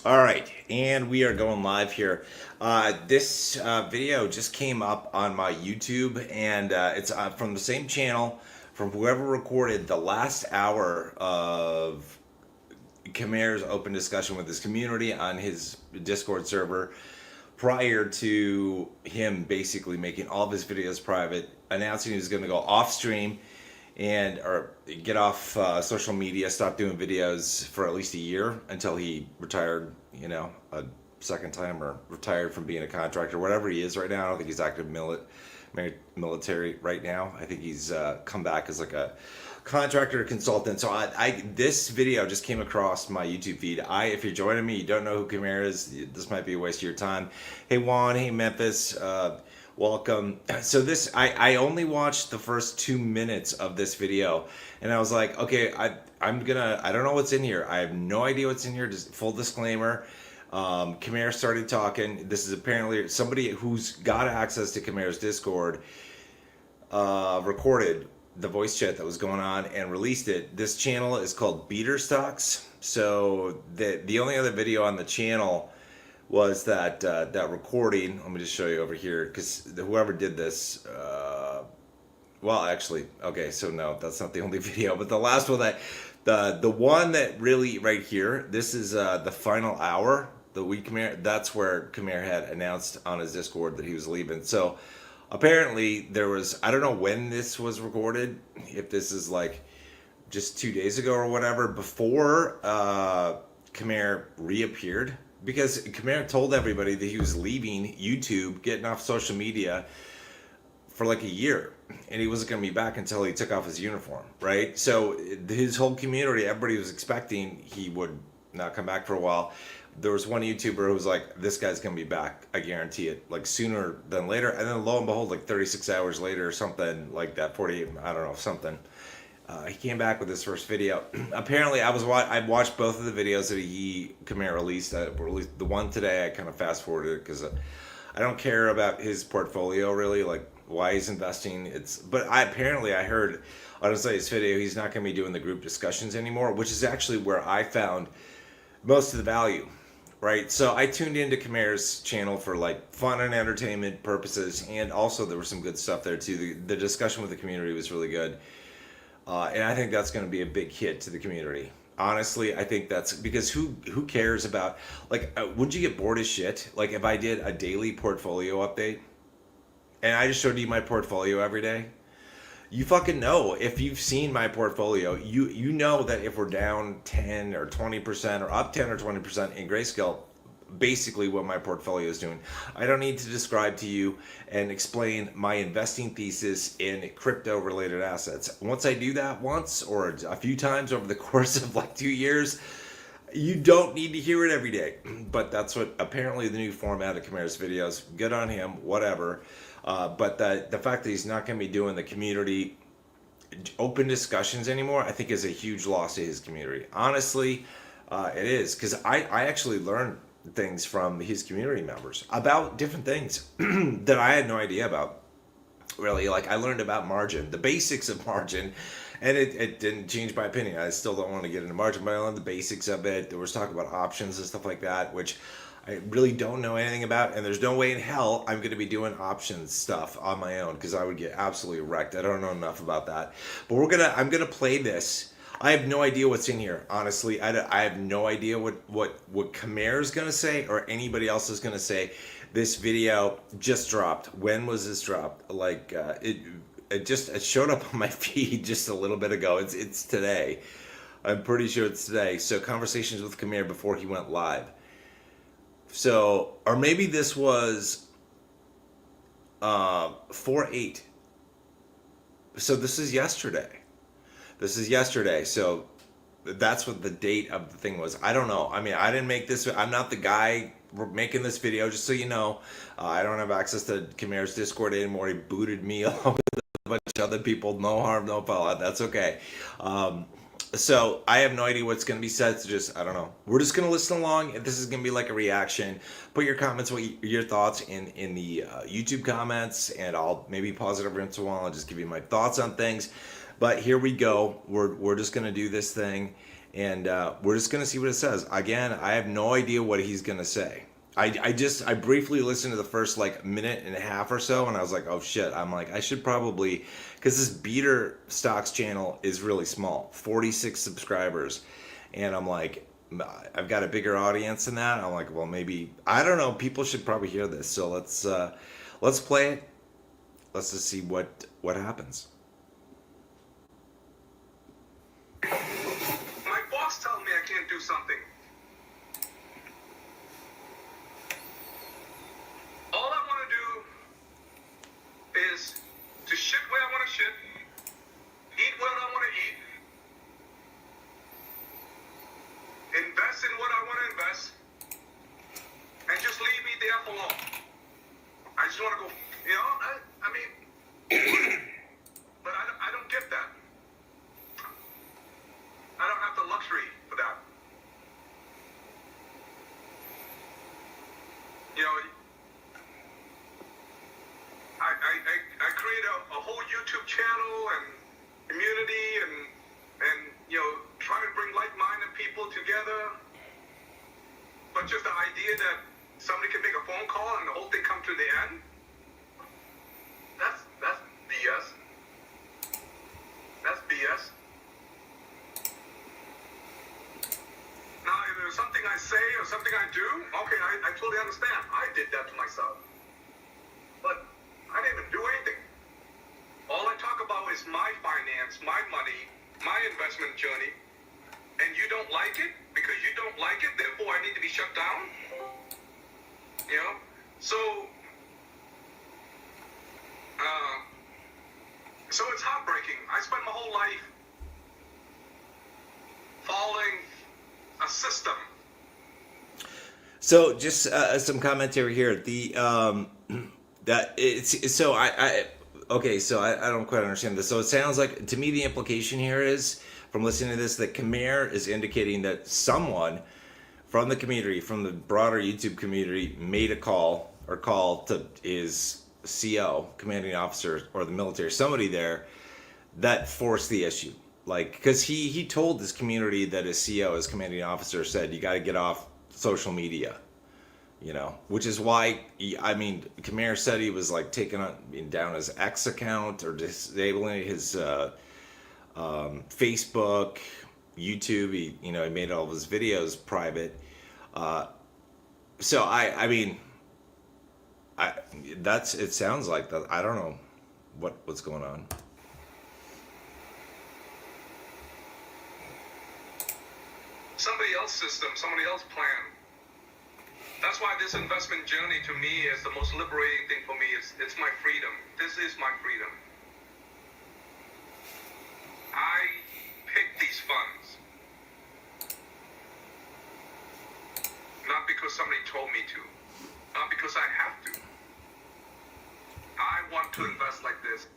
All right, and we are going live here. This video just came up on my YouTube, and it's from the same channel from whoever recorded the last hour of Khamer's open discussion with his community on his Discord server prior to him basically making all of his videos private, announcing he was going to go off stream and or get off social media, stop doing videos for at least a year until he retired, a second time or retired from being a contractor, whatever he is right now. I don't think he's active military right now. I think he's come back as like a contractor consultant. So this video just came across my YouTube feed. If you're joining me, you don't know who Camar is, this might be a waste of your time. Hey Juan, hey Memphis, welcome. So I only watched the first 2 minutes of this video, and I was like, okay, I don't know what's in here. I have no idea what's in here. Just full disclaimer. Khmer started talking. This is apparently somebody who's got access to Khamer's Discord, recorded the voice chat that was going on and released it. This channel is called Beater Stocks. So the only other video on the channel was that recording. Let me just show you over here, because whoever did this, well, actually, okay, so no, that's not the only video, but the last one the one that really right here, this is the final hour, the week Khmer, that's where Khmer had announced on his Discord that he was leaving. So apparently there was, I don't know when this was recorded, if this is like just 2 days ago or whatever, before Khmer reappeared, because Khmer told everybody that he was leaving YouTube, getting off social media for like a year, and he wasn't going to be back until he took off his uniform, right? So his whole community, everybody was expecting he would not come back for a while. There was one YouTuber who was like, this guy's going to be back, I guarantee it, like sooner than later. And then lo and behold, like 36 hours later or something like that, 48, I don't know, something. He came back with his first video. Apparently, I watched both of the videos that Khmer released. Released the one today. I kind of fast forwarded it because I don't care about his portfolio really, like why he's investing. But I heard on his video he's not going to be doing the group discussions anymore, which is actually where I found most of the value. Right, so I tuned into Khamer's channel for like fun and entertainment purposes, and also there was some good stuff there too. The discussion with the community was really good. And I think that's going to be a big hit to the community. Honestly, I think that's because who cares about, like, wouldn't you get bored as shit? Like if I did a daily portfolio update and I just showed you my portfolio every day, you fucking know, if you've seen my portfolio, you know that if we're down 10 or 20% or up 10 or 20% in grayscale, basically what my portfolio is doing. I don't need to describe to you and explain my investing thesis in crypto related assets. Once I do that once or a few times over the course of like 2 years, you don't need to hear it every day. But that's what apparently the new format of Khamer's videos. Good on him, whatever. But the fact that he's not going to be doing the community open discussions anymore, I think is a huge loss to his community. Honestly, it is, because I actually learned things from his community members about different things that I had no idea about. Really, like I learned about margin, the basics of margin, and it didn't change my opinion. I still don't want to get into margin, but I learned the basics of it. There was talk about options and stuff like that, which I really don't know anything about, and there's no way in hell I'm going to be doing options stuff on my own, because I would get absolutely wrecked. I don't know enough about that. But I'm gonna play this. I have no idea what's in here, honestly. I have no idea what Khmer is gonna say or anybody else is gonna say. This video just dropped. When was this dropped? Like it showed up on my feed just a little bit ago. It's today. I'm pretty sure it's today. So conversations with Khmer before he went live. So, or maybe this was 4/8. So this is yesterday. So that's what the date of the thing was. I don't know. I mean, I didn't make this. I'm not the guy making this video, just so you know. I don't have access to Khamer's Discord anymore. He booted me along with a bunch of other people. No harm, no foul. That's okay. So I have no idea what's going to be said. So just, I don't know. We're just going to listen along. This is going to be like a reaction. Put your comments, your thoughts in the YouTube comments, and I'll maybe pause it every once in a while and just give you my thoughts on things. But here we go. We're just going to do this thing. and we're just gonna see what it says. Again, I have no idea what he's gonna say. I briefly listened to the first like minute and a half or so, and I was like, oh shit. I'm like, I should probably, because this Beater Stocks channel is really small, 46 subscribers, and I'm like, I've got a bigger audience than that. I'm like, well, maybe, I don't know. People should probably hear this. So let's play it. Let's just see what happens. My boss tells me I can't do something. All I want to do is to shit where I want to shit, eat what I want to eat, invest in what I want to invest, and just leave me the F alone. I just want to go, you know, I mean, but I don't get that. I don't have the luxury for that. You know, I create a whole YouTube channel and community and you know, try to bring like-minded people together. But just the idea that somebody can make a phone call and the whole thing come to the end, that's BS. That's BS. Now, if there's something I say or something I do, okay, I totally understand. I did that to myself. But I didn't even do anything. All I talk about is my finance, my money, my investment journey. And you don't like it? Because you don't like it, therefore I need to be shut down? You know? So it's heartbreaking. I spent my whole life following a system. So just some commentary here. That it's so okay. So I don't quite understand this. So it sounds like to me the implication here is from listening to this that Khmer is indicating that someone from the community, from the broader YouTube community, made a call to his CO, commanding officer, or the military, somebody there that forced the issue. Like, because he told this community that his CO, his commanding officer, said you got to get off social media, you know, which is why Camar said he was like taking down his X account or disabling his Facebook, YouTube. He made all of his videos private. So it sounds like that. I don't know what's going on. Somebody else's system, somebody else's plan. That's why this investment journey to me is the most liberating thing for me. It's my freedom. This is my freedom. I pick these funds. Not because somebody told me to. Not because I have to. I want to invest like this.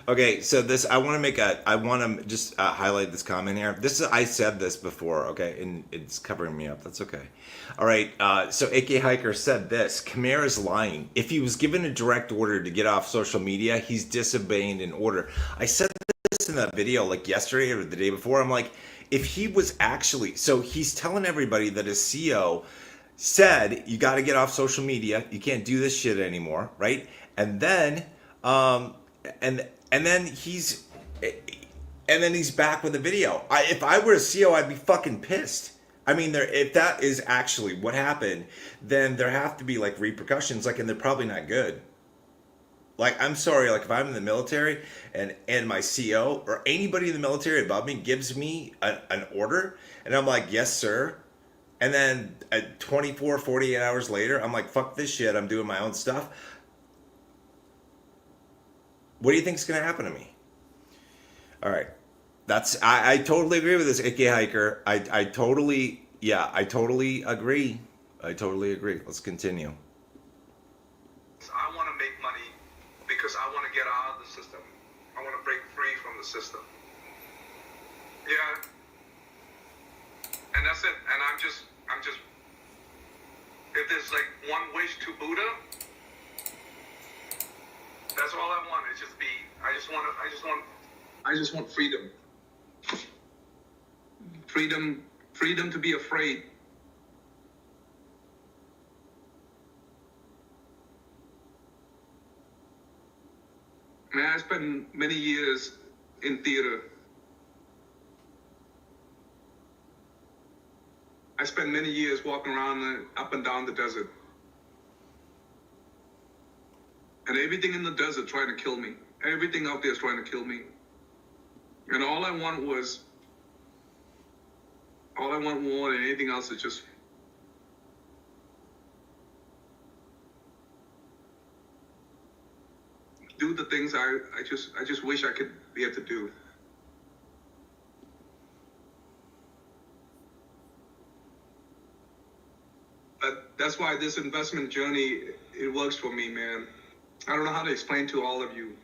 Okay, so this I want to just highlight this comment here. I said this before, okay, and it's covering me up. That's okay. All right. So AK Hiker said this: Khmer is lying. If he was given a direct order to get off social media, he's disobeying an order. I said this in that video like yesterday or the day before. I'm like, if he was actually, so he's telling everybody that his CO said you got to get off social media. You can't do this shit anymore, right? And then and then he's back with a video. If I were a CO, I'd be fucking pissed. I mean, if that is actually what happened, then there have to be like repercussions, like, and they're probably not good. Like, I'm sorry, like if I'm in the military and my CO or anybody in the military above me gives me an order and I'm like, yes, sir. And then 24, 48 hours later, I'm like, fuck this shit. I'm doing my own stuff. What do you think is going to happen to me? All right. I totally agree with this, AK Hiker. I totally agree. I totally agree. Let's continue. I want to make money because I want to get out of the system. I want to break free from the system. Yeah. And that's it. And I'm just, if there's like one wish to Buddha, that's all I want. It's just I just want freedom. Freedom freedom to be afraid. Man, I spent many years in theater. I spent many years walking around up and down the desert. And everything in the desert trying to kill me. Everything out there is trying to kill me. And all I want more than anything else is just do the things I just wish I could be able to do. But that's why this investment journey, it works for me, man. I don't know how to explain to all of you.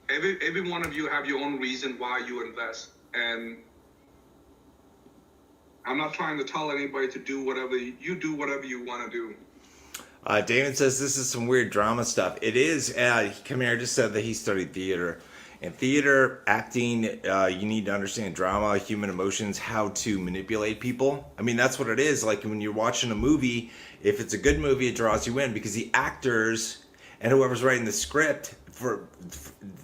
Every one of you have your own reason why you invest. And I'm not trying to tell anybody to do whatever you want to do. David says this is some weird drama stuff. It is. Khmer just said that he studied theater. In theater, acting, you need to understand drama, human emotions, how to manipulate people. I mean, that's what it is. Like when you're watching a movie, if it's a good movie, it draws you in because the actors and whoever's writing the script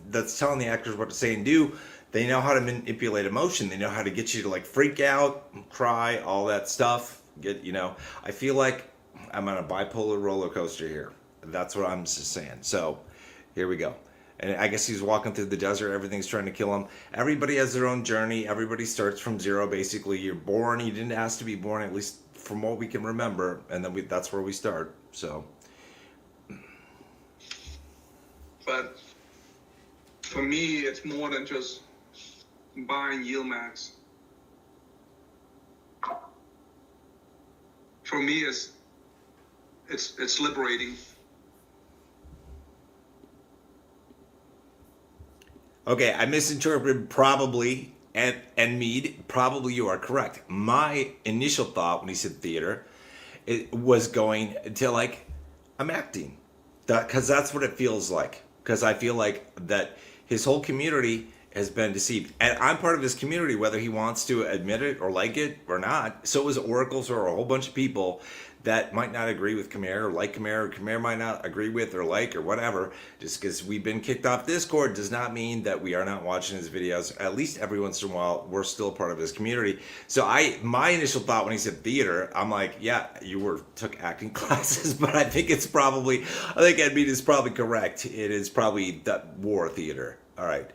that's telling the actors what to say and do, they know how to manipulate emotion. They know how to get you to like freak out, cry, all that stuff. I feel like I'm on a bipolar roller coaster here. That's what I'm just saying. So here we go. And I guess he's walking through the desert. Everything's trying to kill him. Everybody has their own journey. Everybody starts from zero, basically. You're born. You didn't ask to be born, at least from what we can remember. And then that's where we start. So. But for me, it's more than just buying yield max. For me, it's liberating. Okay, I misinterpreted probably, and Mead, probably you are correct. My initial thought when he said theater, it was going to like, I'm acting. Because that's what it feels like. Because I feel like that his whole community has been deceived. And I'm part of his community, whether he wants to admit it or like it or not. So is Oracles or a whole bunch of people that might not agree with Camar or like Camar, or Camar might not agree with or like or whatever. Just because we've been kicked off Discord does not mean that we are not watching his videos. At least every once in a while, we're still part of his community. So my initial thought when he said theater, I'm like, yeah, you took acting classes, but I think Edmead is probably correct. It is probably that war theater. All right.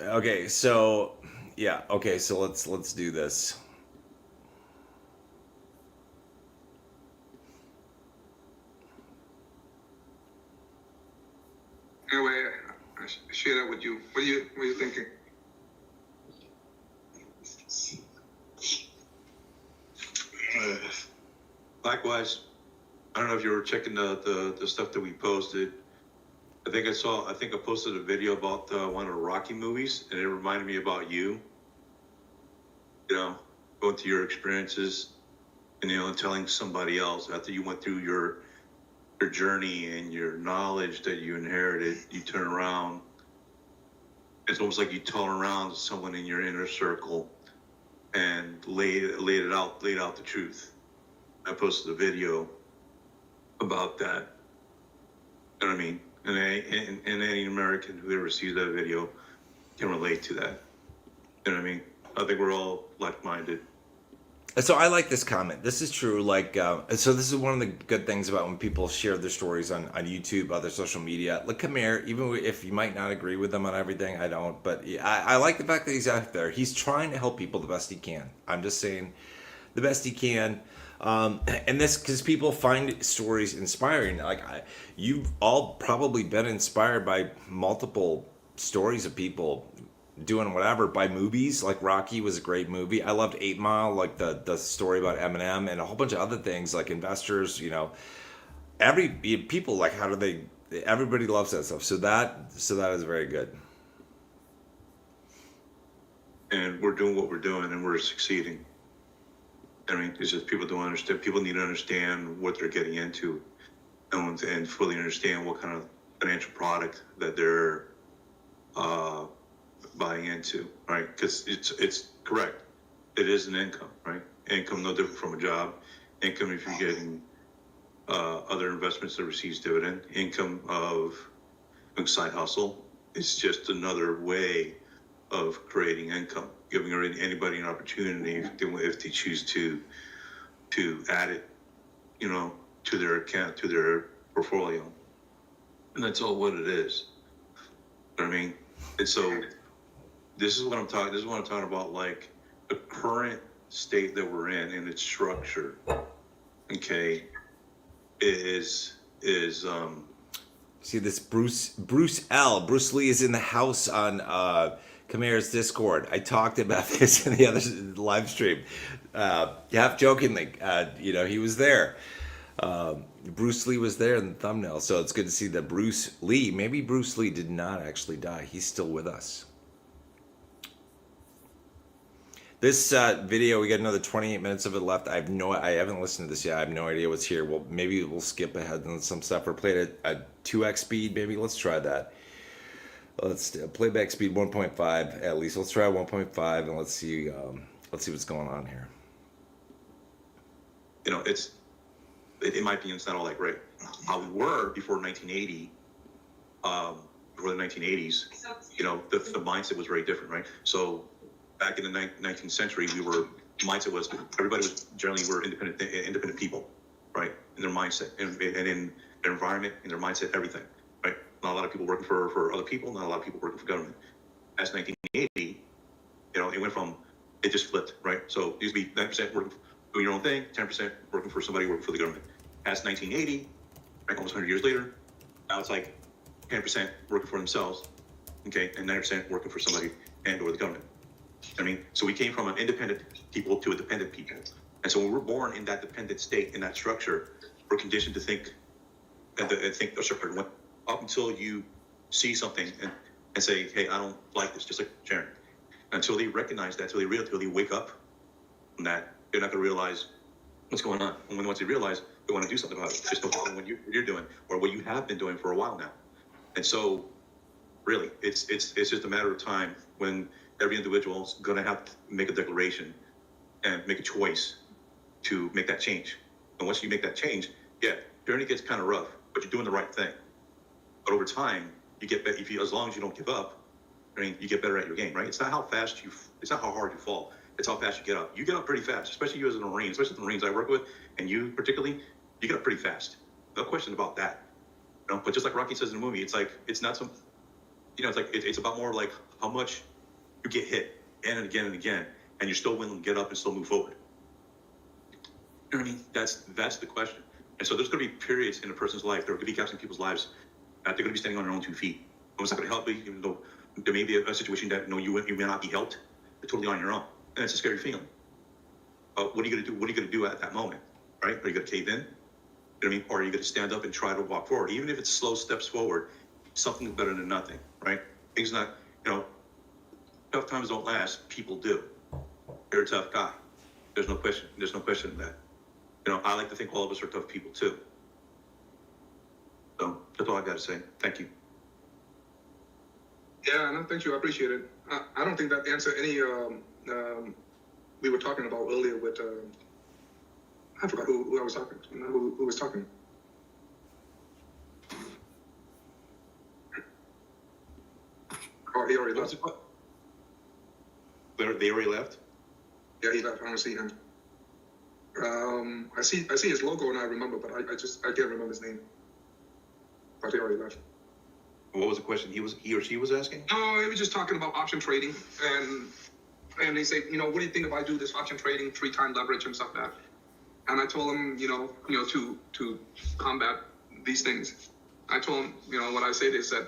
Okay, so yeah, okay, so let's do this. Anyway, I share that with you. What are you thinking? Likewise, I don't know if you were checking the stuff that we posted. I think I posted a video about one of the Rocky movies, and it reminded me about you. Going through your experiences, and telling somebody else after you went through your journey and your knowledge that you inherited, you turn around. It's almost like you turn around to someone in your inner circle and laid out the truth. I posted a video about that. You know what I mean? And any American who ever sees that video can relate to that. You know what I mean? I think we're all like-minded. So I like this comment. This is true. So this is one of the good things about when people share their stories on YouTube, other social media. Like Khmer, even if you might not agree with them on everything, I don't. But I like the fact that he's out there. He's trying to help people the best he can. I'm just saying the best he can. And this because people find stories inspiring. Like you've all probably been inspired by multiple stories of people doing whatever, by movies. Like Rocky was a great movie. I loved 8 Mile, like the story about Eminem and a whole bunch of other things like investors. People like everybody loves that stuff. So that is very good. And we're doing what we're doing, and we're succeeding. I mean, it's just people don't understand. People need to understand what they're getting into, and fully understand what kind of financial product that they're buying into, right? Because it's correct. it is an income, right? Income no different from a job. Income if you're getting other investments that receives dividend. Income of a side hustle. It's just another way of creating income, giving anybody an opportunity if they choose to add it, to their account, to their portfolio, and that's all what it is. You know what I mean? And so this is what I'm talking. This is what I'm talking about. Like the current state that we're in and its structure. Okay, is See this Bruce Lee is in the house on Khamer's Discord. I talked about this in the other live stream, half jokingly. He was there. Bruce Lee was there in the thumbnail, so it's good to see that Bruce Lee. Maybe Bruce Lee did not actually die. He's still with us. This video, we got another 28 minutes of it left. I haven't listened to this yet. I have no idea what's here. Well, maybe we'll skip ahead on some stuff or play it at 2x speed. Maybe let's try that. Let's playback speed 1.5 at least. Let's try 1.5 and let's see what's going on here. In my opinion, it's not all that great. We were before 1980, before the 1980s. The mindset was very different, right? So back in the 19th century, mindset was everybody was generally were independent people, right? In their mindset and in their environment, in their mindset, everything, right? Not a lot of people working for other people, not a lot of people working for government. As 1980, it just flipped, right? So it used to be 9% working, doing your own thing, 10% working for somebody working for the government. As 1980, right, almost 100 years later, now it's like 10% working for themselves, okay, and 90% working for somebody and or the government. I mean, so we came from an independent people to a dependent people. And so when we're born in that dependent state, in that structure, we're conditioned to think a certain way up until you see something and say, hey, I don't like this, just like Sharon. Until they recognize that, until they wake up from that, they're not going to realize what's going on. And once they realize, they want to do something about it. Just don't follow what you're doing or what you have been doing for a while now. And so, really, it's just a matter of time when every individual is going to have to make a declaration and make a choice to make that change. And once you make that change, yeah, journey gets kind of rough, but you're doing the right thing. But over time, you get better. As long as you don't give up, you get better at your game, right? It's not how hard you fall. It's how fast you get up. You get up pretty fast, especially you as a Marine, especially the Marines I work with, and you particularly, you get up pretty fast. No question about that. But just like Rocky says in the movie, it's like it's not some, it's about more like how much you get hit again and again and again, and you're still willing to get up and still move forward. You know what I mean? That's the question. And so there's going to be periods in a person's life, there are going to be gaps in people's lives that they're going to be standing on their own 2 feet. It's not going to help you, even though there may be a situation that you may not be helped. You're totally on your own, and it's a scary feeling. What are you going to do? What are you going to do at that moment, right? Are you going to cave in? You know what I mean? Or are you going to stand up and try to walk forward? Even if it's slow steps forward, something's better than nothing, right? Things not, tough times don't last. People do. You're a tough guy. There's no question. There's no question in that. I like to think all of us are tough people too. So that's all I got to say. Thank you. Yeah, no, thank you. I appreciate it. I don't think that answered any. We were talking about earlier with. I forgot who I was talking to. Who was talking? Oh, he already left. They already left? Yeah, he left. I don't see him. I see his logo and I remember, but I can't remember his name. But he already left. What was the question he or she was asking? No, he was just talking about option trading, and they say, what do you think if I do this option trading, 3-time leverage and stuff like that? And I told him, to combat these things. I told him, what I say, they said,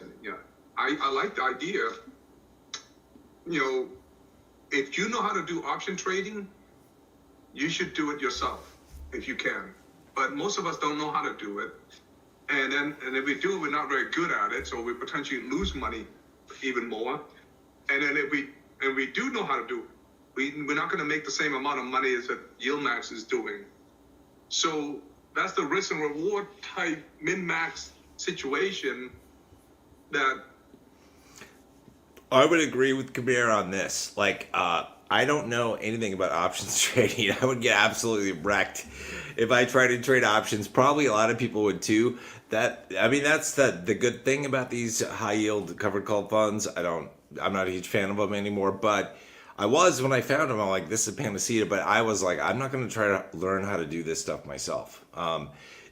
I like the idea. If you know how to do option trading, you should do it yourself if you can. But most of us don't know how to do it. And if we do it, we're not very good at it, so we potentially lose money even more. And then if we do know how to do it, we're not going to make the same amount of money as that YieldMax is doing. So that's the risk and reward type min-max situation that... I would agree with Camar on this. Like, I I don't know anything about options trading. I would get absolutely wrecked if I tried to trade options. Probably a lot of people would too. That's the good thing about these high yield covered call funds. I'm not a huge fan of them anymore, but I was when I found them. I'm like, this is panacea. But I was like, I'm not going to try to learn how to do this stuff myself.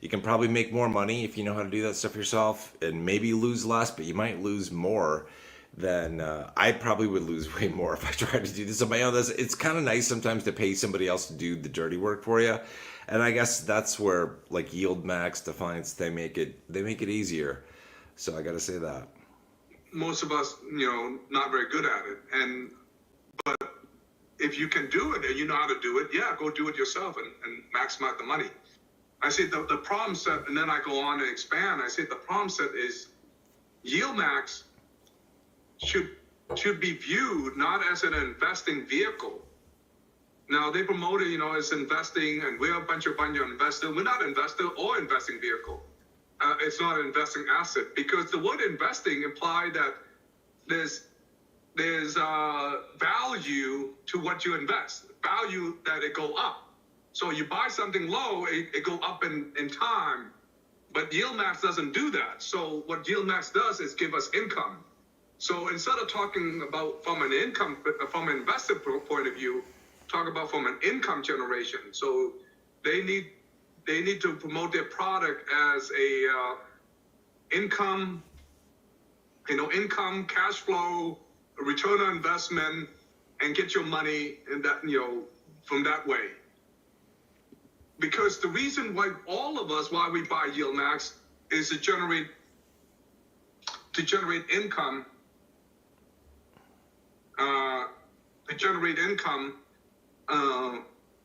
You can probably make more money if you know how to do that stuff yourself, and maybe lose less, but you might lose more than I probably would lose way more if I tried to do this on my own. It's kind of nice sometimes to pay somebody else to do the dirty work for you, and I guess that's where like Yield Max, Defiance, they make it easier. So I got to say that. Most of us, not very good at it, but if you can do it and you know how to do it, yeah, go do it yourself and maximize the money. I say the problem set, and then I go on and expand. I say the problem set is Yield Max should be viewed not as an investing vehicle. Now they promote it, as investing, and we're a bunch of investors. We're not investor or investing vehicle. It's not an investing asset, because the word investing implies that there's value to what you invest, value that it go up. So you buy something low, it go up in time, but Yield Max doesn't do that. So what Yield Max does is give us income. So instead of talking about from an investor point of view, talk about from an income generation. So they need to promote their product as a income, cash flow, return on investment, and get your money in that, from that way. Because the reason why why we buy Yield Max is to generate income,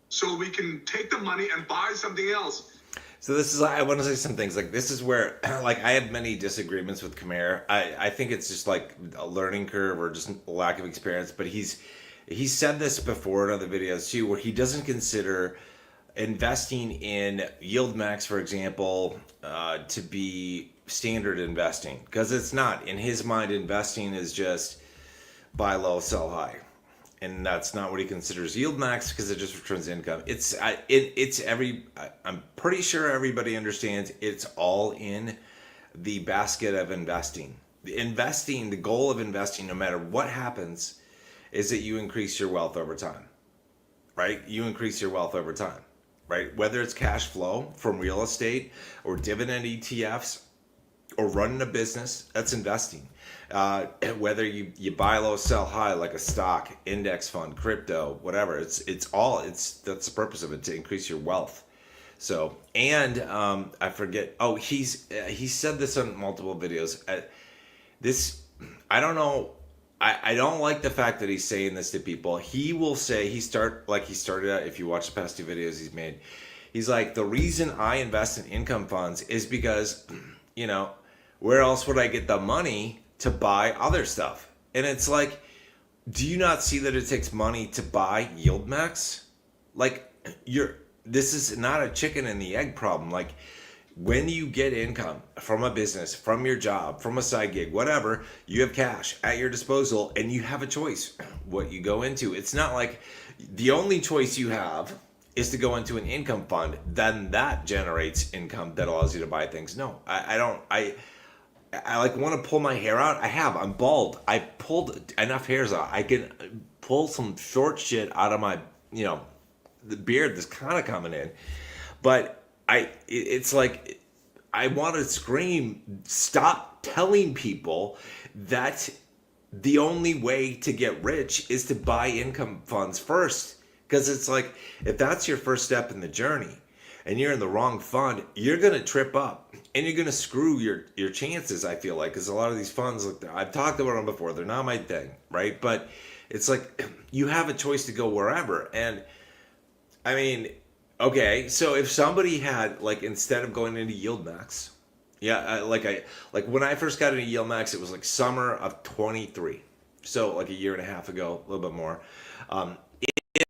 so we can take the money and buy something else. So I want to say some things. Like, this is where, like, I have many disagreements with Khmer. I think it's just like a learning curve or just a lack of experience. But he's said this before in other videos too, where he doesn't consider investing in Yield Max, for example, to be standard investing, because it's not. In his mind, investing is just buy low, sell high, and that's not what he considers Yield Max, because it just returns income. I'm pretty sure everybody understands it's all in the basket of investing. The goal of investing, no matter what happens, is that you increase your wealth over time, right? You increase your wealth over time, right? Whether it's cash flow from real estate or dividend ETFs or running a business, that's investing. Whether you buy low, sell high, like a stock, index fund, crypto, whatever, that's the purpose of it, to increase your wealth. So, and I forget. Oh, he said this on multiple videos. I don't know. I don't like the fact that he's saying this to people. He will say he started out. If you watch the past two videos he's made, he's like, the reason I invest in income funds is because, where else would I get the money to buy other stuff? And it's like, do you not see that it takes money to buy Yield Max? Like, this is not a chicken and the egg problem. Like, when you get income from a business, from your job, from a side gig, whatever, you have cash at your disposal and you have a choice what you go into. It's not like the only choice you have is to go into an income fund, then that generates income that allows you to buy things. No, I don't. I like want to pull my hair out. I'm bald. I pulled enough hairs out. I can pull some short shit out of my, the beard that's kind of coming in. But it's like, I want to scream, stop telling people that the only way to get rich is to buy income funds first. Because it's like, if that's your first step in the journey and you're in the wrong fund, you're going to trip up and you're going to screw your chances, I feel like. Because a lot of these funds, like, I've talked about them before, they're not my thing, right? But it's like, you have a choice to go wherever. And I mean, okay, so if somebody had, like, instead of going into Yield Max, like when I first got into Yield Max, it was like summer of 23. So like a year and a half ago, a little bit more.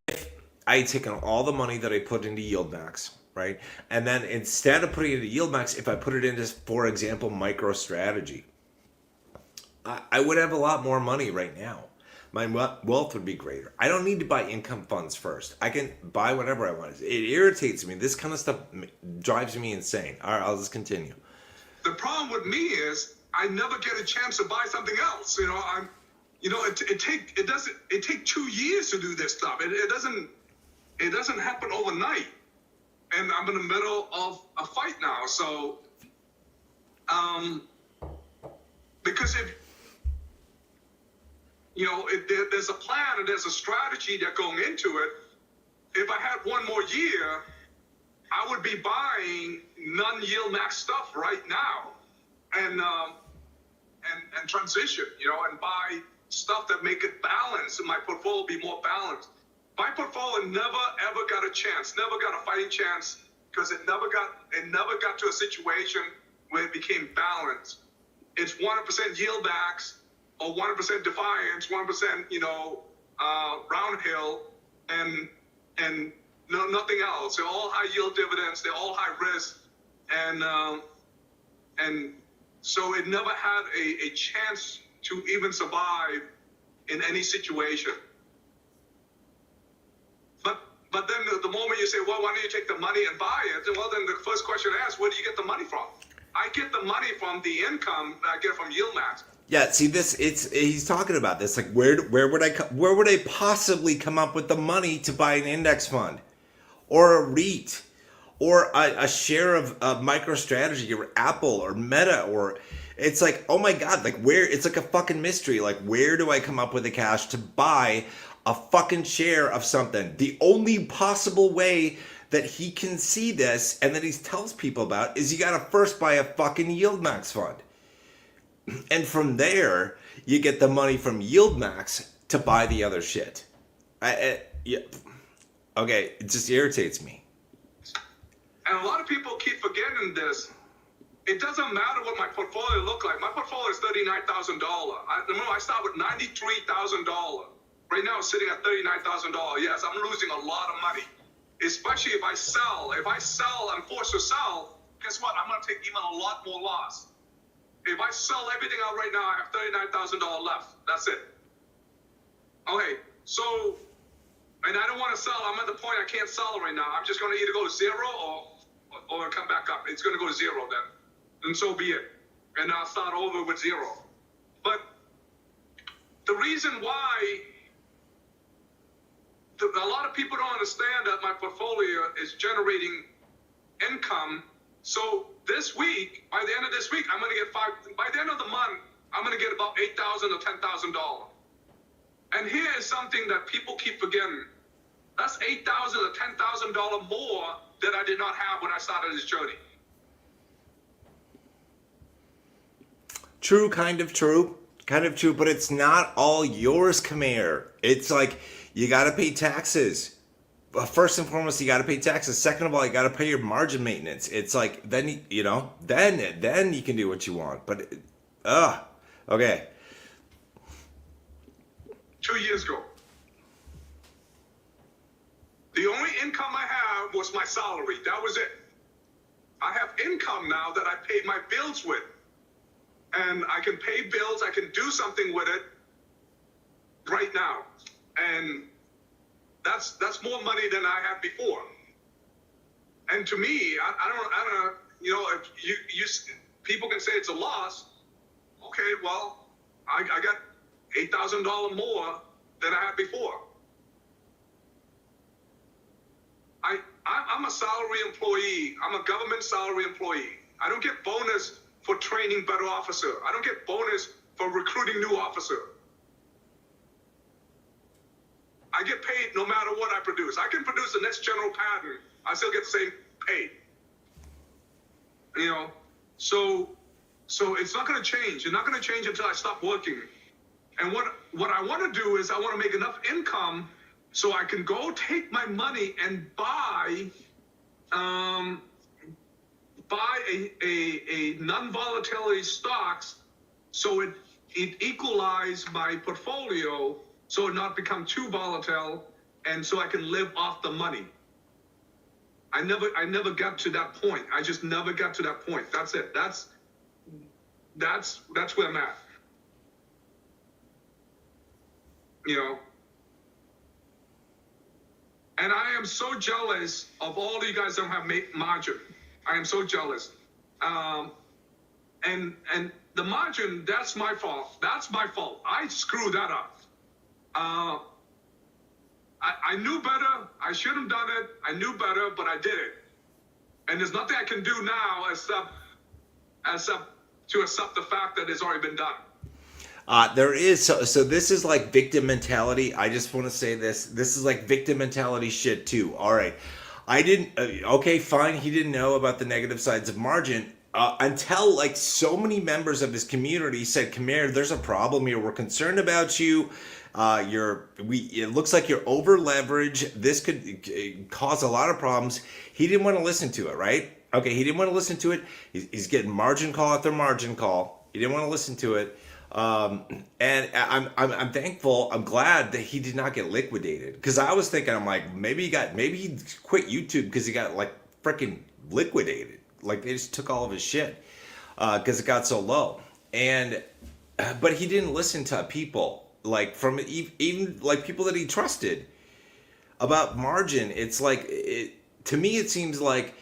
If I had taken all the money that I put into Yield Max, right? And then instead of putting it into Yield Max, if I put it into, for example, MicroStrategy, I would have a lot more money right now. my wealth would be greater. I don't need to buy income funds first. I can buy whatever I want. It irritates me. This kind of stuff drives me insane. All right, I'll just continue. The problem with me is I never get a chance to buy something else. You know, it take 2 years to do this stuff. It doesn't happen overnight. And I'm in the middle of a fight now. So, because there's a plan and there's a strategy that going into it. If I had one more year, I would be buying non-yield max stuff right now, and transition, and buy stuff that make it balanced, and my portfolio be more balanced. My portfolio never ever got a chance, never got a fighting chance, because it never got to a situation where it became balanced. It's 100% yield backs or 100% defiance, 1% round hill, and no, nothing else. They're all high yield dividends. They're all high risk, and so it never had a chance to even survive in any situation. But then the moment you say, well, why don't you take the money and buy it? Well, then the first question I ask, where do you get the money from? I get the money from the income that I get from yield max. Yeah, see he's talking about this. Like, where would I possibly come up with the money to buy an index fund or a REIT or a share of MicroStrategy or Apple or Meta? Or it's like, oh my God, like it's like a fucking mystery. Like, where do I come up with the cash to buy a fucking share of something? The only possible way that he can see this and that he tells people about is you got to first buy a fucking yield max fund. And from there, you get the money from yield max to buy the other shit. Yeah. Okay, it just irritates me. And a lot of people keep forgetting this. It doesn't matter what my portfolio look like. My portfolio is $39,000. Remember, I started with $93,000. Right now, it's sitting at $39,000. Yes, I'm losing a lot of money, especially if I sell. If I sell, I'm forced to sell. Guess what? I'm going to take even a lot more loss. If I sell everything out right now, I have $39,000 left. That's it. Okay, so, and I don't want to sell. I'm at the point I can't sell right now. I'm just going to either go to zero or come back up. It's going to go to zero then. And so be it. And I'll start over with zero. But the reason why a lot of people don't understand that my portfolio is generating income. So this week, by the end of this week, I'm going to get by the end of the month, I'm going to get about $8,000 to $10,000. And here is something that people keep forgetting. That's $8,000 to $10,000 more that I did not have when I started this journey. True, kind of true, but it's not all yours, Khmer. It's like, you got to pay taxes. First and foremost, you got to pay taxes. Second of all, you got to pay your margin maintenance. It's like, then then you can do what you want. But, okay. 2 years ago, the only income I have was my salary. That was it. I have income now that I paid my bills with. And I can pay bills. I can do something with it right now. And that's more money than I had before. And to me, I don't, if people can say it's a loss. Okay, well, I got $8,000 more than I had before. I'm a salary employee. I'm a government salary employee. I don't get bonus for training better officer. I don't get bonus for recruiting new officer. I get paid no matter what I produce. I can produce the next general pattern. I still get the same pay. So it's not going to change. It's not going to change until I stop working. And what I want to do is I want to make enough income so I can go take my money and buy a non-volatility stocks so it equalize my portfolio so it not become too volatile and so I can live off the money. I never got to that point. I just never got to that point. That's it. That's where I'm at. you know. And I am so jealous of all of you guys that have made margin. I am so jealous. And the margin, that's my fault. That's my fault. I screwed that up. I knew better. I shouldn't have done it. I knew better, but I did it. And there's nothing I can do now except to accept the fact that it's already been done. There is, so this is like victim mentality. I just want to say this. This is like victim mentality shit too. All right. I didn't, okay, fine. He didn't know about the negative sides of margin until like so many members of his community said, Khmer, there's a problem here. We're concerned about you. It looks like you're over leveraged. This could cause a lot of problems. He didn't want to listen to it, right? Okay. He didn't want to listen to it. He's getting margin call after margin call. He didn't want to listen to it. And I'm thankful. I'm glad that he did not get liquidated, because I was thinking, I'm like, maybe he quit YouTube because he got like freaking liquidated. Like they just took all of his shit, because it got so low. But he didn't listen to people like from even like people that he trusted about margin. It's like, to me, it seems like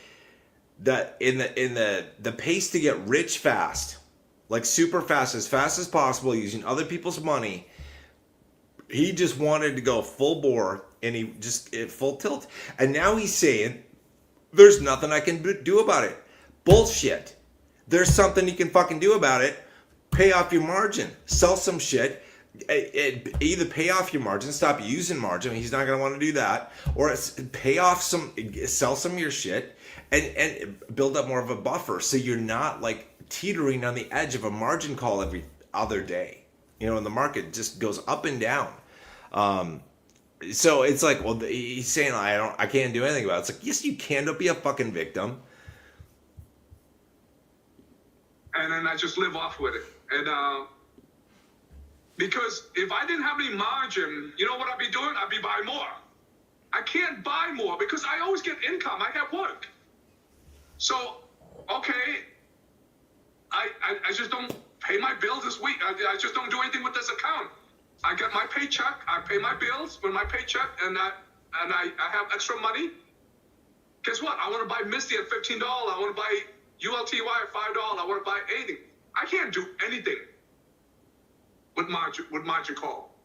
that in the pace to get rich fast, like super fast as possible, using other people's money, he just wanted to go full bore, and he just full tilt. And now he's saying, there's nothing I can do about it. Bullshit. There's something you can fucking do about it. Pay off your margin. Sell some shit. Either pay off your margin, stop using margin. He's not going to want to do that. Or sell some of your shit and build up more of a buffer, so you're not like teetering on the edge of a margin call every other day. You know, and the market just goes up and down. So it's like, well, he's saying, I can't do anything about it. It's like, yes, you can. Don't be a fucking victim. And then I just live off with it. And because if I didn't have any margin, you know what I'd be doing? I'd be buying more. I can't buy more because I always get income. I have work. So, okay, I just don't pay my bills this week. I just don't do anything with this account. I get my paycheck. I pay my bills with my paycheck, and I have extra money. Guess what? I want to buy Misty at $15. I want to buy ULTY at $5. I want to buy anything. I can't do anything with margin call.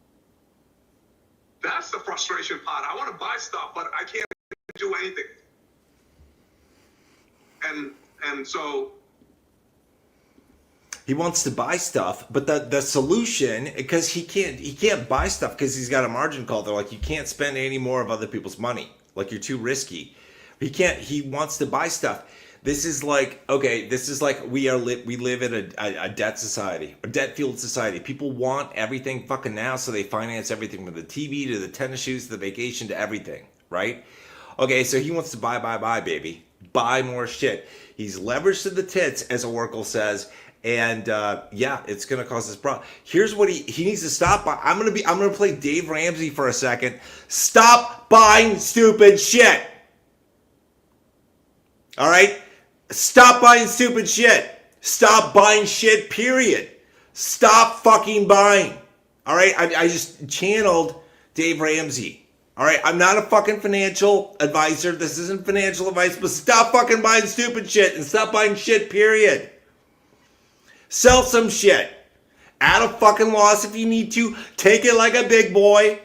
That's the frustration part. I want to buy stuff, but I can't do anything. And so he wants to buy stuff, but the solution, because he can't buy stuff because he's got a margin call. They're like, you can't spend any more of other people's money. Like, you're too risky. He wants to buy stuff. This is like we live in a debt society, a debt fueled society. People want everything fucking now, so they finance everything, from the TV to the tennis shoes to the vacation to everything, right? Okay, so he wants to buy, baby. Buy more shit. He's leveraged to the tits, as Oracle says. And yeah, it's gonna cause this problem. Here's what he needs to stop. I'm gonna play Dave Ramsey for a second. Stop buying stupid shit. All right, stop buying stupid shit. Stop buying shit. Period. Stop fucking buying. All right, I just channeled Dave Ramsey. All right, I'm not a fucking financial advisor. This isn't financial advice, but stop fucking buying stupid shit and stop buying shit. Period. Sell some shit. At a fucking loss if you need to. Take it like a big boy.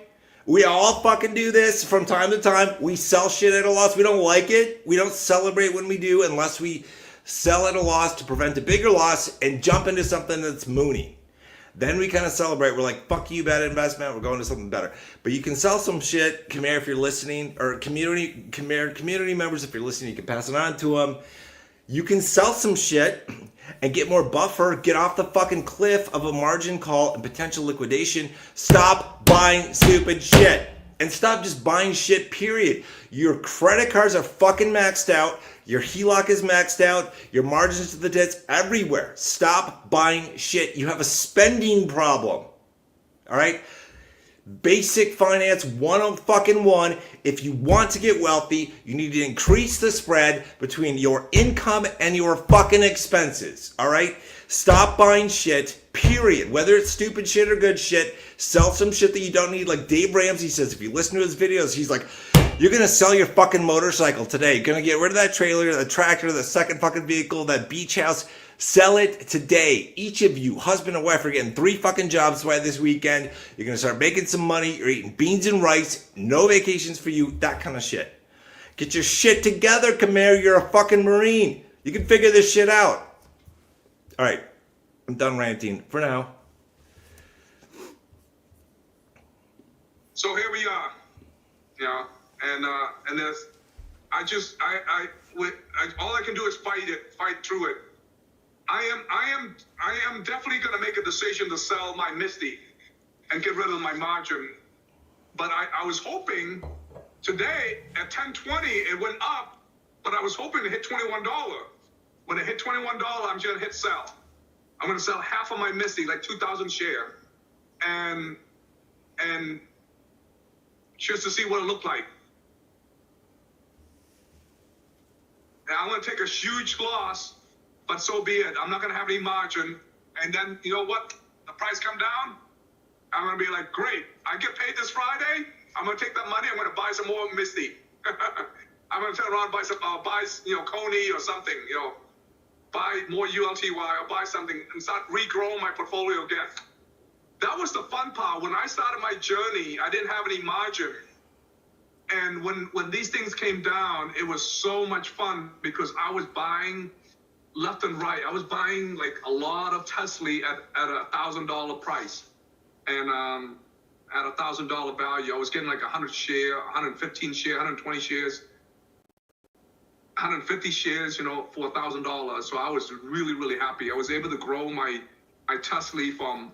We all fucking do this from time to time. We sell shit at a loss. We don't like it. We don't celebrate when we do, unless we sell at a loss to prevent a bigger loss and jump into something that's moony. Then we kind of celebrate. We're like, fuck you, bad investment. We're going to something better. But you can sell some shit. Khmer, if you're listening, or community members, if you're listening, you can pass it on to them. You can sell some shit and get more buffer, get off the fucking cliff of a margin call and potential liquidation. Stop buying stupid shit. And stop just buying shit, period. Your credit cards are fucking maxed out. Your HELOC is maxed out. Your margins to the tits everywhere. Stop buying shit. You have a spending problem. All right? Basic finance 101. If you want to get wealthy, you need to increase the spread between your income and your fucking expenses. All right? Stop buying shit, period. Whether it's stupid shit or good shit, Sell some shit that you don't need. Like Dave Ramsey says, if you listen to his videos, he's like, you're going to sell your fucking motorcycle today. You're going to get rid of that trailer, the tractor, the second fucking vehicle, that beach house. Sell it today. Each of you, husband and wife, are getting 3 fucking jobs by this weekend. You're going to start making some money. You're eating beans and rice. No vacations for you. That kind of shit. Get your shit together, Khmer. You're a fucking Marine. You can figure this shit out. All right. I'm done ranting for now. So here we are, you know, and there's, all I can do is fight through it. I am definitely going to make a decision to sell my Misty and get rid of my margin. But I was hoping today at 10:20 it went up, but I was hoping to hit $21. When it hit $21, I'm going to hit sell. I'm going to sell half of my Misty, like 2,000 share, and just to see what it looked like. And I'm going to take a huge loss, but so be it. I'm not going to have any margin. And then, you know what? The price come down. I'm going to be like, great. I get paid this Friday. I'm going to take that money. I'm going to buy some more Misty. I'm going to turn around and buy some, Coney or something, buy more ULTY or buy something and start regrowing my portfolio again. That was the fun part. When I started my journey, I didn't have any margin. And when these things came down, it was so much fun because I was buying left and right. I was buying like a lot of Tesla at $1,000 price. And at $1,000 value, I was getting like 100 share, 115 share, 120 shares, 150 shares, for $1,000. So I was really, really happy. I was able to grow my Tesla from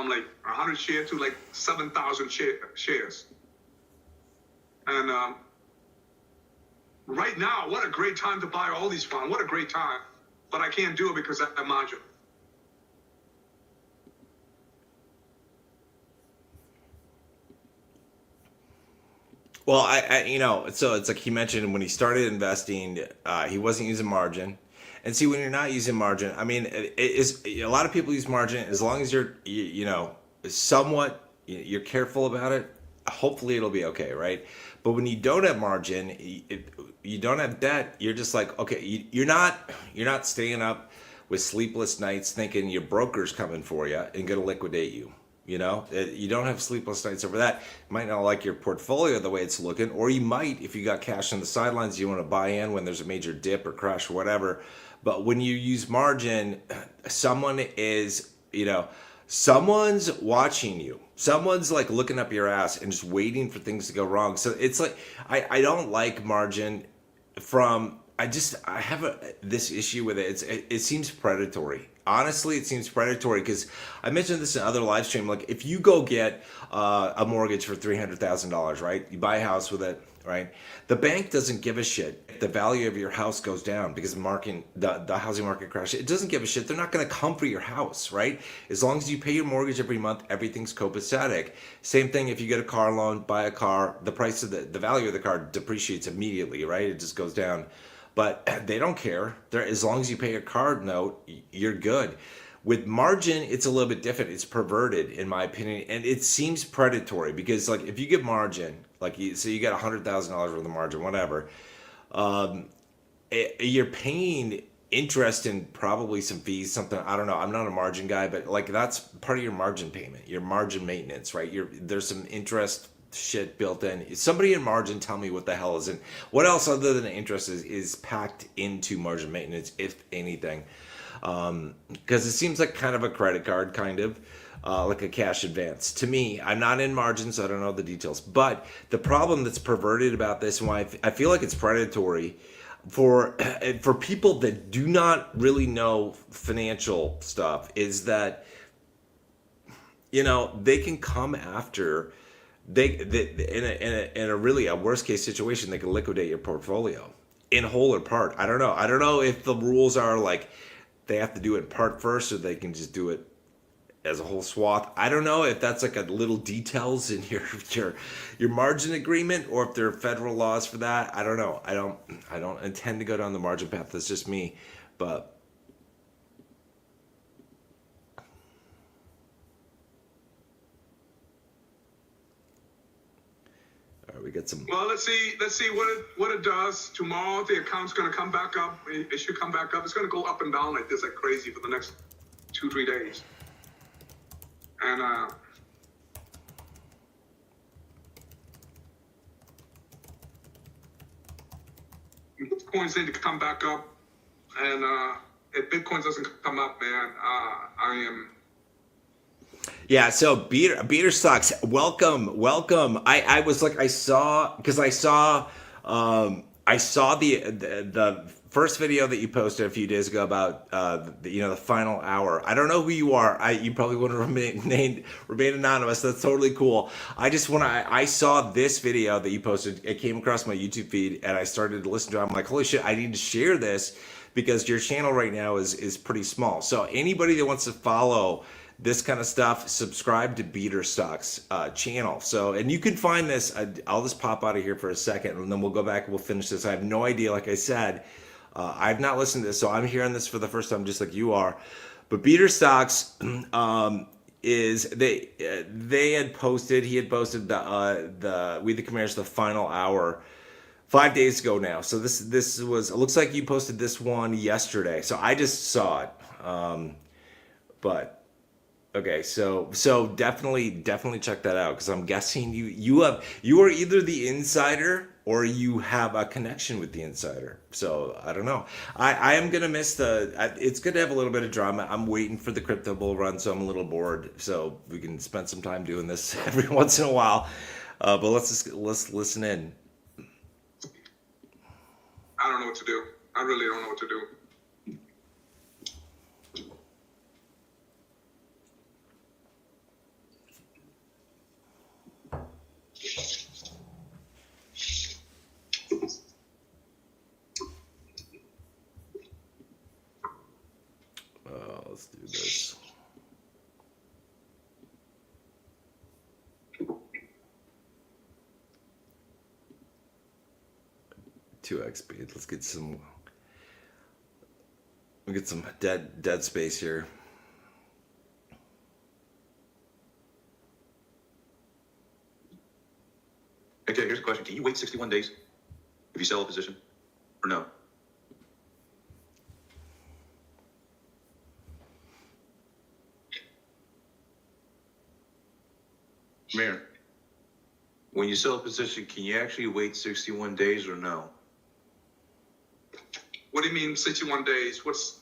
like 100 shares to like 7,000 shares. And right now, what a great time to buy all these funds. What a great time. But I can't do it because of that margin. Well, so it's like he mentioned when he started investing, he wasn't using margin. And see, when you're not using margin, I mean, a lot of people use margin as long as you're, somewhat, you're careful about it. Hopefully it'll be okay, right? But when you don't have margin, you don't have debt, you're just like, okay, you're not staying up with sleepless nights thinking your broker's coming for you and going to liquidate you. You don't have sleepless nights over that. You might not like your portfolio the way it's looking, or you might, if you got cash on the sidelines, you want to buy in when there's a major dip or crash or whatever. But when you use margin, someone's watching you. Someone's like looking up your ass and just waiting for things to go wrong. So it's like, I don't like margin I have this issue with it. It seems predatory. Honestly, it seems predatory because I mentioned this in other live stream. Like if you go get a mortgage for $300,000, right? You buy a house with it, right? The bank doesn't give a shit if the value of your house goes down because the housing market crashes. It doesn't give a shit. They're not going to come for your house, right? As long as you pay your mortgage every month, everything's copacetic. Same thing if you get a car loan, buy a car, the price of the value of the car depreciates immediately, right? It just goes down. But they don't care. As long as you pay your card note, you're good. With margin, it's a little bit different. It's perverted, in my opinion, and it seems predatory because, like, if you get margin, like, so you got $100,000 worth of margin, whatever, you're paying interest and probably some fees, something. I don't know. I'm not a margin guy, but like that's part of your margin payment, your margin maintenance, right? There's some interest shit built in. Somebody in margin tell me what the hell is in, what else other than interest is packed into margin maintenance, if anything, because it seems like kind of a credit card, kind of like a cash advance to me. I'm not in margin, so I don't know the details, but the problem that's perverted about this and why I feel like it's predatory for people that do not really know financial stuff is that they can come after. They in a really a worst case situation, they can liquidate your portfolio in whole or part. I don't know if the rules are like they have to do it in part first, or they can just do it as a whole swath. I don't know if that's like a little details in your margin agreement, or if there are federal laws for that. I don't know. I don't intend to go down the margin path. That's just me, but. get some. Well, let's see what it does. Tomorrow the account's gonna come back up. It should come back up. It's gonna go up and down like this, like crazy for the next 2-3 days. And Bitcoins need to come back up. And if Bitcoin doesn't come up, man, I am. Yeah, so beater stocks, welcome. I was like, I saw the first video that you posted a few days ago about the final hour. I don't know who you are. You probably want to remain anonymous. That's totally cool. I saw this video that you posted. It came across my YouTube feed, and I started to listen to it. I'm like, holy shit, I need to share this because your channel right now is pretty small. So anybody that wants to follow this kind of stuff, subscribe to Beater Stocks channel. So, and you can find this. I'll just pop out of here for a second, and then we'll go back and we'll finish this. I have no idea. Like I said, I've not listened to this, so I'm hearing this for the first time, just like you are. But Beater Stocks is they had posted. He had posted the We the Khmer's the final hour 5 days ago now. So this was. It looks like you posted this one yesterday. So I just saw it. But okay, so definitely check that out because I'm guessing you are either the insider or you have a connection with the insider. So I don't know. I am gonna miss it's good to have a little bit of drama. I'm waiting for the crypto bull run, so I'm a little bored. So we can spend some time doing this every once in a while. But let's listen in. I don't know what to do. I really don't know what to do. Let's do this. Two X speed. Let's get some. We'll get some dead space here. Okay, here's a question. Can you wait 61 days if you sell a position or no? Mayor, when you sell a position, can you actually wait 61 days or no? What do you mean 61 days? What's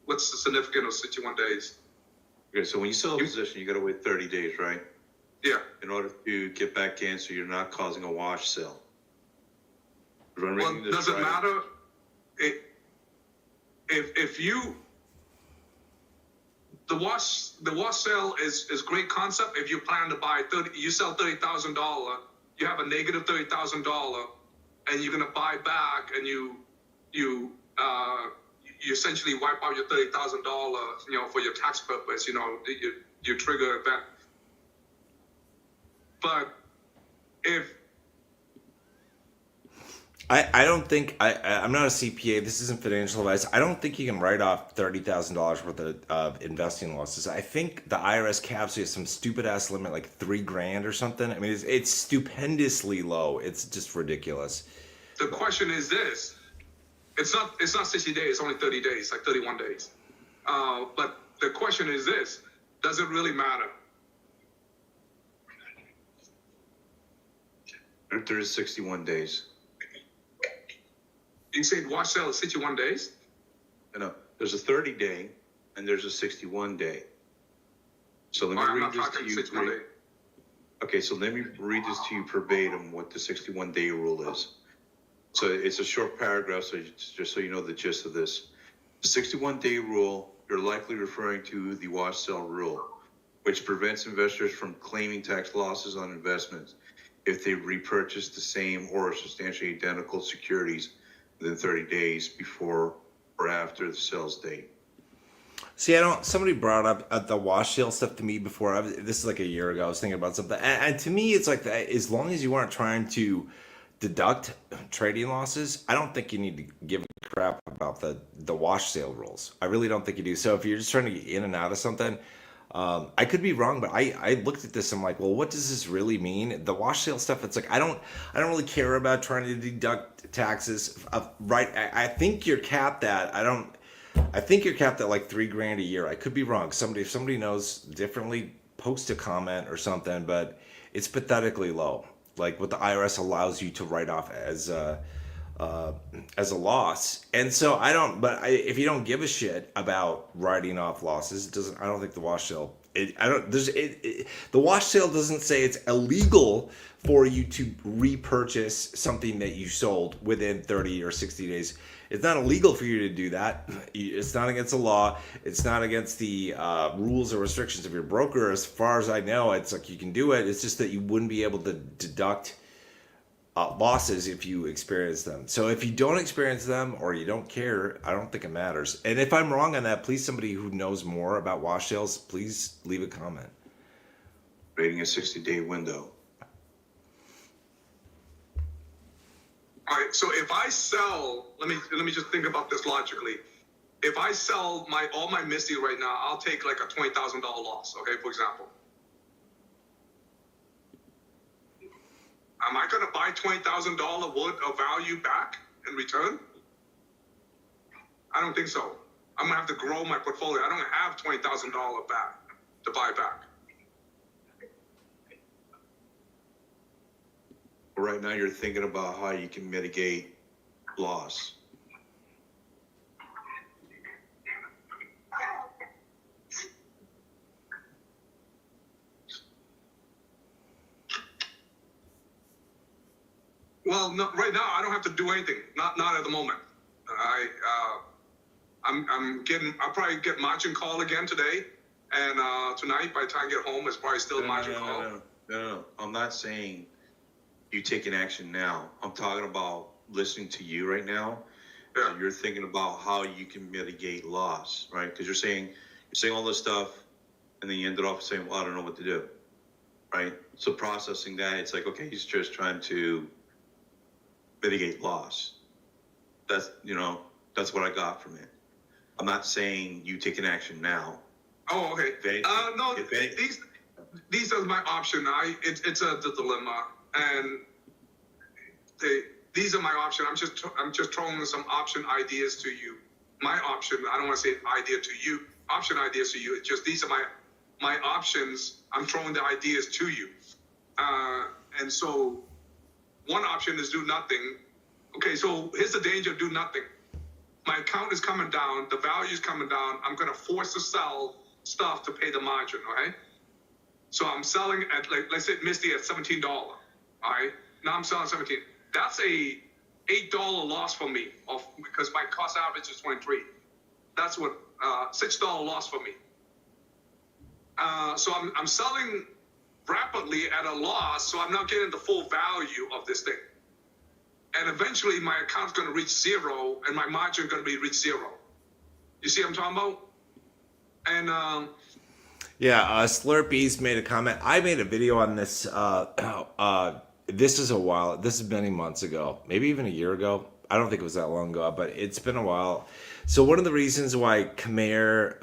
the significance of 61 days? Okay, so when you sell a position, you got to wait 30 days, right? Yeah. In order to get back in, so you're not causing a wash sale. Well, does it matter if you the wash sale is great concept if you plan to buy you sell $30,000, you have a negative $30,000, and you're gonna buy back, and you essentially wipe out your $30,000, for your tax purpose, you trigger event. But if I don't think I'm not a CPA. This isn't financial advice. I don't think you can write off $30,000 worth of investing losses. I think the IRS caps you at some stupid ass limit, like $3,000 or something. I mean, it's stupendously low. It's just ridiculous. The question is this: it's not 60 days. It's only 30 days, like 31 days. But the question is this: does it really matter? There is 61 days. You said wash sale is 61 days? No, there's a 30-day and there's a 61-day. So let me read this to you. Okay, so let me read this to you verbatim what the 61-day rule is. So it's a short paragraph, so just so you know the gist of this. The 61-day rule, you're likely referring to the wash sale rule, which prevents investors from claiming tax losses on investments if they repurchase the same or substantially identical securities within 30 days before or after the sales date. See, somebody brought up the wash sale stuff to me before. This is like a year ago. I was thinking about something. And to me, it's like that. As long as you aren't trying to deduct trading losses, I don't think you need to give a crap about the wash sale rules. I really don't think you do. So if you're just trying to get in and out of something, I could be wrong, but I looked at this. I'm like, well, what does this really mean? The wash sale stuff. It's like I don't really care about trying to deduct taxes. Right? I think you're capped at. I think you're capped at like $3,000 a year. I could be wrong. If somebody knows differently, post a comment or something. But it's pathetically low. Like what the IRS allows you to write off as a loss. And so I don't. But if you don't give a shit about writing off losses, it doesn't. I don't think the wash sale. The wash sale doesn't say it's illegal for you to repurchase something that you sold within 30 or 60 days. It's not illegal for you to do that. It's not against the law. It's not against the rules or restrictions of your broker. As far as I know, it's like you can do it. It's just that you wouldn't be able to deduct losses if you experience them. So if you don't experience them or you don't care, I don't think it matters. And if I'm wrong on that, please, somebody who knows more about wash sales, please leave a comment. Rating a 60-day window. All right, so if I sell, let me just think about this logically. If I sell all my Misty right now, I'll take like a $20,000 loss, okay, for example. Am I going to buy $20,000 worth of value back in return? I don't think so. I'm going to have to grow my portfolio. I don't have $20,000 back to buy back. Right now, you're thinking about how you can mitigate loss. Well, no, right now I don't have to do anything. Not at the moment. I'll probably get margin call again today, and tonight by the time I get home, it's probably still margin call. No. I'm not saying you taking action now. I'm talking about listening to you right now. Yeah. You're thinking about how you can mitigate loss, right? Because you're saying all this stuff, and then you ended off saying, "Well, I don't know what to do," right? So processing that, it's like, okay, he's just trying to mitigate loss. That's what I got from it. I'm not saying you take an action now. Oh, okay. No, these are my option. It's a dilemma, and these are my option. I'm just throwing some option ideas to you. My option. I don't want to say idea to you. Option ideas to you. It's just these are my options. I'm throwing the ideas to you, and so one option is do nothing. Okay, so here's the danger: do nothing. My account is coming down. The value is coming down. I'm going to force to sell stuff to pay the margin, okay? So I'm selling at, like, let's say Misty at $17, all right? Now I'm selling 17. That's a $8 loss for me, because my cost average is 23. That's what, $6 loss for me. So I'm selling rapidly at a loss, so I'm not getting the full value of this thing. And eventually my account's going to reach zero, and my margin going to be reach zero. You see what I'm talking about? And Slurpees made a comment. I made a video on this. This is a while. This is many months ago, maybe even a year ago. I don't think it was that long ago, but it's been a while. So one of the reasons why Khmer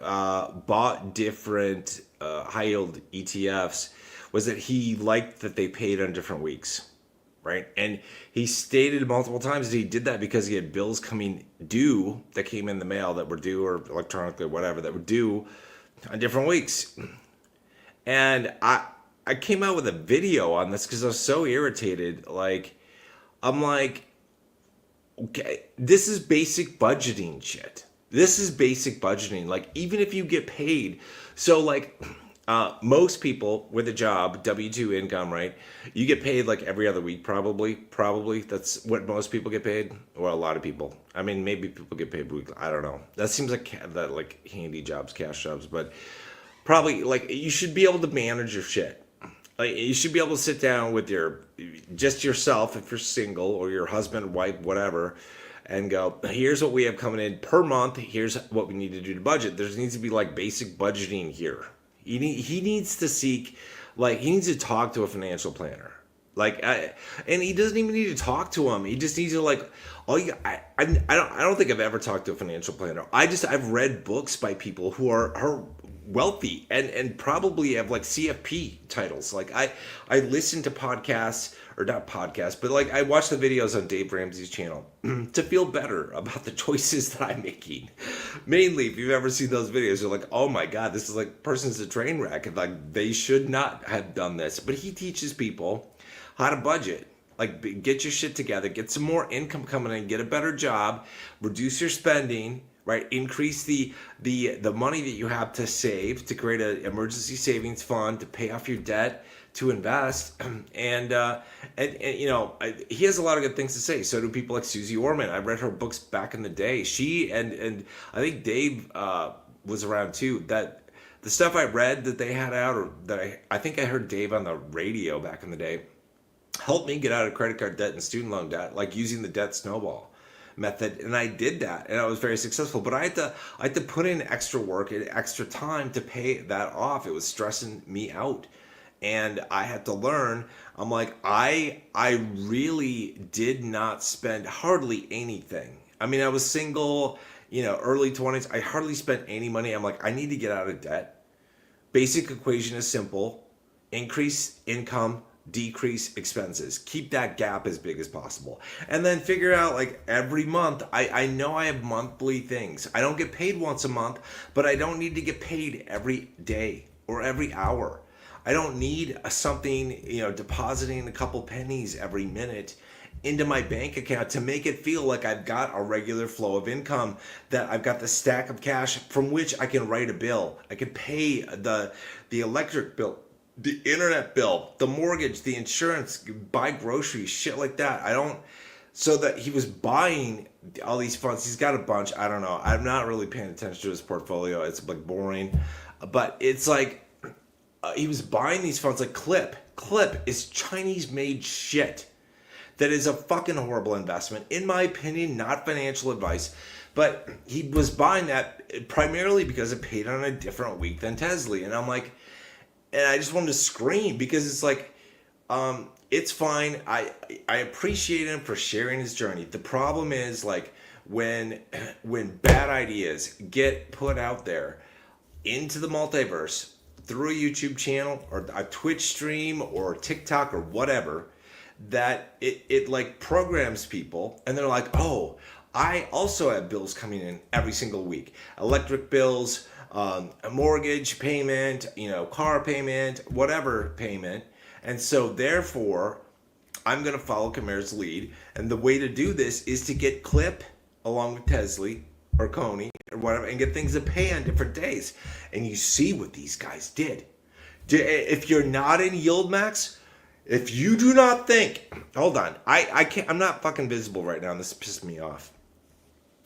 bought different high yield ETFs was that he liked that they paid on different weeks. Right. And he stated multiple times that he did that because he had bills coming due that came in the mail that were due, or electronically, whatever, that were due on different weeks. And I came out with a video on this because I was so irritated. I'm like, okay, this is basic budgeting shit. This is basic budgeting. Like, even if you get paid. So most people with a job, W-2 income, right? You get paid like every other week, probably. That's what most people get paid. Well, a lot of people. I mean, maybe people get paid weekly. I don't know. That seems like handy jobs, cash jobs. But probably, you should be able to manage your shit. Like, you should be able to sit down with just yourself, if you're single, or your husband, wife, whatever, and go, here's what we have coming in per month. Here's what we need to do to budget. There needs to be basic budgeting here. He needs to he needs to talk to a financial planner. And he doesn't even need to talk to him. He just needs to I don't think I've ever talked to a financial planner. I've read books by people who are wealthy and probably have like CFP titles. Like I listen to podcasts, or not podcasts, but like I watch the videos on Dave Ramsey's channel to feel better about the choices that I'm making. Mainly, if you've ever seen those videos, you're like, oh my God, this is like person's a train wreck. And like they should not have done this. But he teaches people how to budget. Like, get your shit together, get some more income coming in, get a better job, reduce your spending, right? Increase the money that you have to save, to create an emergency savings fund, to pay off your debt, to invest. And you know, he has a lot of good things to say. So do people like Susie Orman. I read her books back in the day. She and I think Dave was around too. That the stuff I read that they had out, or that I think I heard Dave on the radio back in the day, helped me get out of credit card debt and student loan debt, like using the debt snowball method. And I did that, and I was very successful. But I had to put in extra work and extra time to pay that off. It was stressing me out, and I had to learn. I'm like, I really did not spend hardly anything. I mean, I was single, you know, early 20s. I hardly spent any money. I'm like, I need to get out of debt. Basic equation is simple: increase income, decrease expenses, keep that gap as big as possible, and then figure out, like, every month, I know I have monthly things. I don't get paid once a month, but I don't need to get paid every day or every hour. I don't need something, you know, depositing a couple pennies every minute into my bank account to make it feel like I've got a regular flow of income, that I've got the stack of cash from which I can write a bill. I can pay the electric bill, the internet bill, the mortgage, the insurance, buy groceries, shit like that. I don't. So that he was buying all these funds. He's got a bunch. I don't know. I'm not really paying attention to his portfolio. It's like boring. But it's like he was buying these funds like Clip. Clip is Chinese made shit. That is a fucking horrible investment, in my opinion. Not financial advice. But he was buying that primarily because it paid on a different week than Tesla. And I'm like, and I just wanted to scream, because it's like, it's fine. I appreciate him for sharing his journey. The problem is, like, when bad ideas get put out there into the multiverse through a YouTube channel or a Twitch stream or TikTok or whatever, that it like programs people, and they're like, oh, I also have bills coming in every single week. Electric bills, a mortgage payment, you know, car payment, whatever payment. And so therefore, I'm going to follow Khamer's lead. And the way to do this is to get Clip along with Tesla or Coney or whatever, and get things to pay on different days. And you see what these guys did. If you're not in Yield Max, if you do not think, hold on, I can't, I'm not fucking visible right now, and this pissed me off.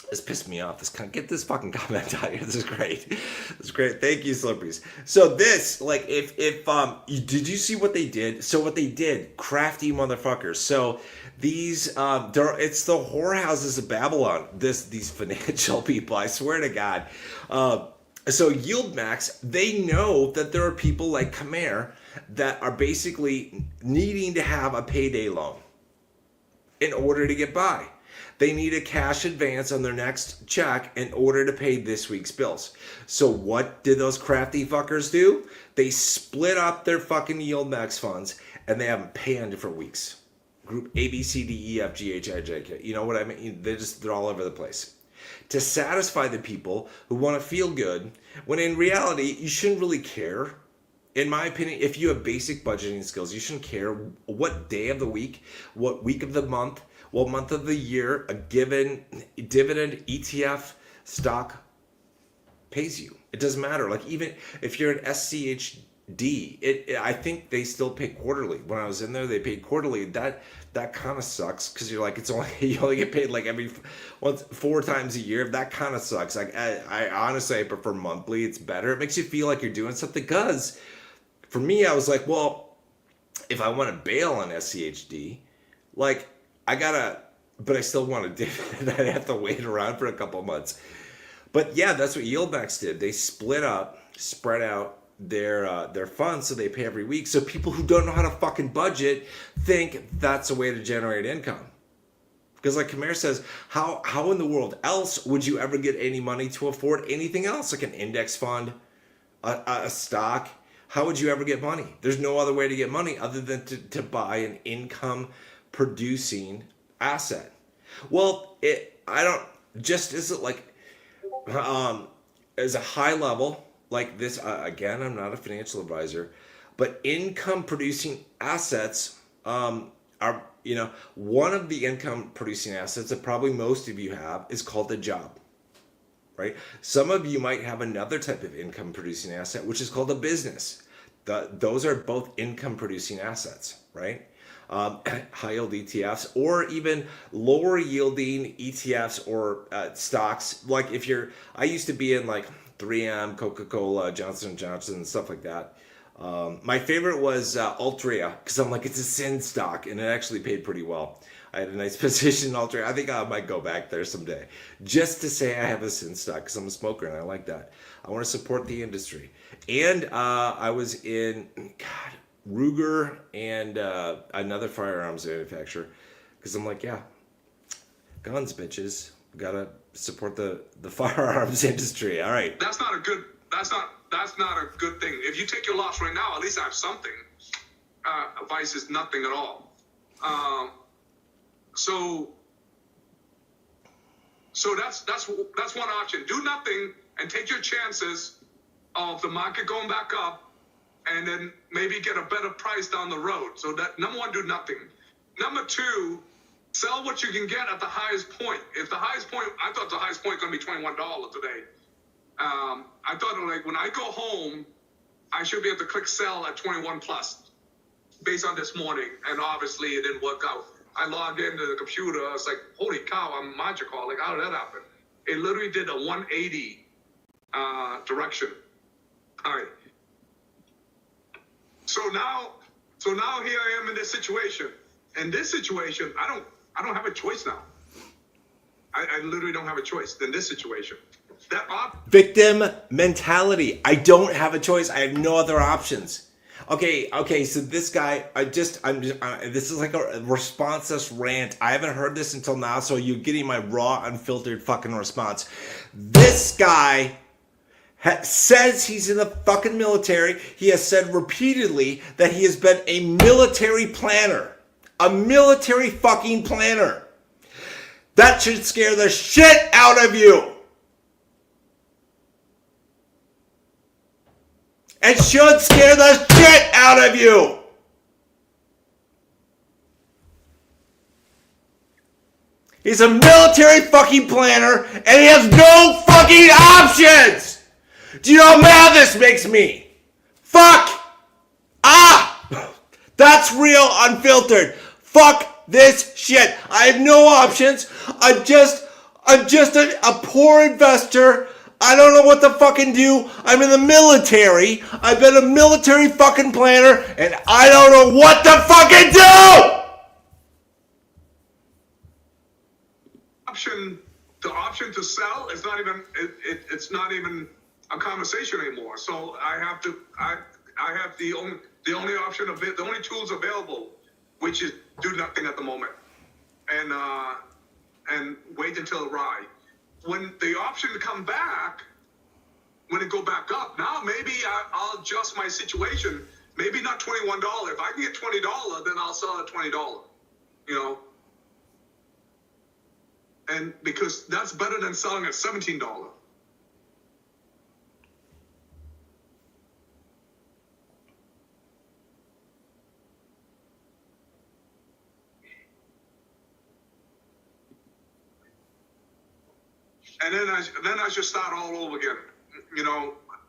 This pissed me off. Get this fucking comment out here. This is great. This is great. Thank you, Slipperies. So this, like, if did you see what they did? So what they did, crafty motherfuckers. So these, it's the whorehouses of Babylon. These financial people. I swear to God. So Yield Max, they know that there are people like Camar that are basically needing to have a payday loan in order to get by. They need a cash advance on their next check in order to pay this week's bills. So what did those crafty fuckers do? They split up their fucking Yield Max funds, and they have them pay on different weeks. Group A, B, C, D, E, F, G, H, I, J, K. You know what I mean? They're all over the place. To satisfy the people who want to feel good, when in reality, you shouldn't really care. In my opinion, if you have basic budgeting skills, you shouldn't care what day of the week, what week of the month, what month of the year a given dividend ETF stock pays you. It doesn't matter. Like, even if you're an SCHD, I think they still pay quarterly. When I was in there, they paid quarterly. That kind of sucks, because you're like, you only get paid like four times a year. That kind of sucks. Like, I honestly, I prefer monthly. It's better. It makes you feel like you're doing something. Because for me, I was like, well, if I want to bail on SCHD, like, but I still want a dividend. I'd have to wait around for a couple of months. But yeah, that's what Yield Max did. They spread out their funds, so they pay every week. So people who don't know how to fucking budget think that's a way to generate income. Because like Khmer says, how in the world else would you ever get any money to afford anything else, like an index fund a stock, how would you ever get money? There's no other way to get money other than to buy an income producing asset. Well, just is it like as a high level like this, again, I'm not a financial advisor, but income producing assets are, one of the income producing assets that probably most of you have is called a job, right? Some of you might have another type of income producing asset, which is called a business. Those are both income producing assets, right? High yield ETFs or even lower yielding ETFs or stocks. Like I used to be in like 3M, Coca-Cola, Johnson & Johnson, and stuff like that. My favorite was Altria because I'm like, it's a sin stock and it actually paid pretty well. I had a nice position in Altria. I think I might go back there someday just to say I have a sin stock because I'm a smoker and I like that. I want to support the industry. And I was in, Ruger and another firearms manufacturer because I'm like, yeah, guns, bitches. We gotta support the firearms industry. All right. That's not a good thing. If you take your loss right now, at least I have something. Vice is nothing at all. So that's one option. Do nothing and take your chances of the market going back up, and then maybe get a better price down the road. So that number one, do nothing. Number two, sell what you can get at the highest point. If the highest point, I thought the highest point going to be $21 today. I thought like when I go home, I should be able to click sell at 21 plus based on this morning. And obviously it didn't work out. I logged into the computer. I was like, holy cow, I'm magical. Like, how did that happen? It literally did a 180 direction. All right. So now here I am in this situation. In this situation, I don't have a choice now. I literally don't have a choice in this situation. Victim mentality. I don't have a choice. I have no other options. Okay. So this guy, this is like a responseless rant. I haven't heard this until now, so you're getting my raw, unfiltered fucking response. This guy says he's in the fucking military. He has said repeatedly that he has been a military planner. A military fucking planner. That should scare the shit out of you. It should scare the shit out of you. He's a military fucking planner and he has no fucking options. Do you know how mad this makes me? Fuck! That's real unfiltered. Fuck this shit. I have no options. I'm just a poor investor. I don't know what to fucking do. I'm in the military. I've been a military fucking planner and I don't know what to fucking do! The option to sell is not even it's not even a conversation anymore. So I have the only option of it, the only tools available, which is do nothing at the moment, and wait until it rise. When the option to come back, when it go back up, now maybe I'll adjust my situation. Maybe not $21. If I can get $20, then I'll sell at $20. And because that's better than selling at $17. And then I should start all over again,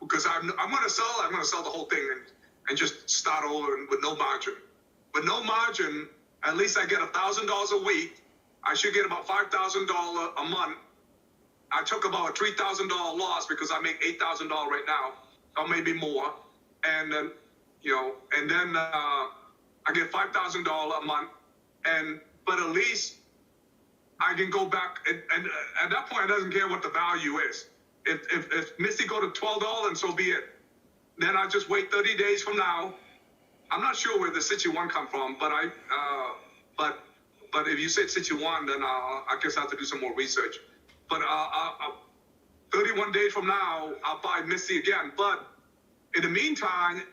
because I'm going to sell the whole thing and just start over with no margin. With no margin, at least I get $1,000 a week. I should get about $5,000 a month. I took about a $3,000 loss because I make $8,000 right now, or maybe more. And then, I get $5,000 a month. But at least I can go back, and at that point, I doesn't care what the value is. If Misty go to $12, and so be it. Then I just wait 30 days from now. I'm not sure where the Sichuan come from, but but if you say Sichuan, then I guess I have to do some more research. But 31 days from now, I'll buy Misty again. But in the meantime,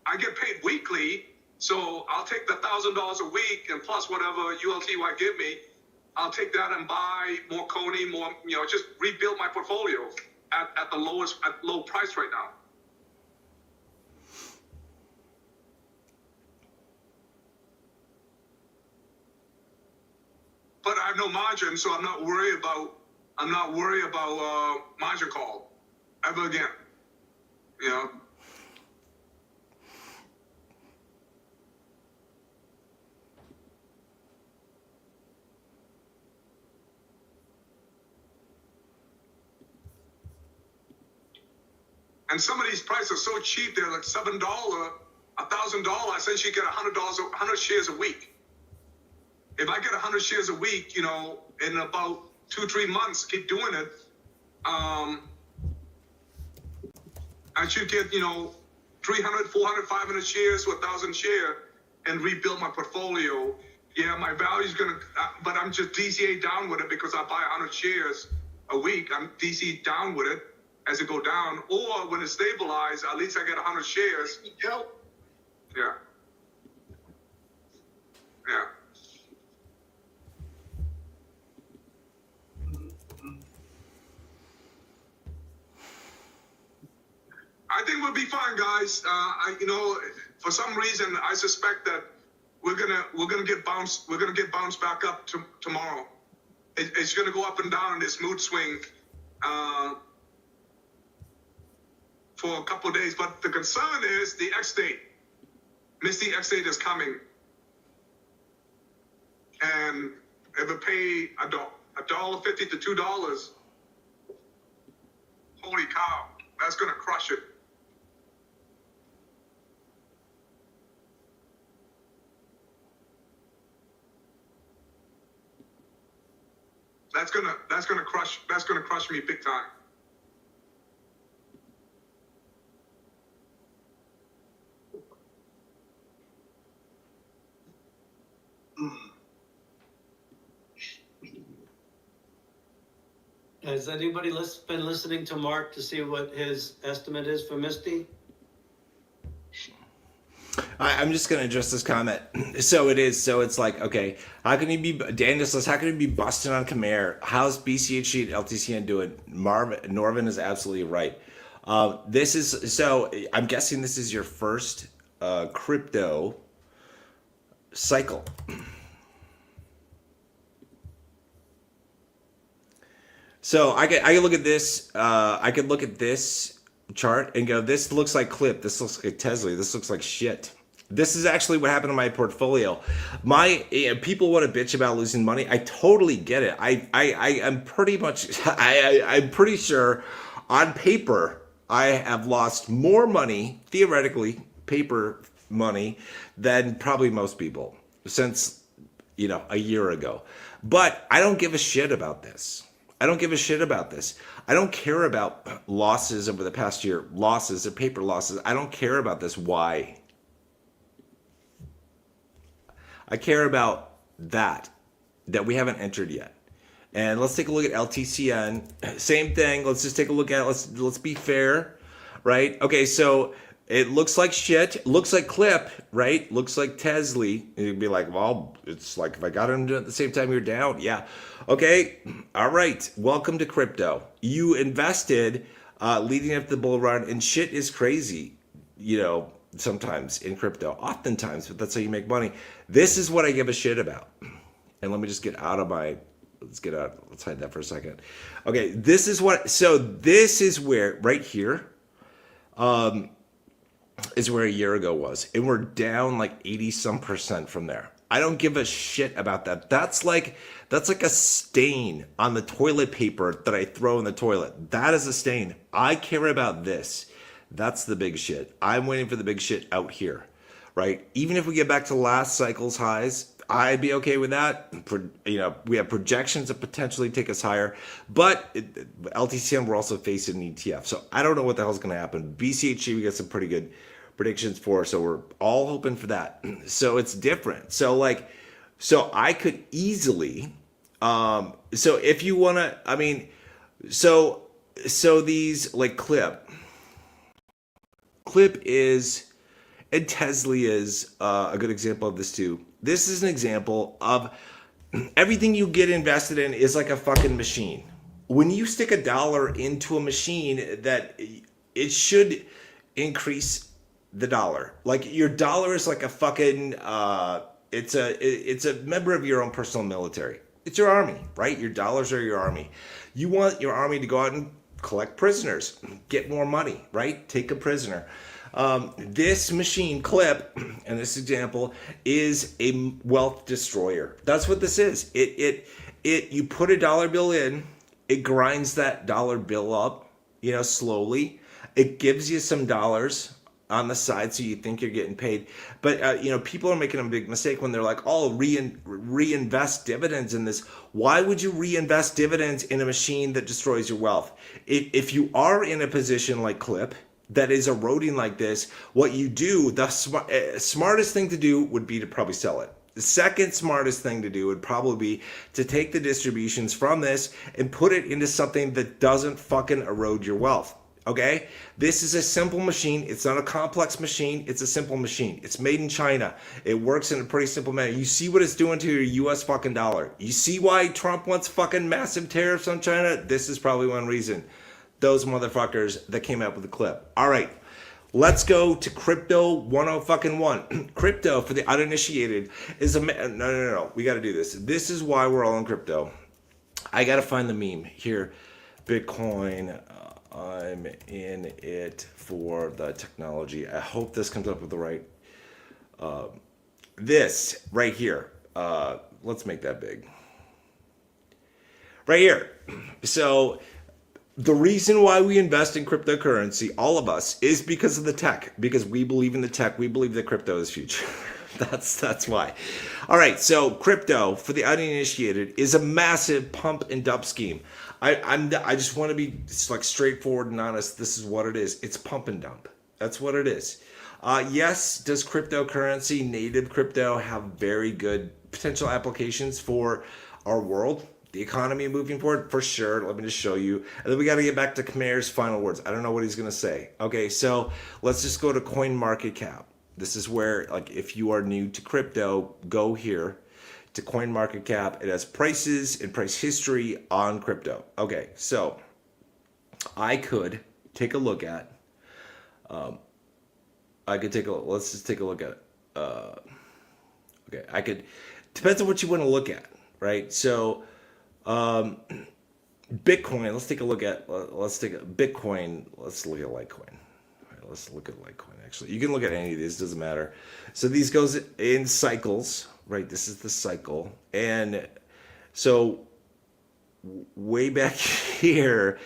I get paid weekly, so I'll take the $1,000 a week and plus whatever ULTY give me. I'll take that and buy more Coney, more, just rebuild my portfolio at the low price right now. But I have no margin, so I'm not worried about margin call ever again. And some of these prices are so cheap, they're like $7, $1,000. Essentially, you get $100, 100 shares a week. If I get 100 shares a week, in about 2-3 months, keep doing it, I should get, 300, 400, 500 shares to 1,000 share and rebuild my portfolio. Yeah, my value is going to, but I'm just DCA down with it because I buy 100 shares a week. I'm DC down with it as it go down. Or when it stabilizes, at least I get 100 shares. Yeah. Yeah. I think we'll be fine, guys. For some reason, I suspect that we're gonna get bounced. We're gonna get bounced back up tomorrow. It's gonna go up and down this mood swing for a couple of days. But the concern is the X date. Misty X date is coming, and if it pay $1.50 to $2, holy cow, that's gonna crush it. That's gonna crush me big time. Has anybody been listening to Mark to see what his estimate is for Misty? I'm just going to address this comment. So it's like, okay, Daniel says, how can you be busting on Khmer? How's BCHG and LTCN doing? Norvin is absolutely right. I'm guessing this is your first crypto cycle. So I could look at this. I could look at this chart and go, this looks like clip. This looks like Tesla. This looks like shit. This is actually what happened to my portfolio. People want to bitch about losing money. I totally get it. I'm pretty much. I'm pretty sure, on paper, I have lost more money, theoretically, paper money, than probably most people since a year ago. But I don't give a shit about this. I don't give a shit about this. I don't care about losses over the past year, losses or paper losses. I don't care about this. Why? I care about that we haven't entered yet. And let's take a look at LTCN. Same thing. Let's just take a look at it. Let's be fair, right? Okay, so it looks like shit. Looks like clip, right? Looks like Tesla. You'd be like, well, it's like if I got them at the same time, you're down. Yeah. Okay. All right. Welcome to crypto. You invested leading up to the bull run, and shit is crazy, sometimes in crypto. Oftentimes, but that's how you make money. This is what I give a shit about. And let me just get out of my... Let's hide that for a second. Okay. This is where, right here, is where a year ago was. And we're down like 80% from there. I don't give a shit about that. That's like a stain on the toilet paper that I throw in the toilet. That is a stain. I care about this. That's the big shit. I'm waiting for the big shit out here, right? Even if we get back to last cycle's highs, I'd be okay with that. We have projections that potentially take us higher, but LTCM, we're also facing an ETF. So I don't know what the hell's going to happen. BCHG, we got some pretty good predictions for, so we're all hoping for that. So it's different. So I could easily, so if you want to, so these like clip, Clip is, and Tesla is a good example of this too. This is an example of everything you get invested in is like a fucking machine. When you stick $1 into a machine, that it should increase the dollar. Like your dollar is like a fucking it's a member of your own personal military. It's your army, right? Your dollars are your army. You want your army to go out and collect prisoners, get more money, right? Take a prisoner. This machine, Clip, in this example, is a wealth destroyer. That's what this is. You put a dollar bill in, it grinds that dollar bill up, slowly. It gives you some dollars on the side, so you think you're getting paid. But people are making a big mistake when they're like, "Oh, reinvest dividends in this." Why would you reinvest dividends in a machine that destroys your wealth? If you are in a position like Clip that is eroding like this, what you do, the smartest thing to do would be to probably sell it. The second smartest thing to do would probably be to take the distributions from this and put it into something that doesn't fucking erode your wealth. Okay? This is a simple machine. It's not a complex machine. It's a simple machine. It's made in China. It works in a pretty simple manner. You see what it's doing to your US fucking dollar. You see why Trump wants fucking massive tariffs on China? This is probably one reason. Those motherfuckers that came up with the Clip. All right. Let's go to Crypto 101. Crypto, for the uninitiated, is a... No. We got to do this. This is why we're all in crypto. I got to find the meme here. Bitcoin... I'm in it for the technology. I hope this comes up with the right. This right here. Let's make that big. Right here. So the reason why we invest in cryptocurrency, all of us, is because of the tech. Because we believe in the tech. We believe that crypto is future. That's why. All right. So crypto, for the uninitiated, is a massive pump and dump scheme. I just want to be straightforward and honest. This is what it is. It's pump and dump. That's what it is. Yes, does cryptocurrency, native crypto, have very good potential applications for our world, the economy moving forward? For sure. Let me just show you. And then we got to get back to Khamer's final words. I don't know what he's going to say. Okay, so let's just go to CoinMarketCap. This is where, if you are new to crypto, go here to CoinMarketCap. It has prices and price history on crypto. Okay, so I could take a look at. Let's just take a look at it. Okay, I could. Depends on what you want to look at, right? So, Bitcoin. Let's take a look at. Let's take a Bitcoin. Let's look at Litecoin. All right, let's look at Litecoin. Actually, you can look at any of these. Doesn't matter. So these goes in cycles. Right, this is the cycle. And so way back here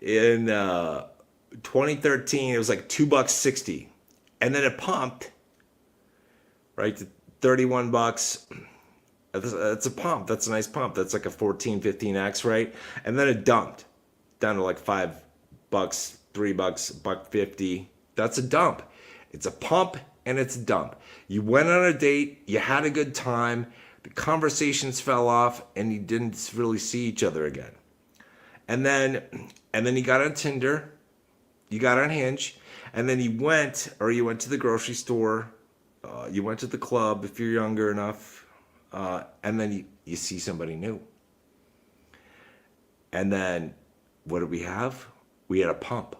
in 2013, it was like $2.60. And then it pumped, right, to $31. That's a pump. That's a nice pump. That's like a 14, 15x, right? And then it dumped down to like $5, $3, $1.50. That's a dump. It's a pump and it's a dump. You went on a date, you had a good time, the conversations fell off, and you didn't really see each other again. And then you got on Tinder, you got on Hinge, and then you went to the grocery store, you went to the club if you're younger enough, and then you see somebody new. And then what did we have? We had a pump.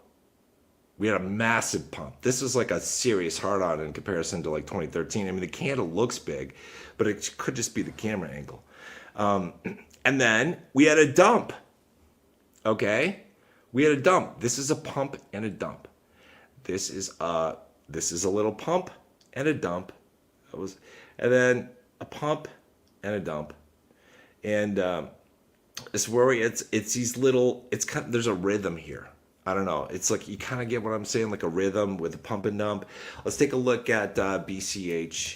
We had a massive pump. This was like a serious hard-on in comparison to like 2013. I mean, the candle looks big, but it could just be the camera angle. And then we had a dump. Okay? We had a dump. This is a pump and a dump. This is a little pump and a dump. And then a pump and a dump. And it's where it's these little, there's a rhythm here. I don't know. It's like, you kind of get what I'm saying, like a rhythm with a pump and dump. Let's take a look at BCH.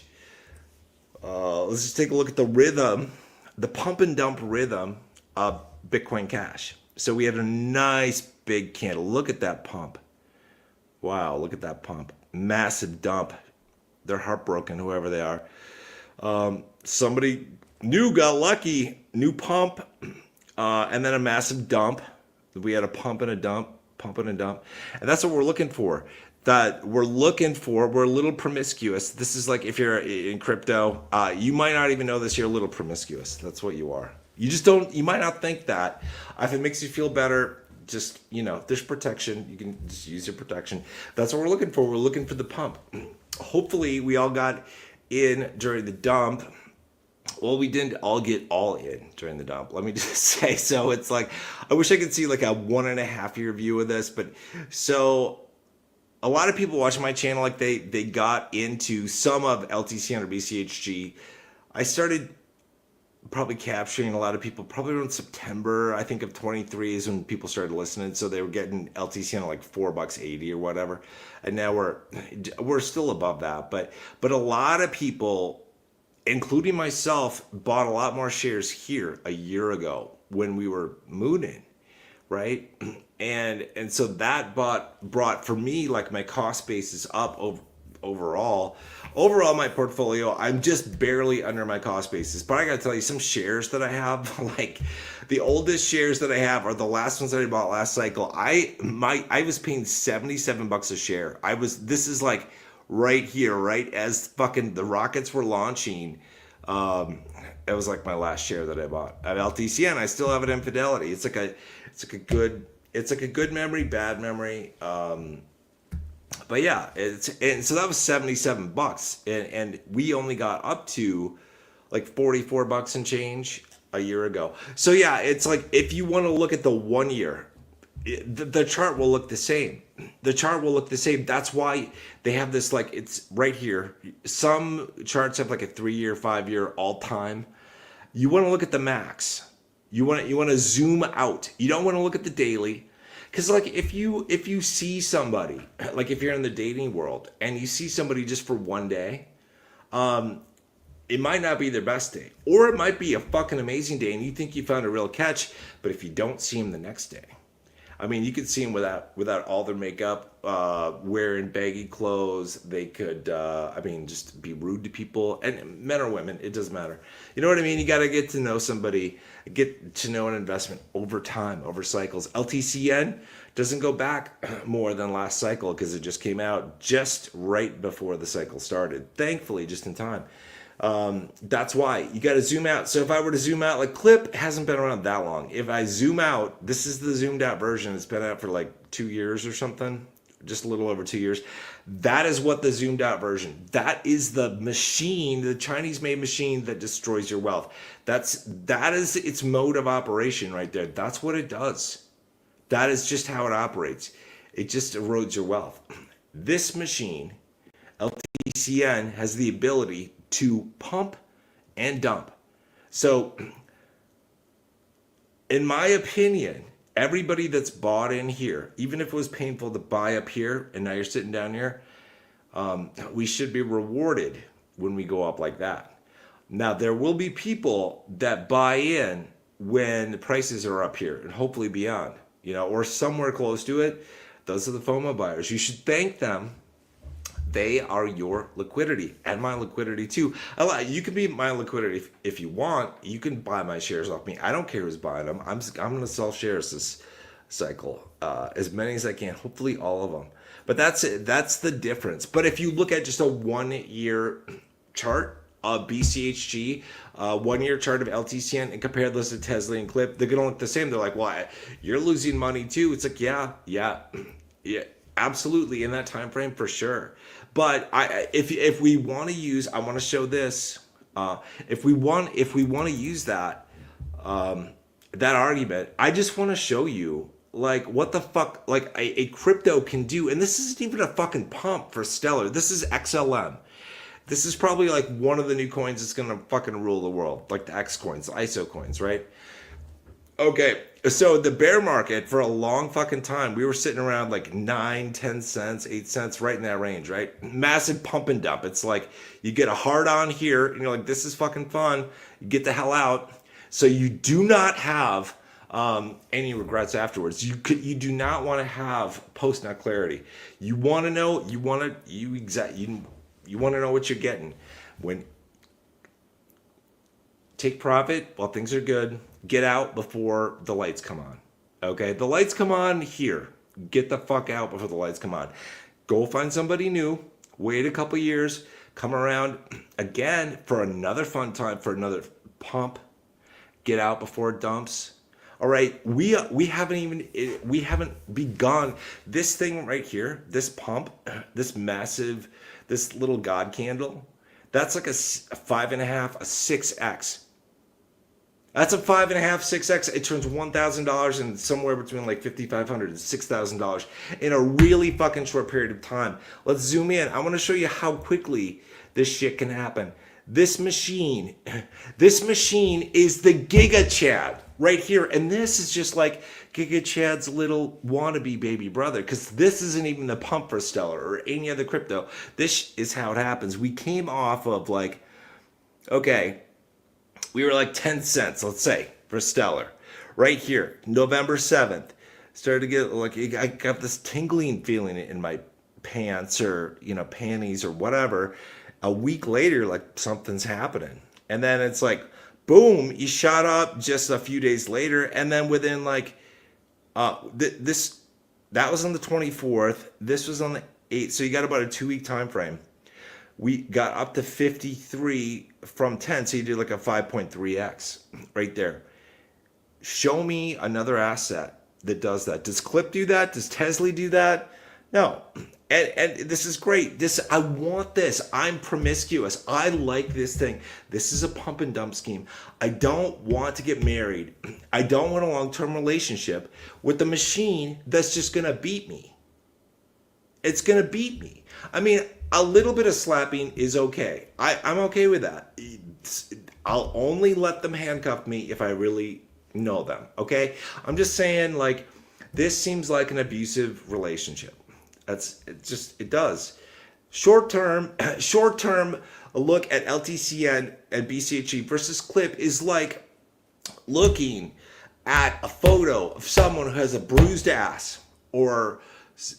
Let's just take a look at the rhythm, the pump and dump rhythm of Bitcoin Cash. So we had a nice big candle. Look at that pump. Wow, look at that pump. Massive dump. They're heartbroken, whoever they are. Somebody new got lucky. New pump, and then a massive dump. We had a pump and a dump. pumping and dump. And that's what we're looking for. We're a little promiscuous. This is like, if you're in crypto, you might not even know this, you're a little promiscuous. That's what you are. You might not think that. If it makes you feel better, just, there's protection. You can just use your protection. That's what we're looking for. We're looking for the pump. Hopefully we all got in during the dump. Well, we didn't all get all in during the dump. Let me just say, so it's like, I wish I could see like a 1.5 year view of this, but so a lot of people watching my channel, like they got into some of LTCN or BCHG. I started probably capturing a lot of people probably around September, I think, of 23 is when people started listening. So they were getting LTCN at like $4.80 or whatever. And now we're still above that. But a lot of people, including myself, bought a lot more shares here a year ago when we were mooning, right? And so that brought for me, like, my cost basis up overall. Overall, my portfolio, I'm just barely under my cost basis. But I gotta tell you, some shares that I have, like the oldest shares that I have are the last ones that I bought last cycle. I was paying $77 a share. This is like right here, right as fucking the rockets were launching. It was like my last share that I bought at LTCN. I still have it in Fidelity. It's like a good memory, bad memory. But yeah, and so that was $77, and we only got up to like $44 and change a year ago. So yeah, it's like, if you want to look at the 1 year, the chart will look the same. The chart will look the same. That's why they have this, like, it's right here. Some charts have like a 3 year, 5 year, all time. You want to look at the max. You want to zoom out. You don't want to look at the daily. Because, like, if you see somebody, like if you're in the dating world and you see somebody just for one day, it might not be their best day. Or it might be a fucking amazing day and you think you found a real catch, but if you don't see them the next day, I mean, you could see them without all their makeup, wearing baggy clothes. They could, just be rude to people, and men or women, it doesn't matter. You know what I mean? You got to get to know somebody, get to know an investment over time, over cycles. LTCN doesn't go back more than last cycle because it just came out just right before the cycle started. Thankfully, just in time. That's why you got to zoom out. So if I were to zoom out, like, Clip hasn't been around that long. If I zoom out, this is the zoomed out version. It's been out for like 2 years or something, just a little over 2 years. That is what the zoomed out version. That is the machine, the Chinese made machine that destroys your wealth. That is its mode of operation right there. That's what it does. That is just how it operates. It just erodes your wealth. This machine, LTCN, has the ability to pump and dump. So, in my opinion, everybody that's bought in here, even if it was painful to buy up here and now you're sitting down here, we should be rewarded when we go up like that. Now, there will be people that buy in when the prices are up here and hopefully beyond, or somewhere close to it. Those are the FOMO buyers. You should thank them. They are your liquidity and my liquidity too. You can be my liquidity if you want. You can buy my shares off me. I don't care who's buying them. I'm going to sell shares this cycle, as many as I can. Hopefully all of them. But that's it. That's the difference. But if you look at just a 1 year chart of BCHG, 1 year chart of LTCN, and compare those to Tesla and Clip, they're going to look the same. They're like, well, you're losing money too. It's like, yeah, absolutely, in that time frame for sure. But if we want to use, I want to show this. If we want to use that argument, I just want to show you, like, what the fuck, like, a crypto can do. And this isn't even a fucking pump for Stellar. This is XLM. This is probably like one of the new coins that's gonna fucking rule the world, like the X coins, the ISO coins, right? Okay, so the bear market, for a long fucking time, we were sitting around like 9, 10 cents, 8 cents, right in that range, right? Massive pump and dump. It's like you get a hard on here and you're like, this is fucking fun. You get the hell out. So you do not have any regrets afterwards. You do not want to have post nut clarity. You want to know, you want to know what you're getting. When take profit while things are good. Get out before the lights come on. Okay, the lights come on here. Get the fuck out before the lights come on. Go find somebody new. Wait a couple years. Come around again for another fun time, for another pump. Get out before it dumps. All right, we haven't begun this thing right here. This pump, this massive, this little God candle. That's like a 5.5, a 6x. That's a 5.5, 6x. It turns $1,000 in somewhere between like $5,500 and $6,000 in a really fucking short period of time. Let's zoom in. I want to show you how quickly this shit can happen. This machine is the Giga Chad right here. And this is just like Giga Chad's little wannabe baby brother, because this isn't even the pump for Stellar or any other crypto. This is how it happens. We came off of like, okay, we were like 10 cents, let's say, for Stellar. Right here, November 7th, started to get like, I got this tingling feeling in my pants or, panties or whatever. A week later, like something's happening. And then it's like, boom, you shot up just a few days later. And then within like, that was on the 24th. This was on the 8th. So you got about a 2-week time frame. We got up to 53 from 10. So you did like a 5.3x right there. Show me another asset that does that. Does Clip do that? Does Tesla do that? No. And this is great. I want this. I'm promiscuous. I like this thing. This is a pump and dump scheme. I don't want to get married. I don't want a long-term relationship with a machine that's just going to beat me. It's going to beat me. I mean, a little bit of slapping is okay. I'm okay with that. I'll only let them handcuff me if I really know them, okay? I'm just saying, like, this seems like an abusive relationship. It does. Short term, a look at LTCN and BCHE versus Clip is like looking at a photo of someone who has a bruised ass or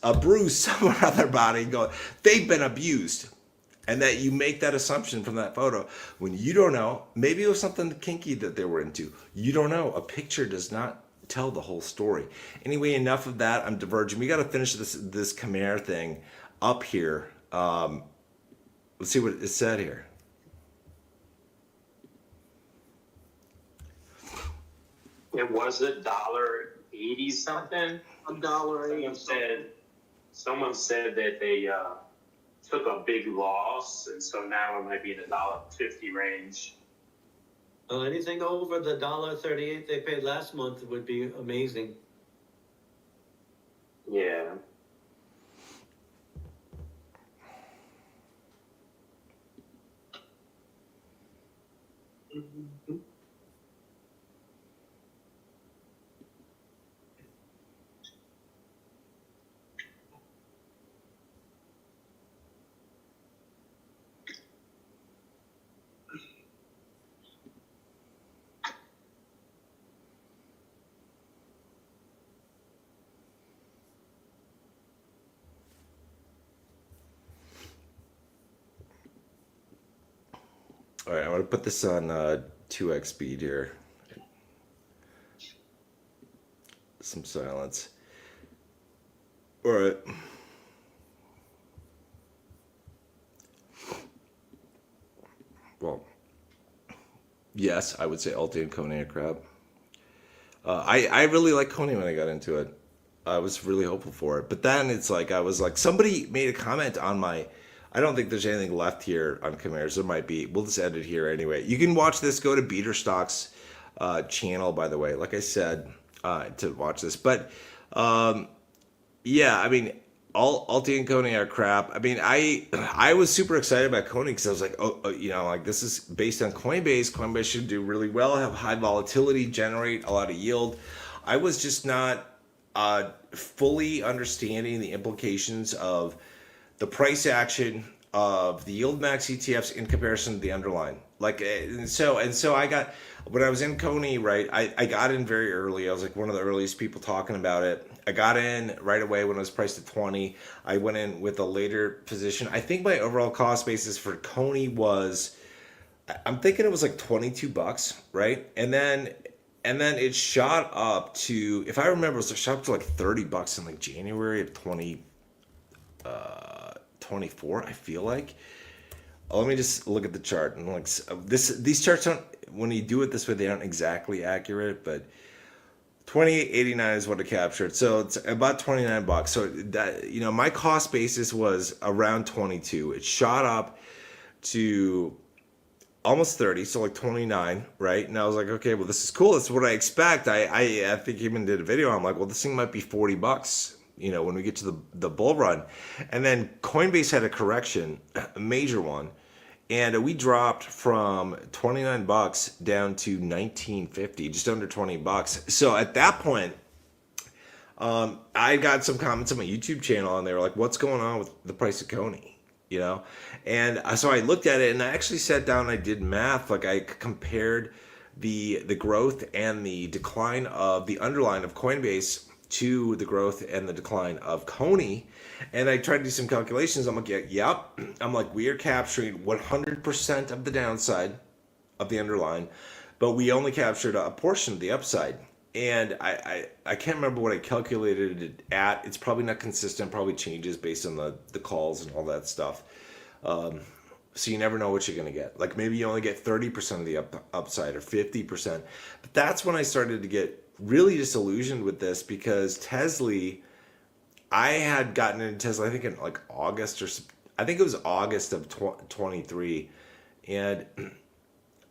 a bruise somewhere on their body and go, they've been abused. And that you make that assumption from that photo when you don't know. Maybe it was something kinky that they were into. You don't know. A picture does not tell the whole story. Anyway, enough of that. I'm diverging. We got to finish this Khmer thing up here. Let's see what it said here. It was $1.80 something. $1.80. Someone said that they took a big loss, and so now it might be in the $1.50 range. Well, anything over the $1.38 they paid last month would be amazing. Yeah. All right, I'm going to put this on 2x speed here. Some silence. All right. Well, yes, I would say Alti and Coney are crap. I really liked Coney when I got into it. I was really hopeful for it. But then it's like, I was like, somebody made a comment on my... I don't think there's anything left here on Khmer's. There might be. We'll just end it here anyway. You can watch this. Go to Beater Stock's channel, by the way. Like I said, to watch this. But, yeah, I mean, Alti and Coney are crap. I mean, I was super excited about Coney because I was like, like this is based on Coinbase. Coinbase should do really well, have high volatility, generate a lot of yield. I was just not fully understanding the implications of the price action of the yield max ETFs in comparison to the underlying. Like, and so I got, when I was in Coney, right, I got in very early. I was like one of the earliest people talking about it. I got in right away when it was priced at 20. I went in with a later position. I think my overall cost basis for Coney was, I'm thinking it was like $22, right? And then and then it shot up to, if I remember, it shot up to like $30 in like January of 2024. I feel like. Let me just look at the chart and like these charts aren't, when you do it this way, they aren't exactly accurate, but 28.89 is what it captured. So it's about $29. So that, you know, my cost basis was around 22. It shot up to almost 30, so like 29, right? And I was like, okay, well, this is cool. This is what I expect. I think even did a video. I'm like, well, this thing might be $40, you know, when we get to the bull run. And then Coinbase had a correction, a major one. And we dropped from $29 down to $19.50, just under $20. So at that point, I got some comments on my YouTube channel, and they were like, "What's going on with the price of Coney?" You know, and so I looked at it, and I actually sat down and I did math. Like I compared the growth and the decline of the underlying of Coinbase to the growth and the decline of Coney, and I tried to do some calculations. I'm like, yep. I'm like, we are capturing 100% of the downside of the underlying, but we only captured a portion of the upside. And I can't remember what I calculated it at. It's probably not consistent, probably changes based on the calls and all that stuff. So you never know what you're going to get. Like maybe you only get 30% of the upside or 50%. But that's when I started to get really disillusioned with this, because Tesla, I had gotten into Tesla, I think in like August I think it was August of 23. And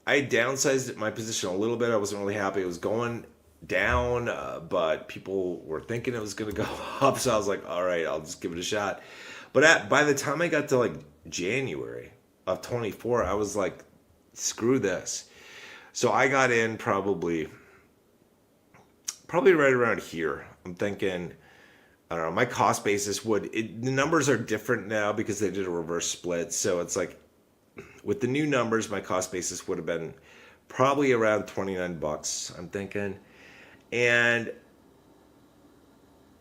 I downsized my position a little bit. I wasn't really happy. It was going down, but people were thinking it was going to go up. So I was like, all right, I'll just give it a shot. But by the time I got to like January of 24, I was like, screw this. So I got in probably right around here. I'm thinking, I don't know, my cost basis the numbers are different now because they did a reverse split. So it's like, with the new numbers, my cost basis would have been probably around $29, I'm thinking. And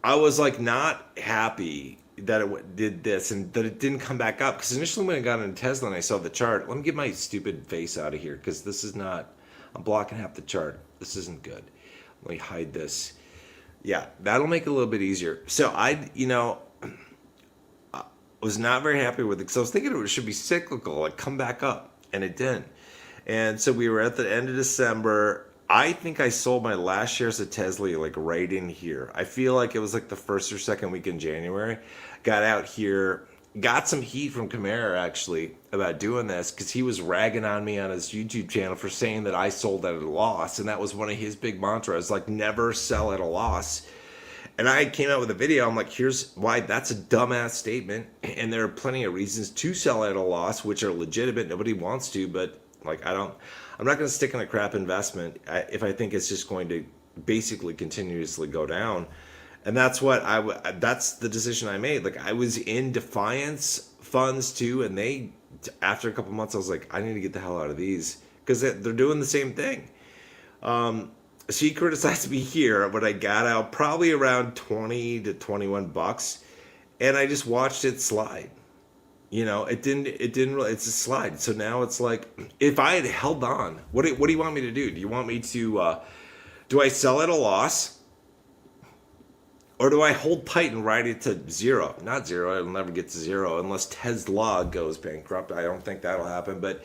I was like not happy that it did this and that it didn't come back up. Because initially when I got into Tesla and I saw the chart, let me get my stupid face out of here, because this is not, I'm blocking half the chart. This isn't good. Let me hide this. Yeah, that'll make it a little bit easier. So I was not very happy with it, because I was thinking it should be cyclical, like come back up, and it didn't. And so we were at the end of December. I think I sold my last shares of Tesla like right in here. I feel like it was like the first or second week in January. Got out here, got some heat from Camar actually about doing this, because he was ragging on me on his YouTube channel for saying that I sold at a loss. And that was one of his big mantras, like never sell at a loss. And I came out with a video. I'm like, here's why that's a dumbass statement. And there are plenty of reasons to sell at a loss, which are legitimate. Nobody wants to, but like, I'm not going to stick in a crap investment if I think it's just going to basically continuously go down. And that's what that's the decision I made. Like I was in Defiance funds too. And after a couple months, I was like, I need to get the hell out of these, because they're doing the same thing. She criticized me here, but I got out probably around 20 to 21 bucks, and I just watched it slide. You know, it didn't really, it's a slide. So now it's like, if I had held on, what do you want me to do? Do you want me to, do I sell at a loss, or do I hold tight and ride it to zero? Not zero, it'll never get to zero unless Tesla goes bankrupt. I don't think that'll happen, but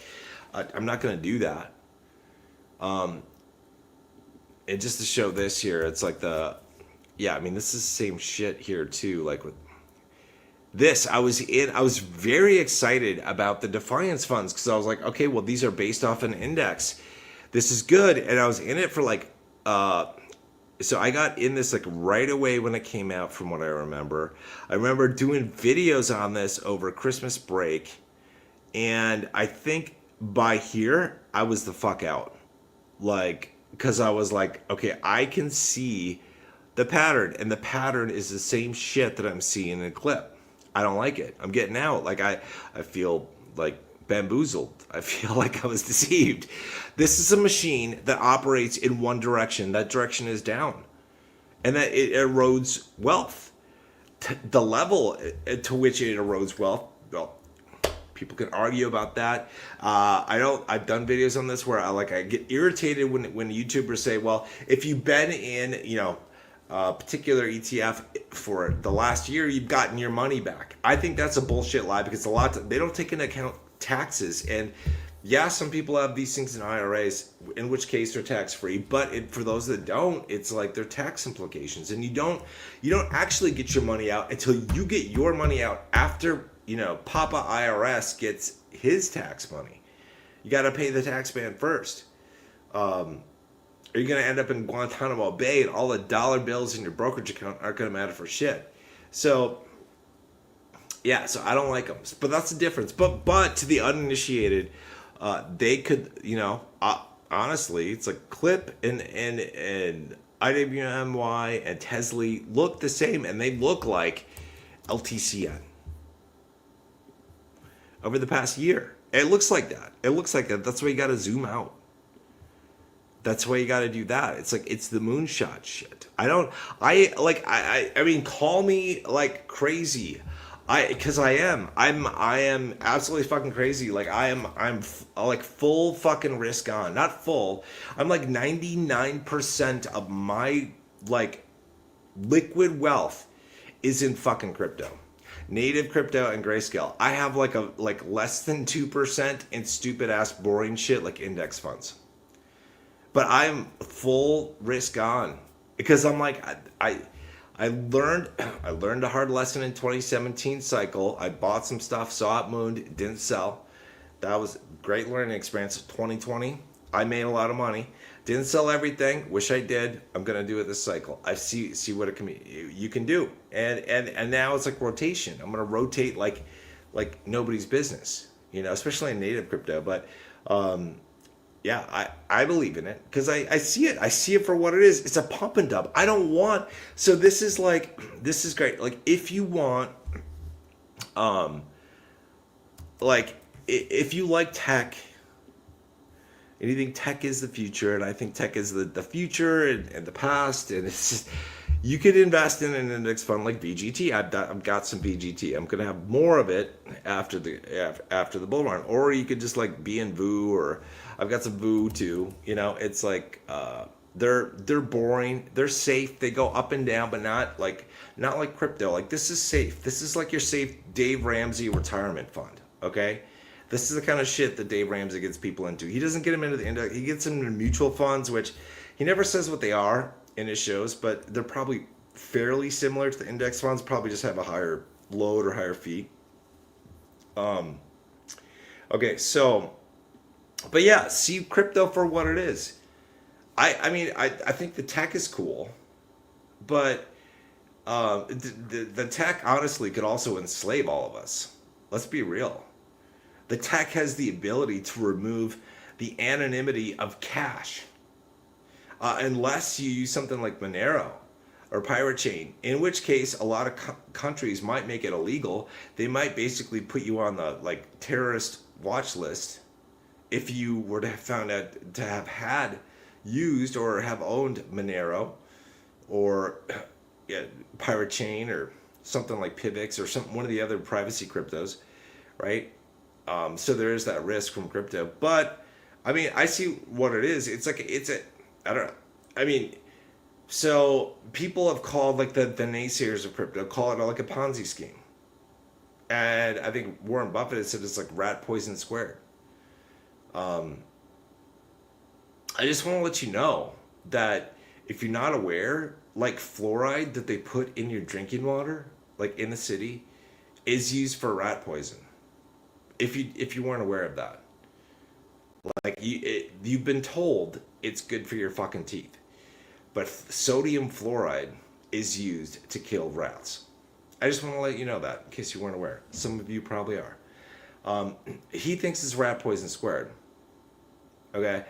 I'm not going to do that. And just to show this here, it's like I mean, this is the same shit here too. Like with this, I was very excited about the Defiance funds, because I was like, okay, well, these are based off an index. This is good. And I was in it for like, so I got in this like right away when it came out, from what I remember. I remember doing videos on this over Christmas break. And I think by here, I was the fuck out. Like, because I was like, okay, I can see the pattern, and the pattern is the same shit that I'm seeing in a clip. I don't like it. I'm getting out. Like I feel like bamboozled. I feel like I was deceived. This is a machine that operates in one direction. That direction is down, and that it erodes wealth. The level to which it erodes wealth, well, People can argue about that. I've done videos on this where I get irritated when YouTubers say, well, if you've been in, a particular ETF for the last year, you've gotten your money back. I think that's a bullshit lie, because they don't take into account taxes. And yeah, some people have these things in IRAs, in which case they're tax free. But for those that don't, it's like their tax implications, and you don't actually get your money out until you get your money out after Papa IRS gets his tax money. You got to pay the tax man first. Or you're going to end up in Guantanamo Bay, and all the dollar bills in your brokerage account aren't going to matter for shit. So yeah, so I don't like them. But that's the difference. But to the uninitiated, they could, honestly, it's like Clip and IWMY and Tesla look the same, and they look like LTCN over the past year. It looks like that. That's why you got to zoom out. That's why you got to do that. It's like, it's the moonshot shit. I mean, call me like crazy. Because I am absolutely fucking crazy. Like I'm like full fucking risk on. Not full. I'm like 99% of my like liquid wealth is in fucking crypto. Native crypto and grayscale. I have like less than 2% in stupid ass boring shit like index funds. But I'm full risk on, because I'm like, I learned a hard lesson in 2017 cycle. I bought some stuff, saw it mooned, didn't sell. That was a great learning experience. 2020, I made a lot of money. Didn't sell everything. Wish I did. I'm gonna do it this cycle. I see what it can be. You can do. And now it's like rotation. I'm gonna rotate like nobody's business. Especially in native crypto. But yeah, I believe in it, because I see it. I see it for what it is. It's a pump and dump. I don't want. So this is great. Like, if you want, if you like tech, and you think tech is the future, and I think tech is the future and the past, and it's just, you could invest in an index fund like VGT. I've got some VGT. I'm gonna have more of it after the bull run, or you could just like be in VU, or I've got some VU too. It's like they're boring. They're safe. They go up and down, but not like crypto. Like, this is safe. This is like your safe Dave Ramsey retirement fund. Okay. This is the kind of shit that Dave Ramsey gets people into. He doesn't get them into the index. He gets them into mutual funds, which he never says what they are in his shows, but they're probably fairly similar to the index funds. Probably just have a higher load or higher fee. Okay, so, but yeah, see crypto for what it is. I mean, I think the tech is cool, but the tech honestly could also enslave all of us. Let's be real. The tech has the ability to remove the anonymity of cash, unless you use something like Monero or Pirate Chain, in which case a lot of countries might make it illegal. They might basically put you on the like terrorist watch list if you were to have found out to have had used or have owned Monero or Pirate Chain or something like Pivx or one of the other privacy cryptos, right? So there is that risk from crypto. But I mean, I see what it is. It's like, I don't know. I mean, so people have called like the naysayers of crypto, call it like a Ponzi scheme. And I think Warren Buffett has said it's like rat poison squared. I just want to let you know that if you're not aware, like fluoride that they put in your drinking water, like in the city, is used for rat poison. If you weren't aware of that, like you've been told it's good for your fucking teeth, but sodium fluoride is used to kill rats. I just want to let you know that in case you weren't aware. Some of you probably are. He thinks it's rat poison squared. Okay,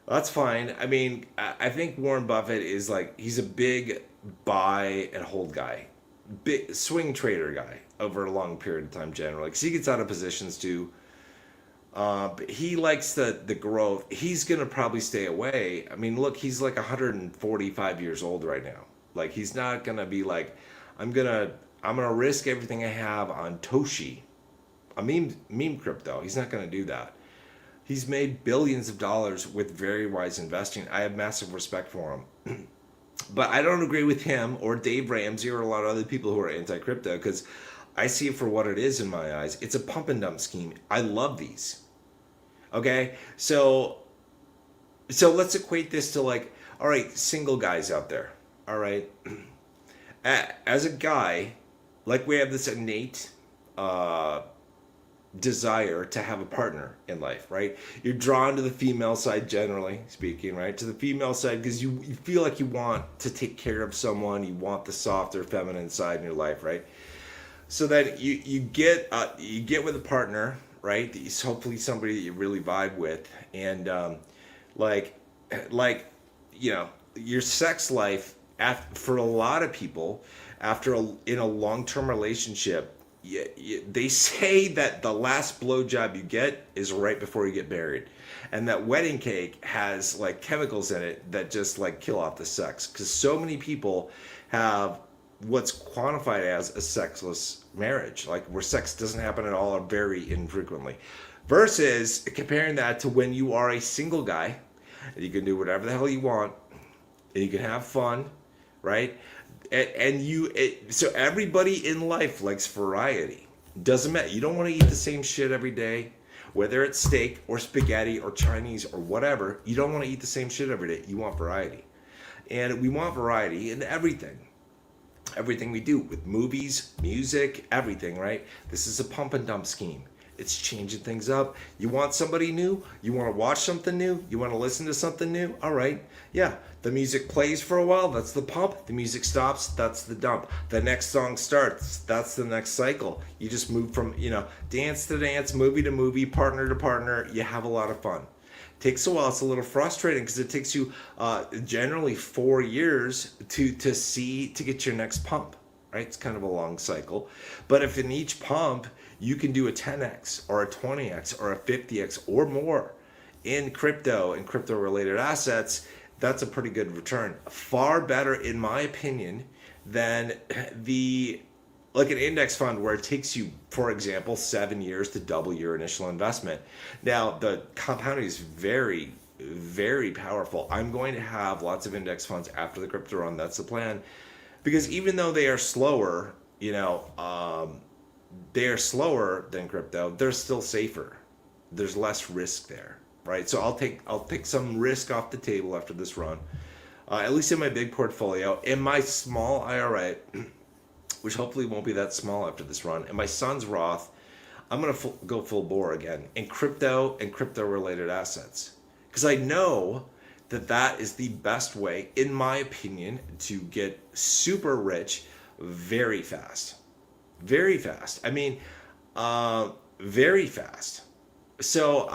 that's fine. I mean, I think Warren Buffett is like, he's a big buy and hold guy, big swing trader guy over a long period of time generally, because he gets out of positions too. But he likes the growth. He's gonna probably stay away. I mean, look, he's like 145 years old right now. Like, he's not gonna be like, I'm gonna risk everything I have on Toshi. a meme crypto. He's not going to do that. He's made billions of dollars with very wise investing. I have massive respect for him. But I don't agree with him or Dave Ramsey or a lot of other people who are anti-crypto, because I see it for what it is in my eyes. It's a pump and dump scheme. I love these. Okay? So let's equate this to like, all right, single guys out there. All right? As a guy, like we have this innate desire to have a partner in life, right? You're drawn to the female side, generally speaking, right? To the female side because you feel like you want to take care of someone. You want the softer feminine side in your life, right? So then you get with a partner, right? Hopefully somebody that you really vibe with, and like you know, your sex life for a lot of people in a long-term relationship. They say that the last blowjob you get is right before you get married, and that wedding cake has like chemicals in it that just like kill off the sex, because so many people have what's quantified as a sexless marriage, like where sex doesn't happen at all or very infrequently, versus comparing that to when you are a single guy and you can do whatever the hell you want and you can have fun, right? So everybody in life likes variety. Doesn't matter. You don't want to eat the same shit every day, whether it's steak or spaghetti or Chinese or whatever. You don't want to eat the same shit every day. You want variety. And we want variety in everything. Everything we do, with movies, music, everything, right? This is a pump and dump scheme. It's changing things up. You want somebody new? You want to watch something new? You want to listen to something new? All right. Yeah. The music plays for a while. That's the pump. The music stops. That's the dump. The next song starts. That's the next cycle. You just move from, dance to dance, movie to movie, partner to partner. You have a lot of fun. Takes a while. It's a little frustrating because it takes you generally 4 years to get your next pump, right? It's kind of a long cycle. But if in each pump you can do a 10x or a 20x or a 50x or more in crypto and crypto related assets, that's a pretty good return. Far better, in my opinion, than like an index fund where it takes you, for example, 7 years to double your initial investment. Now, the compounding is very, very powerful. I'm going to have lots of index funds after the crypto run. That's the plan. Because even though they are slower, they are slower than crypto, they're still safer. There's less risk there, right? So I'll take some risk off the table after this run, at least in my big portfolio. In my small IRA, which hopefully won't be that small after this run, and my son's Roth, I'm going to go full bore again in crypto and crypto related assets, because I know that is the best way, in my opinion, to get super rich very fast. Very fast. I mean, very fast. So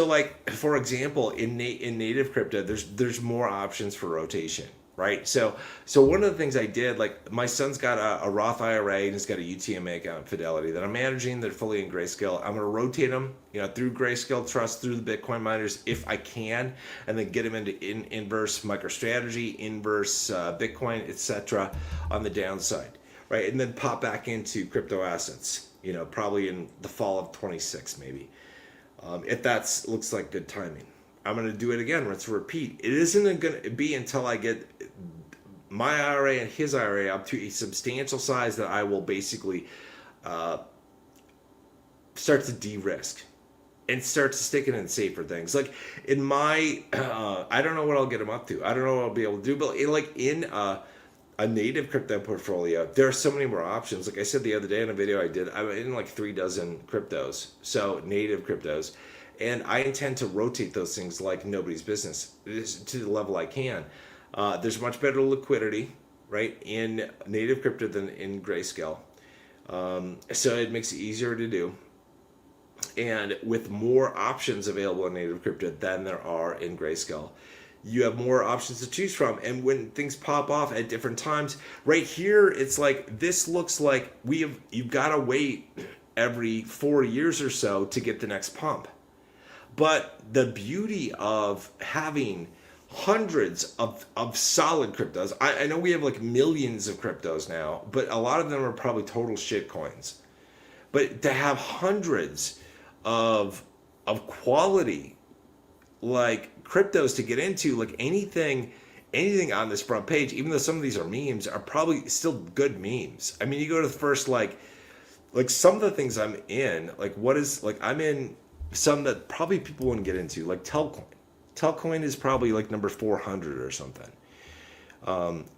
like, for example, in native crypto, there's more options for rotation, right? So one of the things I did, like my son's got a Roth IRA and he's got a UTMA account in Fidelity that I'm managing. They're fully in Grayscale. I'm going to rotate them, through Grayscale Trust, through the Bitcoin miners if I can, and then get them into inverse MicroStrategy, inverse Bitcoin, etc. on the downside. Right, and then pop back into crypto assets, probably in the fall of 26 maybe. If that looks like good timing. I'm going to do it again. Let's repeat. It isn't going to be until I get my IRA and his IRA up to a substantial size that I will basically start to de-risk and start to stick it in safer things. Like in my, I don't know what I'll get him up to. I don't know what I'll be able to do, but in a native crypto portfolio, there are so many more options. Like I said the other day in a video I did, I'm in like 3 dozen cryptos, so native cryptos, and I intend to rotate those things like nobody's business to the level I can. There's much better liquidity, right, in native crypto than in Grayscale, so it makes it easier to do. And with more options available in native crypto than there are in Grayscale, you have more options to choose from. And when things pop off at different times, right here, it's like, this looks like you've got to wait every 4 years or so to get the next pump. But the beauty of having hundreds of solid cryptos, I know we have like millions of cryptos now, but a lot of them are probably total shit coins. But to have hundreds of quality like cryptos to get into, like anything on this front page, even though some of these are memes, are probably still good memes. I mean, you go to the first like some of the things I'm in, like I'm in some that probably people wouldn't get into, like Telcoin. Telcoin is probably like number 400 or something.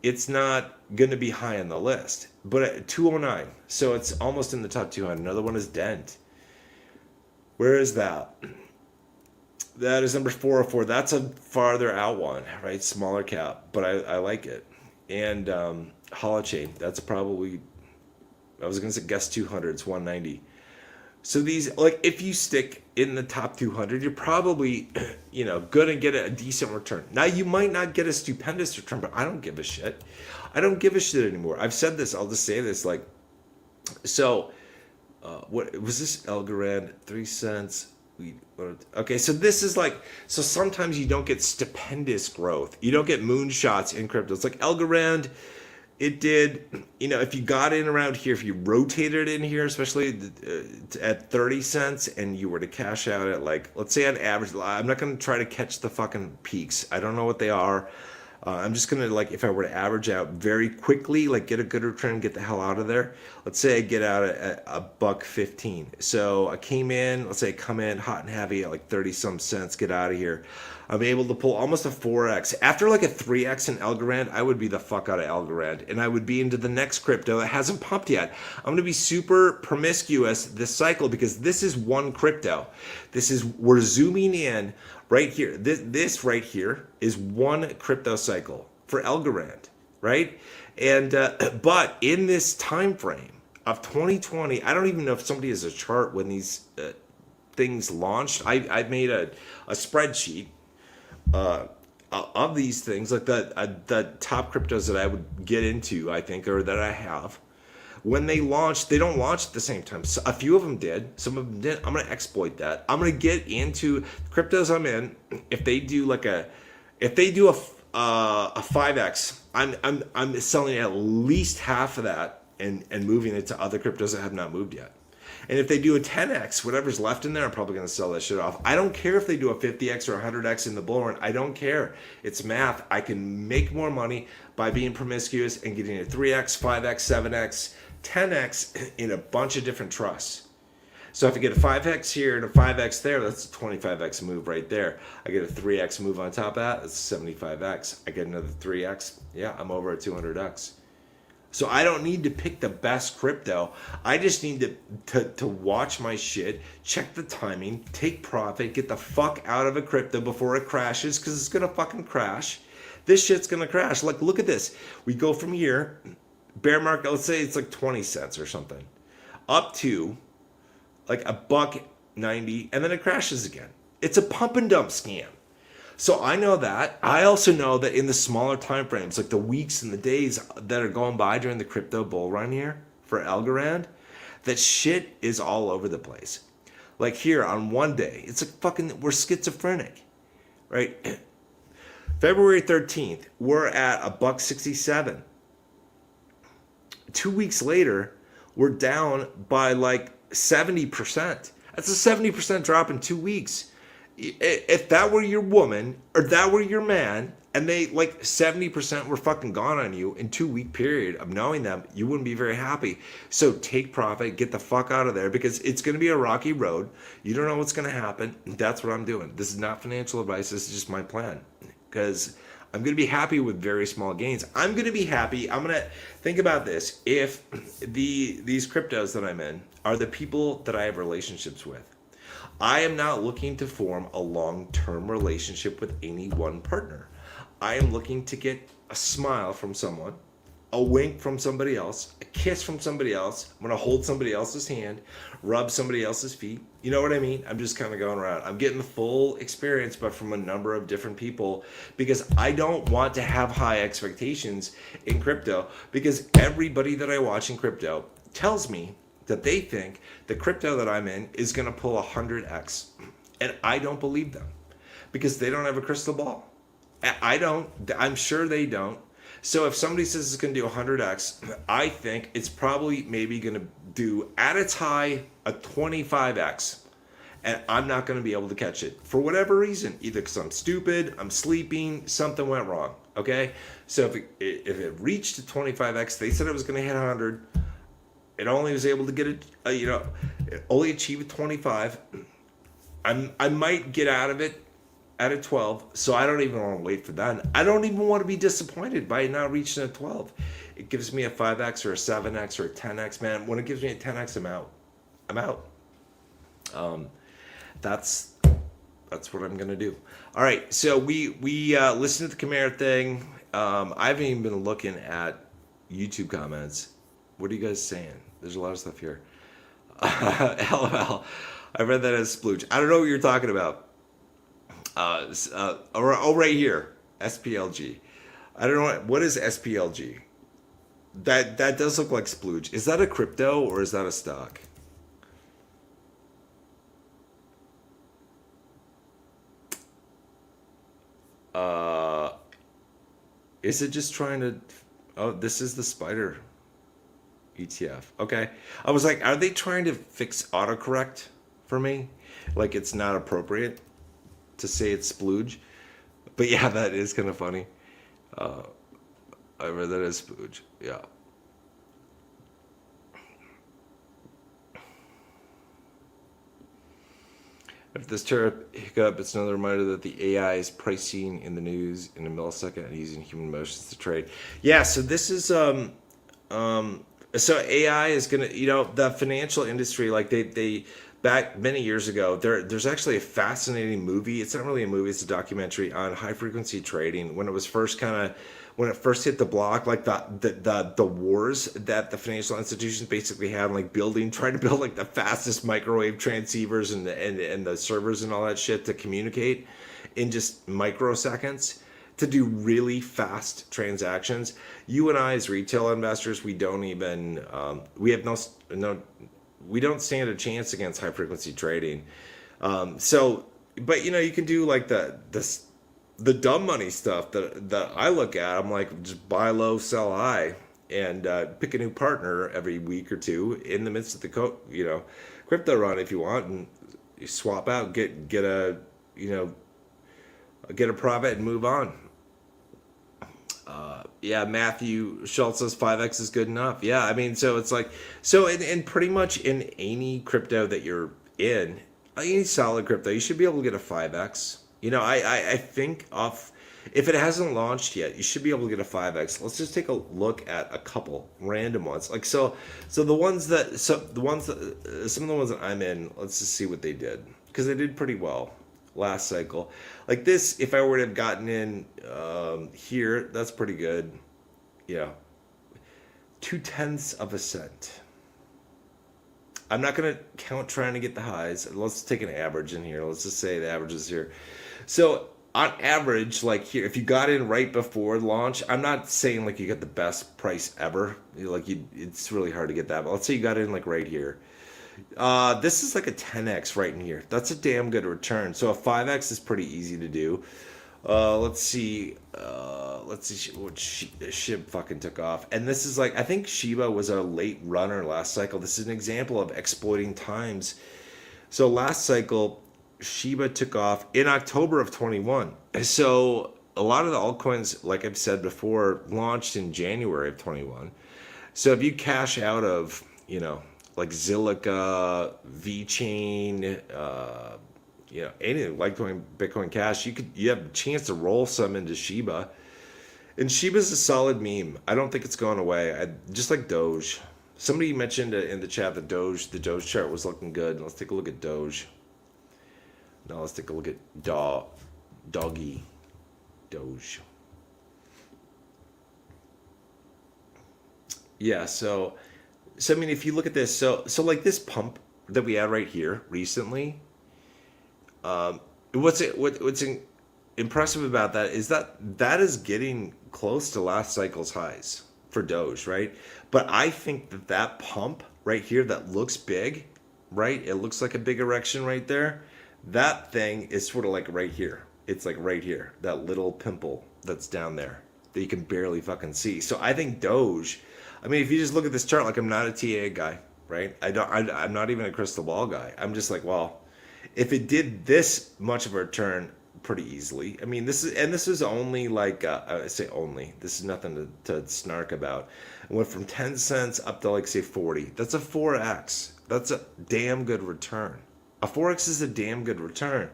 It's not going to be high on the list, but at 209, so it's almost in the top 200. Another one is Dent. Where is that? That is number 404. That's a farther out one, right? Smaller cap, but I like it. And Holochain, that's probably, I was going to say guess 200, it's 190. So these, like, if you stick in the top 200, you're probably, going to get a decent return. Now, you might not get a stupendous return, but I don't give a shit. I don't give a shit anymore. I've said this. I'll just say this. Like, so, what was this? Algorand, 3 cents. Okay, so this is like, so sometimes you don't get stupendous growth. You don't get moonshots in crypto. It's like Algorand. It did, if you got in around here, if you rotated in here, especially at 30 cents, and you were to cash out at, like, let's say on average, I'm not going to try to catch the fucking peaks. I don't know what they are. I'm just going to, like, if I were to average out very quickly, like get a good return, get the hell out of there. Let's say I get out at $1.15. So I came in, let's say I come in hot and heavy at like 30 some cents, get out of here. I'm able to pull almost a 4x. After like a 3x in Algorand, I would be the fuck out of Algorand, and I would be into the next crypto that hasn't pumped yet. I'm going to be super promiscuous this cycle because this is one crypto. We're zooming in right here. This right here is one crypto cycle for Algorand, right? And but in this time frame of 2020, I don't even know if somebody has a chart when these things launched. I made a spreadsheet of these things, like the top cryptos that I would get into, I think, or that I have. When they launched, they don't launch at the same time. So a few of them did, some of them didn't. I'm going to exploit that. I'm going to get into cryptos I'm in. If they do a 5x, I'm selling at least half of that and moving it to other cryptos that have not moved yet. And if they do a 10x, whatever's left in there, I'm probably going to sell that shit off. I don't care if they do a 50x or 100x in the bull run. I don't care. It's math. I can make more money by being promiscuous and getting a 3x, 5x, 7x, 10x in a bunch of different trusts. So if I get a 5x here and a 5x there, that's a 25x move right there. I get a 3x move on top of that, that's a 75x. I get another 3x, yeah, I'm over at 200x. So I don't need to pick the best crypto. I just need to watch my shit, check the timing, take profit, get the fuck out of a crypto before it crashes, because it's going to fucking crash. This shit's going to crash. Like, look at this. We go from here, bear market, let's say it's like 20 cents or something, up to like $1.90, and then it crashes again. It's a pump and dump scam. So I know that. I also know that in the smaller time frames, like the weeks and the days that are going by during the crypto bull run here for Algorand, that shit is all over the place. Like here on one day, it's like fucking, we're schizophrenic, right? February 13th, we're at $1.67. 2 weeks later, we're down by like 70%. That's a 70% drop in 2 weeks. If that were your woman or that were your man and they like 70% were fucking gone on you in 2 week period of knowing them, you wouldn't be very happy. So take profit, get the fuck out of there, because it's going to be a rocky road. You don't know what's going to happen. That's what I'm doing. This is not financial advice. This is just my plan, because I'm going to be happy with very small gains. I'm going to be happy. I'm going to think about this. If these cryptos that I'm in are the people that I have relationships with, I am not looking to form a long-term relationship with any one partner. I am looking to get a smile from someone, a wink from somebody else, a kiss from somebody else. I'm going to hold somebody else's hand, rub somebody else's feet. You know what I mean? I'm just kind of going around. I'm getting the full experience, but from a number of different people, because I don't want to have high expectations in crypto, because everybody that I watch in crypto tells me that they think the crypto that I'm in is going to pull 100x. And I don't believe them, because they don't have a crystal ball. I don't. I'm sure they don't. So if somebody says it's going to do 100x, I think it's probably maybe going to do at its high a 25x, and I'm not going to be able to catch it for whatever reason, either because I'm stupid, I'm sleeping, something went wrong. Okay, so if it reached a 25x, they said it was going to hit 100. It only was able to get it, only achieve a 25. I might get out of it at a 12, so I don't even want to wait for that. I don't even want to be disappointed by it not reaching a 12. It gives me a 5x or a 7x or a 10x, man. When it gives me a 10x, I'm out. I'm out. That's what I'm gonna do. All right, so we listened to the Khmer thing. I haven't even been looking at YouTube comments. What are you guys saying? There's a lot of stuff here. LOL. I read that as splooge. I don't know what you're talking about. Right here, SPLG. I don't know what is SPLG. That does look like splooge. Is that a crypto or is that a stock? Is it just trying to? Oh, this is the spider ETF. Okay, I was like, are they trying to fix autocorrect for me? Like it's not appropriate to say it's splooge, but yeah, that is kind of funny. I read that as splooge. Yeah. If this tariff hiccup, it's another reminder that the AI is pricing in the news in a millisecond and using human emotions to trade. Yeah, so this is so AI is gonna, the financial industry, like they back many years ago, there's actually a fascinating movie. It's not really a movie, it's a documentary on high frequency trading when it was first when it first hit the block, like the wars that the financial institutions basically had, like trying to build like the fastest microwave transceivers and the servers and all that shit to communicate in just microseconds to do really fast transactions. You and I as retail investors, we don't even we have we don't stand a chance against high frequency trading. But you can do like the dumb money stuff that I look at. I'm like, just buy low, sell high, and pick a new partner every week or two in the midst of the crypto run if you want, and you swap out, get a profit and move on. Yeah, Matthew Schultz says 5x is good enough. Yeah, I mean, so it's like, in pretty much in any crypto that you're in, any solid crypto, you should be able to get a 5x. I think if it hasn't launched yet, you should be able to get a 5x. Let's just take a look at a couple random ones. Like some of the ones that I'm in, let's just see what they did, because they did pretty well last cycle. Like this, if I were to have gotten in here, that's pretty good. 0.2 cents. I'm not going to count trying to get the highs. Let's take an average in here. Let's just say the average is here. So on average, like here, if you got in right before launch, I'm not saying like you get the best price ever. It's really hard to get that. But let's say you got in like right here. This is like a 10x right in here. That's a damn good return. So a 5x is pretty easy to do. Let's see what SHIB fucking took off. And this is like, I think Shiba was a late runner last cycle. This is an example of exploiting times. So last cycle, Shiba took off in October of 21. So a lot of the altcoins, like I've said before, launched in January of 21. So if you cash out of, like Zilliqa, VeChain, anything like Bitcoin Cash, you have a chance to roll some into Shiba. And Shiba's a solid meme. I don't think it's going away. Just like Doge. Somebody mentioned in the chat that the Doge chart was looking good. Let's take a look at Doge. Now let's take a look at Doge. Yeah, so I mean, if you look at this, so like this pump that we had right here recently, what's impressive about that is that is getting close to last cycle's highs for Doge, right? But I think that pump right here that looks big, right? It looks like a big erection right there. That thing is sort of like right here. It's like right here, that little pimple that's down there that you can barely fucking see. So I think Doge, I mean, if you just look at this chart, like I'm not a TA guy, right? I'm not even a crystal ball guy. I'm just like, well, if it did this much of a return pretty easily, I mean, this is only like, I say only, this is nothing to snark about. It went from 10 cents up to like, say 40. That's a 4x. That's a damn good return. A 4x is a damn good return.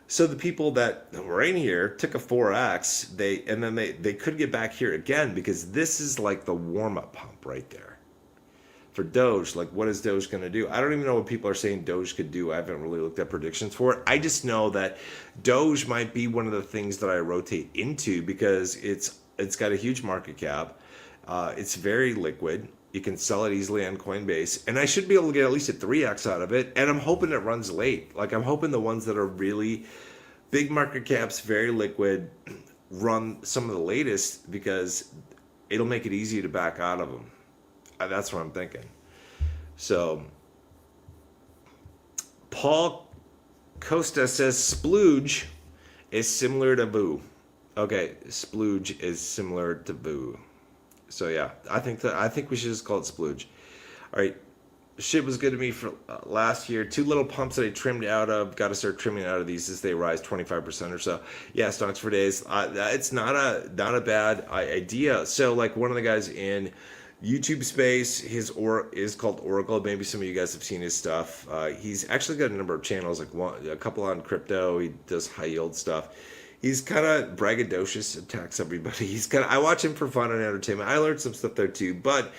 So the people that were in here took a 4x, they could get back here again, because this is like the warm-up pump right there. For Doge, like, what is Doge going to do? I don't even know what people are saying Doge could do. I haven't really looked at predictions for it. I just know that Doge might be one of the things that I rotate into, because it's got a huge market cap. It's very liquid. You can sell it easily on Coinbase, and I should be able to get at least a 3x out of it. And I'm hoping it runs late. Like, I'm hoping the ones that are really big market caps, very liquid, run some of the latest, because it'll make it easy to back out of them. That's what I'm thinking. So, Paul Costa says splooge is similar to boo. Okay, splooge is similar to boo. So yeah, I think we should just call it splooge. All right, shit was good to me for last year. 2 little pumps that I trimmed out of. Got to start trimming out of these as they rise 25% or so. Yeah, stocks for days. It's not a bad idea. So like one of the guys in YouTube space, his is called Oracle. Maybe some of you guys have seen his stuff. He's actually got a number of channels, like a couple on crypto. He does high yield stuff. He's kind of braggadocious, attacks everybody. I watch him for fun and entertainment. I learned some stuff there too. But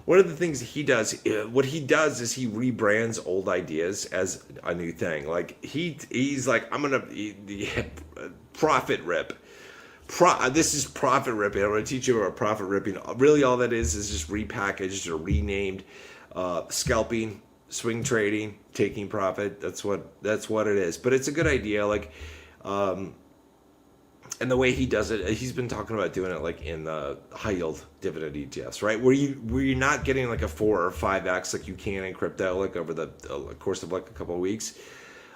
one of the things he does, what he does is he rebrands old ideas as a new thing. Like he's like, I'm gonna profit rip. This is profit ripping. I'm going to teach you about profit ripping. Really, all that is just repackaged or renamed scalping, swing trading, taking profit. That's what it is. But it's a good idea. Like, and the way he does it, he's been talking about doing it like in the high yield dividend ETFs, right? Where you're not getting like a 4 or 5x like you can in crypto, like over the course of like a couple of weeks.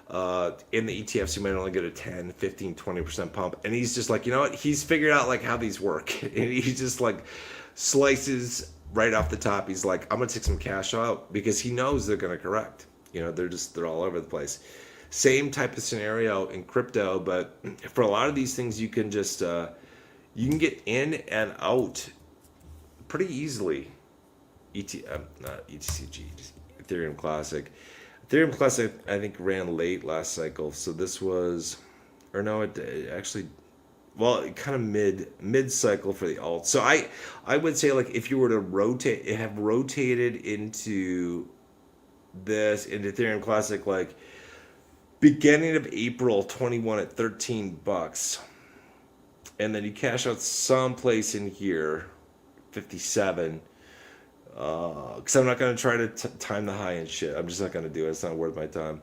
In the ETFs, you might only get a 10, 15, 20% pump. And he's just like, you know what? He's figured out like how these work. And he just like slices right off the top. He's like, I'm going to take some cash out, because he knows they're going to correct. You know, they're all over the place. Same type of scenario in crypto, but for a lot of these things, you can just, you can get in and out pretty easily. Not ETCG, Ethereum Classic. Ethereum Classic, I think, ran late last cycle, so this was, or no, it actually, well, kind of mid cycle for the alt. So I would say, like, if you were to have rotated into Ethereum Classic, like beginning of April 21 at $13, and then you cash out someplace in here, 57. Because I'm not going to try to time the high and shit. I'm just not going to do it. It's not worth my time.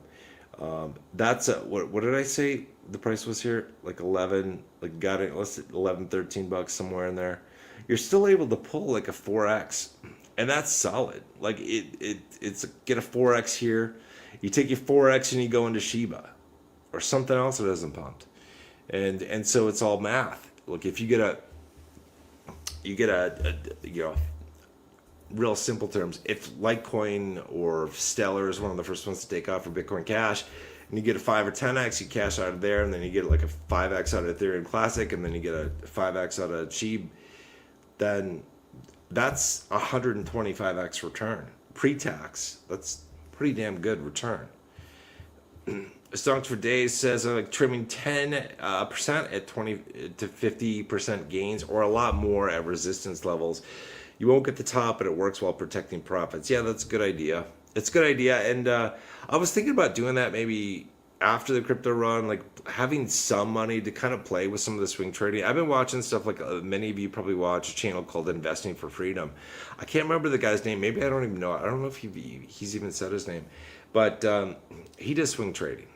That's what did I say the price was here? Like 11, like got it, let's say 11, $13 somewhere in there. You're still able to pull like a 4x, and that's solid. Like it's get a 4x here. You take your 4x and you go into Shiba or something else that isn't pumped. And so it's all math. Look, if you get a you know, real simple terms, if Litecoin or Stellar is one of the first ones to take off for Bitcoin Cash, and you get a 5 or 10x, you cash out of there, and then you get like a 5x out of Ethereum Classic, and then you get a 5x out of SHIB, then that's 125x return pre-tax. That's pretty damn good return. Stonks for Days says I'm like trimming 10% at 20 to 50% gains, or a lot more at resistance levels. You won't get the top, but it works while protecting profits. Yeah, that's a good idea. It's a good idea. And I was thinking about doing that maybe after the crypto run, like having some money to kind of play with some of the swing trading. I've been watching stuff like many of you probably watch a channel called Investing for Freedom. I can't remember the guy's name. Maybe I don't even know. I don't know if he's even said his name. But he does swing trading.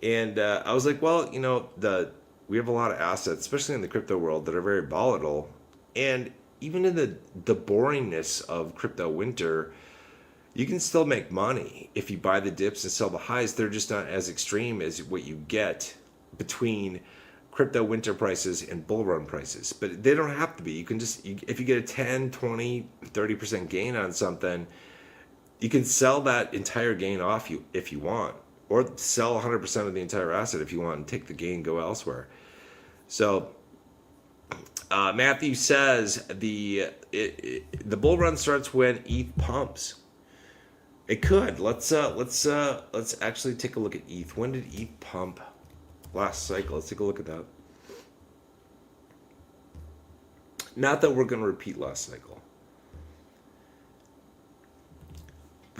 And I was like, well, you know, we have a lot of assets, especially in the crypto world, that are very volatile. And even in the boringness of crypto winter, you can still make money if you buy the dips and sell the highs. They're just not as extreme as what you get between crypto winter prices and bull run prices. But they don't have to be. You can just, if you get a 10, 20, 30% gain on something, You can sell that entire gain off you if you want, or sell 100% of the entire asset if you want and take the gain, go elsewhere. So Matthew says the bull run starts when ETH pumps. It could. Let's actually take a look at ETH. When did ETH pump last cycle? Let's take a look at that. Not that we're going to repeat last cycle.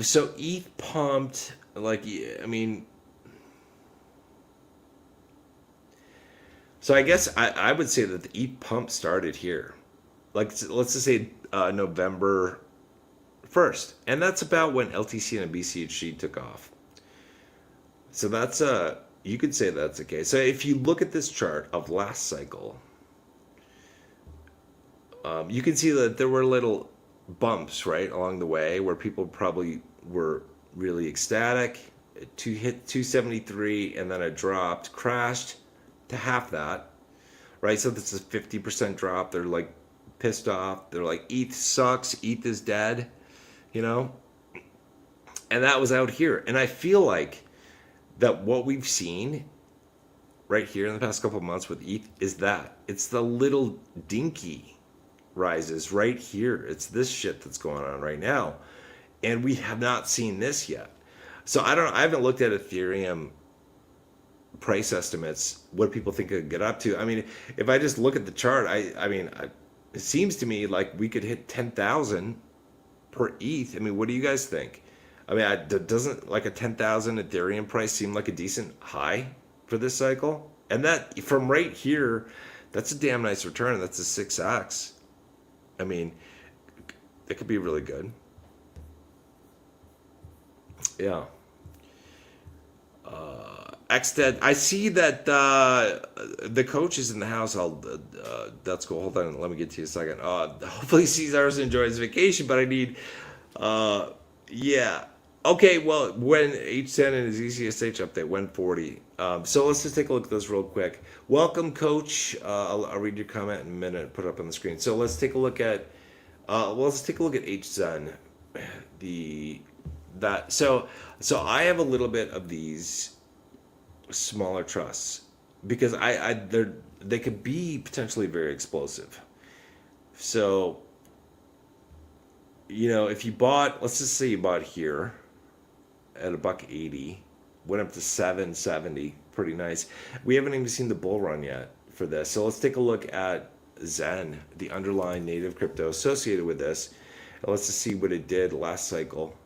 So ETH pumped, like, I mean, so I guess I would say that the ETH pump started here. Like, let's just say November 1st. And that's about when LTC and BCHG took off. So that's, you could say that's the case. So if you look at this chart of last cycle, you can see that there were little bumps, right, along the way where people probably were really ecstatic to hit 273, and then it dropped, crashed to half that, right? So this is a 50% drop. They're like pissed off. They're like, ETH sucks. ETH is dead, you know? And that was out here. And I feel like that what we've seen right here in the past couple of months with ETH is that it's the little dinky rises right here. It's this shit that's going on right now, and we have not seen this yet. So I haven't looked at Ethereum price estimates, what people think it could get up to. I mean, if I just look at the chart, it seems to me like we could hit 10,000 per ETH. I mean, what do you guys think? I mean, doesn't like a 10,000 Ethereum price seem like a decent high for this cycle? And that from right here, that's a damn nice return. That's a 6x. I mean, it could be really good. Yeah. XDead, I see that the coach is in the house. That's cool. Hold on, let me get to you a second. Hopefully Cesar's enjoying his vacation, but I need, yeah. Okay, well, when H10 and his ECSH update, when 40. So let's just take a look at this real quick. Welcome, Coach. I'll read your comment in a minute. Put it up on the screen. So let's take a look at. Let's take a look at HZen. So I have a little bit of these smaller trusts because they could be potentially very explosive. So, you know, if you bought, let's just say you bought here at $1.80, went up to $7.70, pretty nice. We haven't even seen the bull run yet for this. So let's take a look at Zen, the underlying native crypto associated with this. And let's just see what it did last cycle.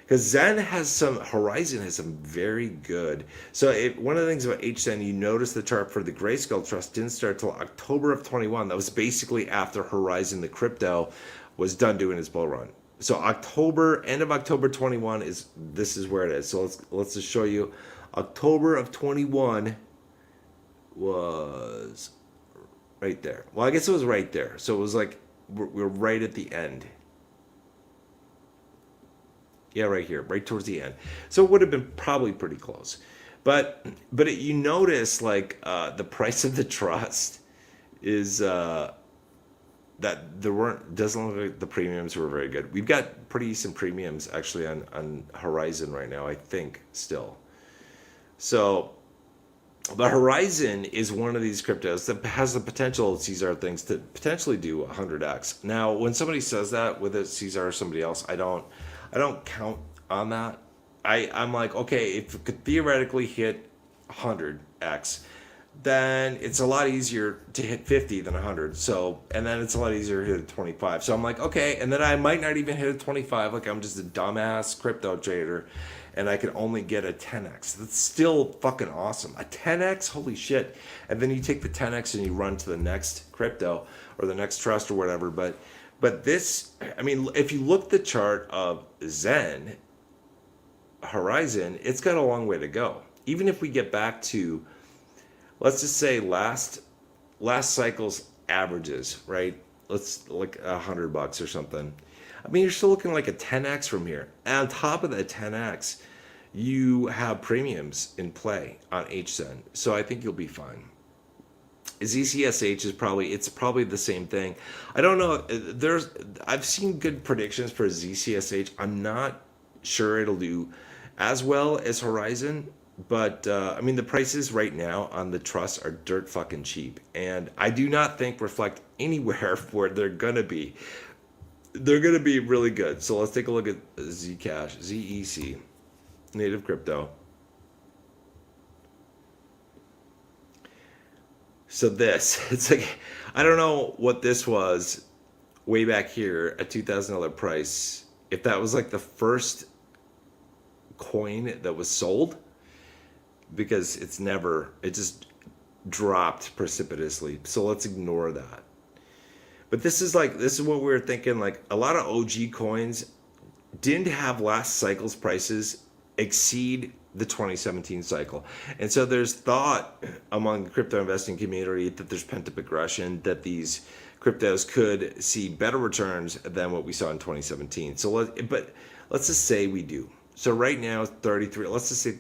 Because Zen has some, Horizon has some very good. So one of the things about HZen, you notice the chart for the Grayscale Trust didn't start till October of 21. That was basically after Horizon, the crypto, was done doing its bull run. So end of October 21 this is where it is. So let's just show you. October of 21 was right there. Well, I guess it was right there. So it was like we're right at the end. Yeah, right here, right towards the end. So it would have been probably pretty close. But you notice like the price of the trust is that doesn't look like the premiums were very good. We've got pretty decent premiums actually on Horizon right now, I think, still. So the Horizon is one of these cryptos that has the potential, Cesar thinks, to potentially do 100x. Now, when somebody says that, whether it's Cesar or somebody else, I don't count on that. I'm like, okay, if it could theoretically hit 100x, then it's a lot easier to hit 50 than 100. So, and then it's a lot easier to hit a 25. So I'm like, okay, and then I might not even hit a 25. Like I'm just a dumbass crypto trader, and I can only get a 10x. That's still fucking awesome. A 10x, holy shit. And then you take the 10x and you run to the next crypto or the next trust or whatever. But this, I mean, if you look at the chart of Zen, Horizon, it's got a long way to go. Even if we get back to, let's just say last cycle's averages, right? Let's like $100 or something. I mean, you're still looking like a 10x from here. And on top of that 10x, you have premiums in play on HZen. So I think you'll be fine. ZCSH is probably the same thing. I don't know. I've seen good predictions for ZCSH. I'm not sure it'll do as well as Horizon, but I mean the prices right now on the trusts are dirt fucking cheap, and I do not think reflect anywhere where they're gonna be. They're gonna be really good. So let's take a look at Zcash, ZEC, native crypto. So this, it's like, I don't know what this was way back here at $2,000 price. If that was like the first coin that was sold, because it just dropped precipitously. So let's ignore that. But this is what we were thinking. Like a lot of OG coins didn't have last cycle's prices exceed the 2017 cycle. And so there's thought among the crypto investing community that there's pent-up aggression, that these cryptos could see better returns than what we saw in 2017. But let's just say we do. So right now, 33, let's just say,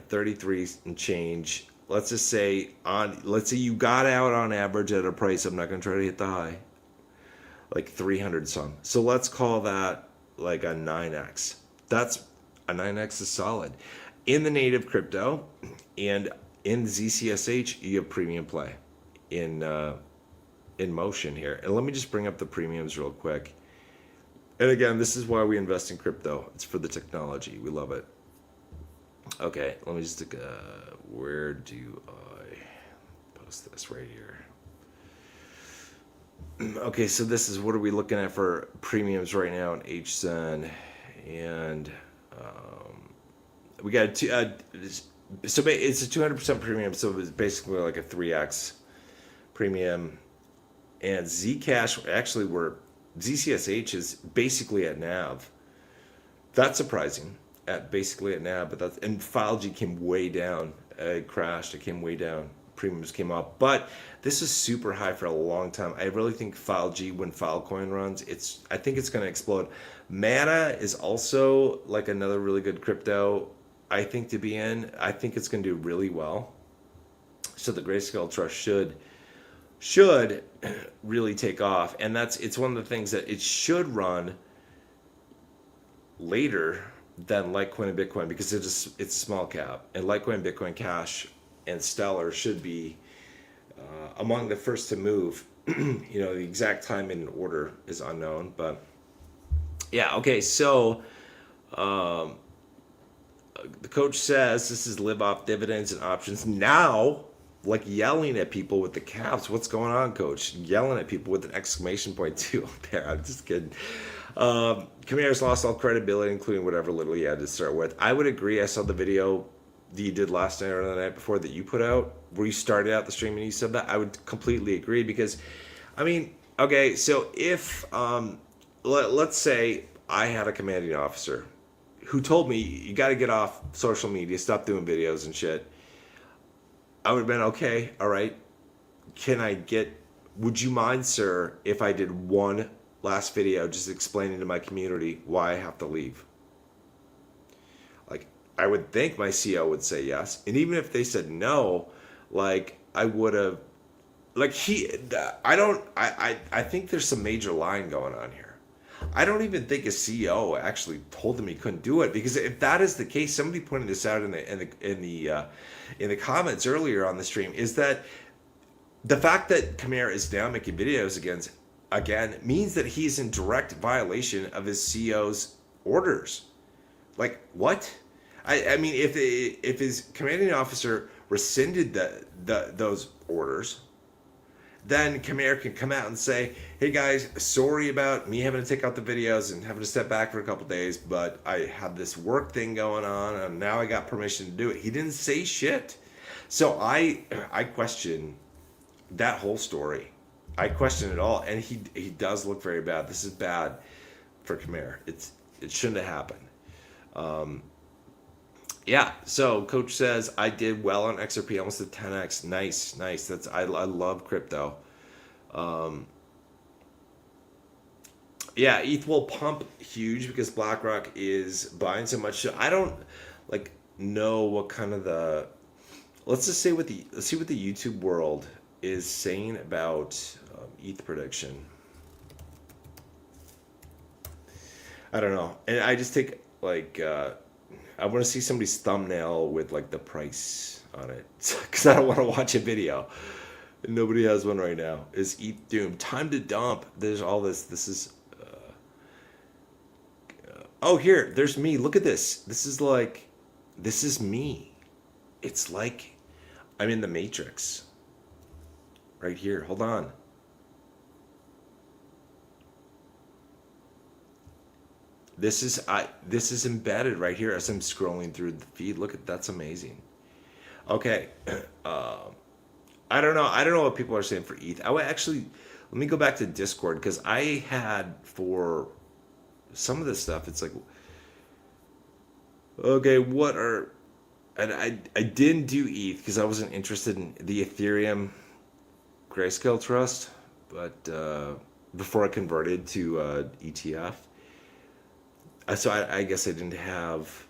33 and change. Let's just say let's say you got out on average at a price, I'm not going to try to hit the high, like 300 some. So let's call that like a 9x. That's a 9x is solid. In the native crypto and in ZCSH, you have premium play in motion here. And let me just bring up the premiums real quick. And again, this is why we invest in crypto. It's for the technology. We love it. Okay, let me just where do I post this? Right here. Okay, so this is what are we looking at for premiums right now in HSEN, and we got so it's a 200% premium, so it's basically like a 3x premium, and Zcash actually ZCSH is basically at NAV. That's surprising. At basically at NAV, but and FileG came way down. It crashed. It came way down. Premiums came up, but this is super high for a long time. I really think FileG, when Filecoin runs, I think it's going to explode. Mana is also like another really good crypto, I think, to be in. I think it's going to do really well. So the Grayscale Trust should really take off, and it's one of the things that it should run later than Litecoin and Bitcoin, because it's a small cap, and Litecoin, Bitcoin Cash, and Stellar should be among the first to move. The exact time in order is unknown, but yeah. Okay, so the coach says this is live off dividends and options now. Like yelling at people with the caps. What's going on, coach? Yelling at people with an exclamation point too there. I'm just kidding. Camar's lost all credibility, including whatever little he had to start with. I would agree. I saw the video that you did last night or the night before that you put out, where you started out the stream and you said that. I would completely agree, because, I mean, okay, so if, let's say I had a commanding officer who told me, you got to get off social media, stop doing videos and shit, I would have been, okay, all right, would you mind, sir, if I did one last video just explaining to my community why I have to leave? Like, I would think my CEO would say yes. And even if they said no, like, I would have, like, I think there's some major lying going on here. I don't even think a CEO actually told him he couldn't do it, because if that is the case, somebody pointed this out in the comments earlier on the stream, is that the fact that Camar is now making videos again means that he's in direct violation of his CEO's orders. Like, what? I mean, if his commanding officer rescinded those orders, then Camar can come out and say, hey guys, sorry about me having to take out the videos and having to step back for a couple days, but I had this work thing going on and now I got permission to do it. He didn't say shit. So I question that whole story. I question it all, and he does look very bad. This is bad for Khmer. It shouldn't have happened. Yeah. So coach says I did well on XRP, almost a 10x. Nice. I love crypto. Yeah, ETH will pump huge because BlackRock is buying so much. I don't know what kind of let's see what the YouTube world is saying about ETH prediction. I don't know, and I just take like I want to see somebody's thumbnail with like the price on it, because I don't want to watch a video. And nobody has one right now. Is ETH doomed? Time to dump. There's all this. This is. Oh, here. There's me. Look at this. This is like. This is me. It's like I'm in the Matrix. Right here. Hold on. This is embedded right here as I'm scrolling through the feed. Look at that's amazing. Okay. I don't know what people are saying for ETH. I would actually let me go back to Discord, because I had for some of this stuff. It's like, okay, what are, and I didn't do ETH because I wasn't interested in the Ethereum Grayscale Trust, but before I converted to ETF. So I guess I didn't have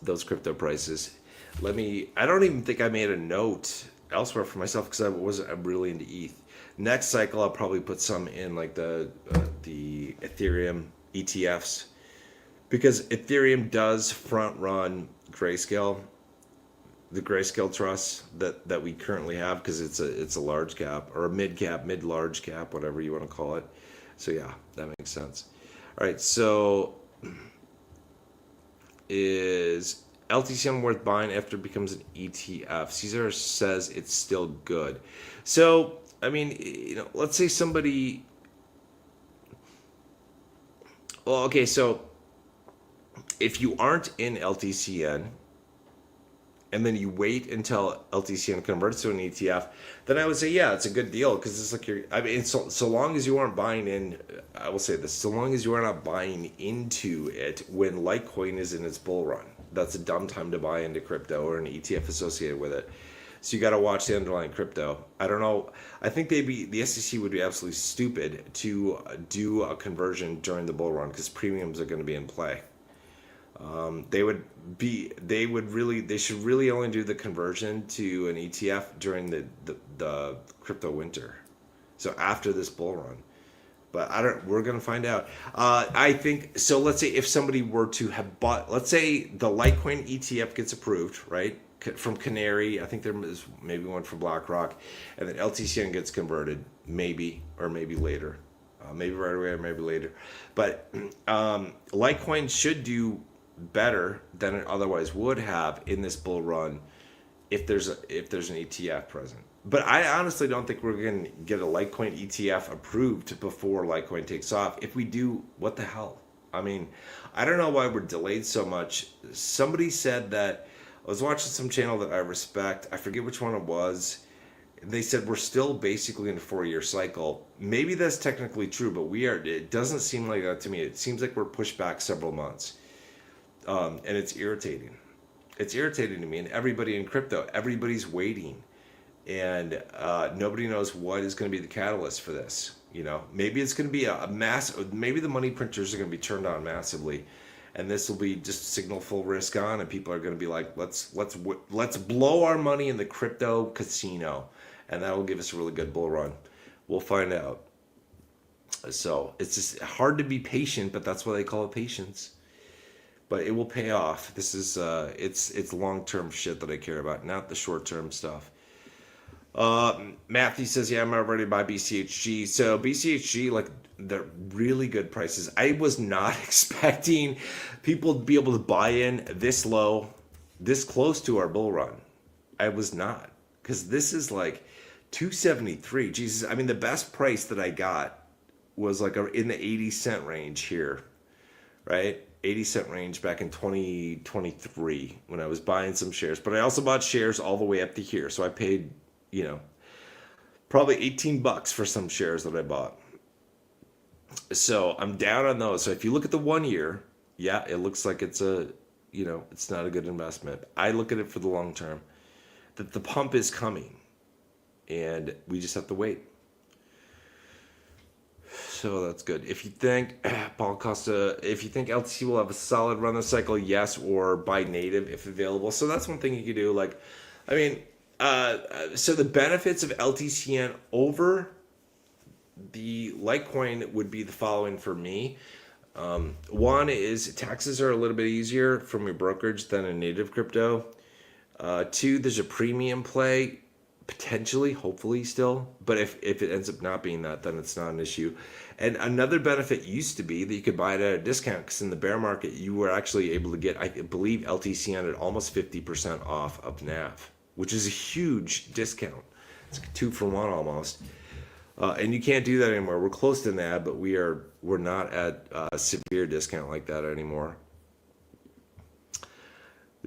those crypto prices. I don't even think I made a note elsewhere for myself, because I'm really into ETH. Next cycle, I'll probably put some in like the Ethereum ETFs, because Ethereum does front run Grayscale, the Grayscale Trust that we currently have, because it's a large cap or a mid large cap, whatever you want to call it. So yeah, that makes sense. All right, so is LTCM worth buying after it becomes an ETF? Caesar says it's still good. So, I mean, let's say somebody. Well, okay, so if you aren't in LTCN, and then you wait until LTCN converts to an ETF, then I would say, yeah, it's a good deal, because it's like I mean, so long as you aren't buying in, I will say this, so long as you are not buying into it when Litecoin is in its bull run, that's a dumb time to buy into crypto or an ETF associated with it. So you got to watch the underlying crypto. I don't know. I think the SEC would be absolutely stupid to do a conversion during the bull run, because premiums are going to be in play. They should really only do the conversion to an ETF during the crypto winter. So after this bull run. But we're going to find out. I think, so let's say if somebody were to have bought, let's say the Litecoin ETF gets approved, right? From Canary, I think there is maybe one for BlackRock, and then LTCN gets converted, maybe, or maybe later. Maybe right away or maybe later. But Litecoin should do better than it otherwise would have in this bull run if there's an ETF present. But I honestly don't think we're going to get a Litecoin ETF approved before Litecoin takes off. If we do, what the hell? I mean, I don't know why we're delayed so much. Somebody said that, I was watching some channel that I respect, I forget which one it was. They said we're still basically in a 4-year cycle. Maybe that's technically true, but it doesn't seem like that to me. It seems like we're pushed back several months. And it's irritating. It's irritating to me, and everybody in crypto, everybody's waiting. And nobody knows what is going to be the catalyst for this. Maybe it's going to be a mass. Maybe the money printers are going to be turned on massively, and this will be just signal full risk on, and people are going to be like, let's blow our money in the crypto casino, and that will give us a really good bull run. We'll find out. So it's just hard to be patient, but that's why they call it patience. But it will pay off. This is it's long-term shit that I care about, not the short-term stuff. Matthew says, yeah, I'm ready to buy BCHG. So BCHG, like, they're really good prices. I was not expecting people to be able to buy in this low, this close to our bull run. I was not, because this is like 273. Jesus, I mean, the best price that I got was like in the 80-cent range here, right? 80-cent range back in 2023 when I was buying some shares. But I also bought shares all the way up to here. So I paid, probably $18 for some shares that I bought. So I'm down on those. So if you look at the 1 year, yeah, it looks like it's it's not a good investment. I look at it for the long term, that the pump is coming and we just have to wait. So that's good. If you think, Paul Costa, if you think LTC will have a solid run this cycle, yes, or buy native if available. So that's one thing you could do. Like, I mean, so the benefits of LTCN over the Litecoin would be the following for me. One is taxes are a little bit easier from your brokerage than a native crypto. Two, there's a premium play, potentially, hopefully still. But if it ends up not being that, then it's not an issue. And another benefit used to be that you could buy it at a discount, because in the bear market, you were actually able to get, I believe, LTCN at almost 50% off of NAV, which is a huge discount. It's like 2-for-1 almost. And you can't do that anymore. We're close to NAV, but we're not at a severe discount like that anymore.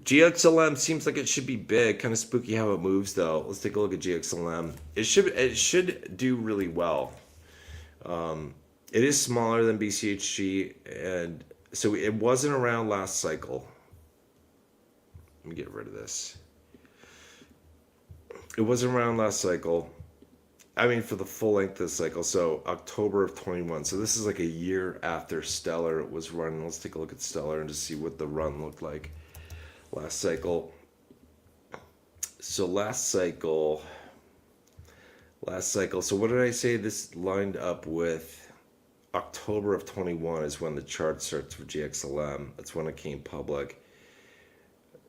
GXLM seems like it should be big. Kind of spooky how it moves, though. Let's take a look at GXLM. It should do really well. It is smaller than BCHG, and so it wasn't around last cycle. Let me get rid of this. It wasn't around last cycle. I mean, for the full length of the cycle, so October of 21. So this is like a year after Stellar was running. Let's take a look at Stellar and just see what the run looked like last cycle. So last cycle. So what did I say? This lined up with October of 21 is when the chart starts for GXLM. That's when it came public.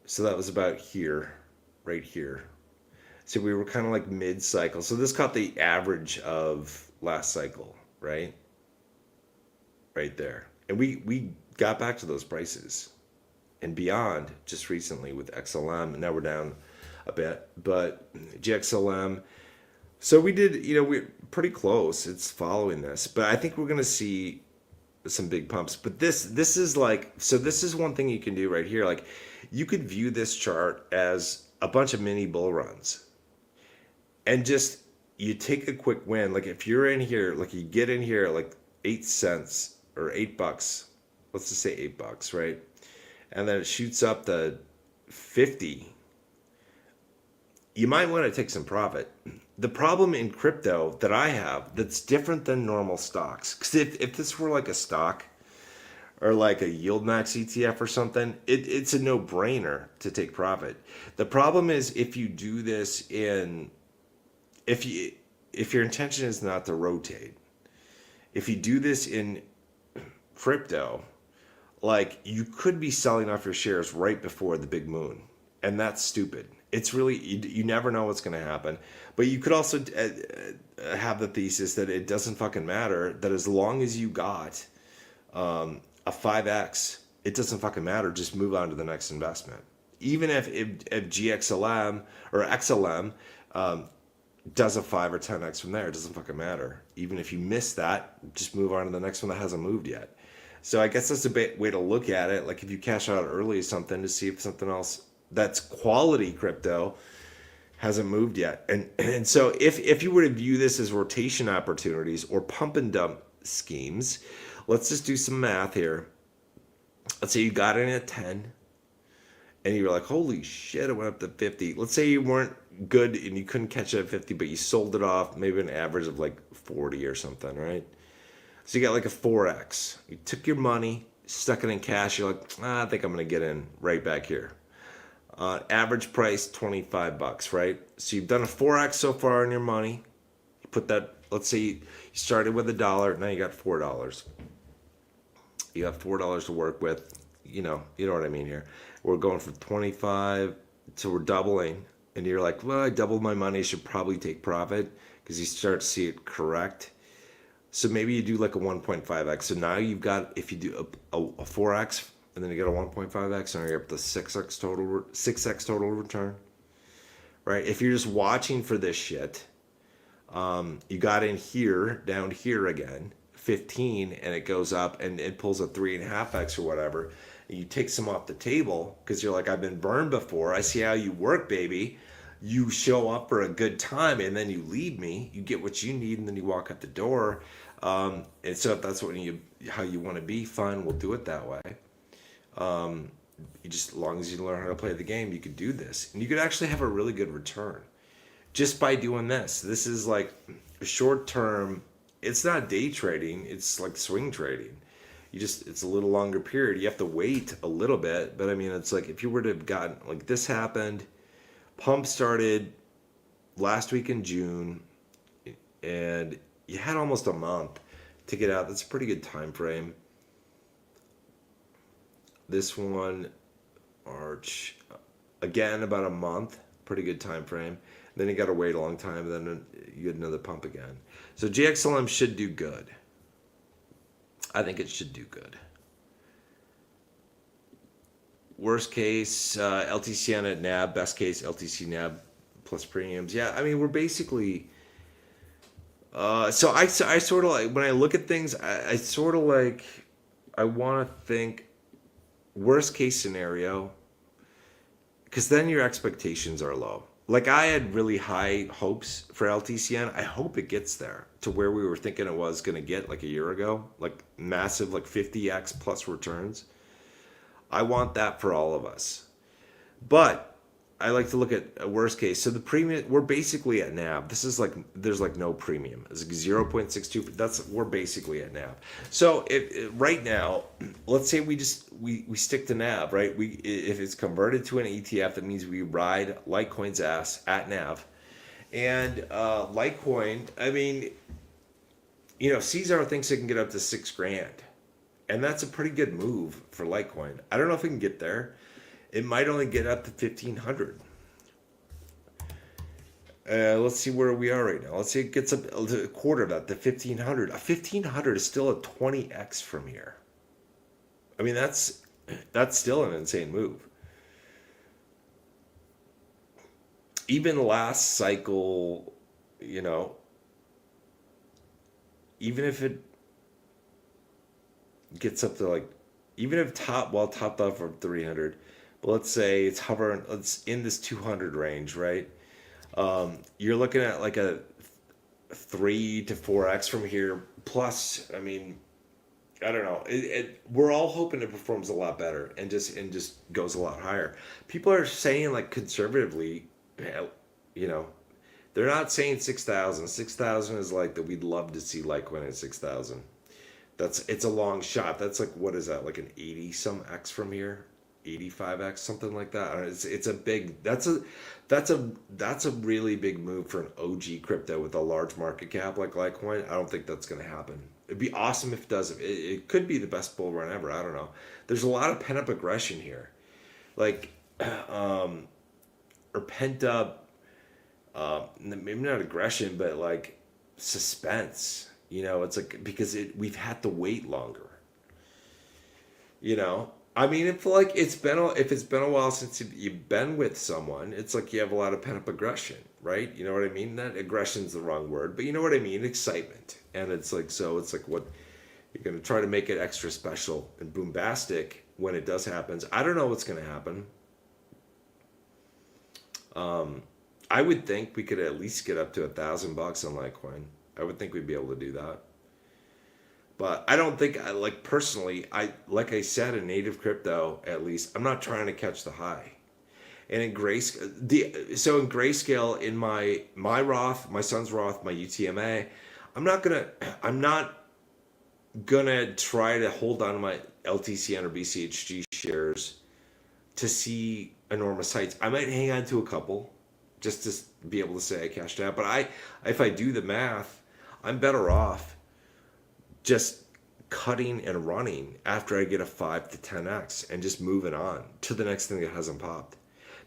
So that was about here, right here. So we were kind of like mid-cycle. So this caught the average of last cycle, right? Right there. And we got back to those prices and beyond just recently with XLM. And now we're down a bit. But GXLM, so we did, we're pretty close. It's following this. But I think we're going to see some big pumps. But this is like, so this is one thing you can do right here. Like, you could view this chart as a bunch of mini bull runs. And just, you take a quick win. Like if you're in here, like you get in here at like 8 cents or $8. Let's just say $8, right? And then it shoots up to 50. You might want to take some profit. The problem in crypto that I have that's different than normal stocks, because if this were like a stock or like a yield max ETF or something, it's a no-brainer to take profit. The problem is if you do this if your intention is not to rotate, if you do this in crypto, like you could be selling off your shares right before the big moon, and that's stupid. It's really, you never know what's going to happen. But you could also have the thesis that it doesn't fucking matter, that as long as you got a 5x, it doesn't fucking matter. Just move on to the next investment. Even if GXLM or XLM does a 5 or 10x from there, it doesn't fucking matter. Even if you miss that, just move on to the next one that hasn't moved yet. So I guess that's a way to look at it. Like if you cash out early or something to see if something else that's quality crypto hasn't moved yet. And so if you were to view this as rotation opportunities or pump and dump schemes, let's just do some math here. Let's say you got in at 10 and you were like, holy shit, it went up to 50. Let's say you weren't good and you couldn't catch it at 50, but you sold it off maybe an average of like 40 or something, right? So you got like a 4x. You took your money, stuck it in cash. You're like, I think I'm going to get in right back here. Average price, $25, right? So you've done a 4x so far on your money. You put that, let's say you started with $1. Now you got $4. You got $4 to work with. You know what I mean here. We're going from 25 to we're doubling. And you're like, well, I doubled my money. I should probably take profit, because you start to see it correct. So maybe you do like a 1.5x. So now you've got, if you do a 4x and then you get a 1.5x, and you're up to 6x total return, right? If you're just watching for this shit, you got in here, down here again, 15, and it goes up and it pulls a 3.5x or whatever. And you take some off the table because you're like, I've been burned before. I see how you work, baby. You show up for a good time and then you leave me. You get what you need and then you walk out the door. And so if that's how you want to be, fine, we'll do it that way. You just, as long as you learn how to play the game, you could do this. And you could actually have a really good return just by doing this. This is like short term. It's not day trading. It's like swing trading. It's a little longer period. You have to wait a little bit. But I mean, it's like if you were to have gotten, like this happened, pump started last week in June, and you had almost a month to get out. That's a pretty good time frame. This one, March, again about a month, pretty good time frame. Then you got to wait a long time. Then you get another pump again. So GXLM should do good. I think it should do good. Worst case, LTCN at NAB. Best case, LTC NAB plus premiums. Yeah, I mean, we're basically... so I sort of like, when I look at things, I sort of like, I want to think worst case scenario, because then your expectations are low. Like, I had really high hopes for LTCN. I hope it gets there to where we were thinking it was going to get like a year ago, like massive, like 50x plus returns. I want that for all of us. But I like to look at a worst case. So the premium, we're basically at NAV. This is like, there's like no premium. It's like 0.62. We're basically at NAV. So right now, let's say we stick to NAV, right? If it's converted to an ETF, that means we ride Litecoin's ass at NAV. And Litecoin, I mean, Caesar thinks it can get up to $6,000. And that's a pretty good move for Litecoin. I don't know if we can get there. It might only get up to 1,500. Let's see where we are right now. Let's say it gets up to a quarter of that, to 1,500. 1,500 is still a 20x from here. I mean, that's still an insane move. Even last cycle, even if it gets up to like, even if topped off from 300, but let's say it's hovering, it's in this 200 range, right? You're looking at like a 3 to 4x from here. Plus, I mean, I don't know. We're all hoping it performs a lot better and just goes a lot higher. People are saying, like, conservatively, they're not saying 6,000. 6,000 is like that. We'd love to see Litecoin at 6,000. It's a long shot. That's like, what is that? Like an 80 some x from here, 85x, something like that. It's a big. That's a really big move for an OG crypto with a large market cap like Litecoin. I don't think that's going to happen. It'd be awesome if it does. It could be the best bull run ever. I don't know. There's a lot of pent up aggression here, like, or pent up. Maybe not aggression, but like suspense. It's like, because we've had to wait longer. I mean, if it's been a while since you've been with someone, it's like you have a lot of pent up aggression, right? You know what I mean? That aggression's the wrong word, but you know what I mean? Excitement. And it's like, what you're going to try to make it extra special and boombastic when it does happen. I don't know what's going to happen. I would think we could at least get up to $1,000 on Litecoin. I would think we'd be able to do that. But I don't think, personally, like I said, in native crypto, at least, I'm not trying to catch the high. And in Grayscale, in my Roth, my son's Roth, my UTMA, I'm not gonna try to hold on to my LTCN or BCHG shares to see enormous heights. I might hang on to a couple just to be able to say I cashed out. But if I do the math, I'm better off just cutting and running after I get a 5 to 10x and just moving on to the next thing that hasn't popped.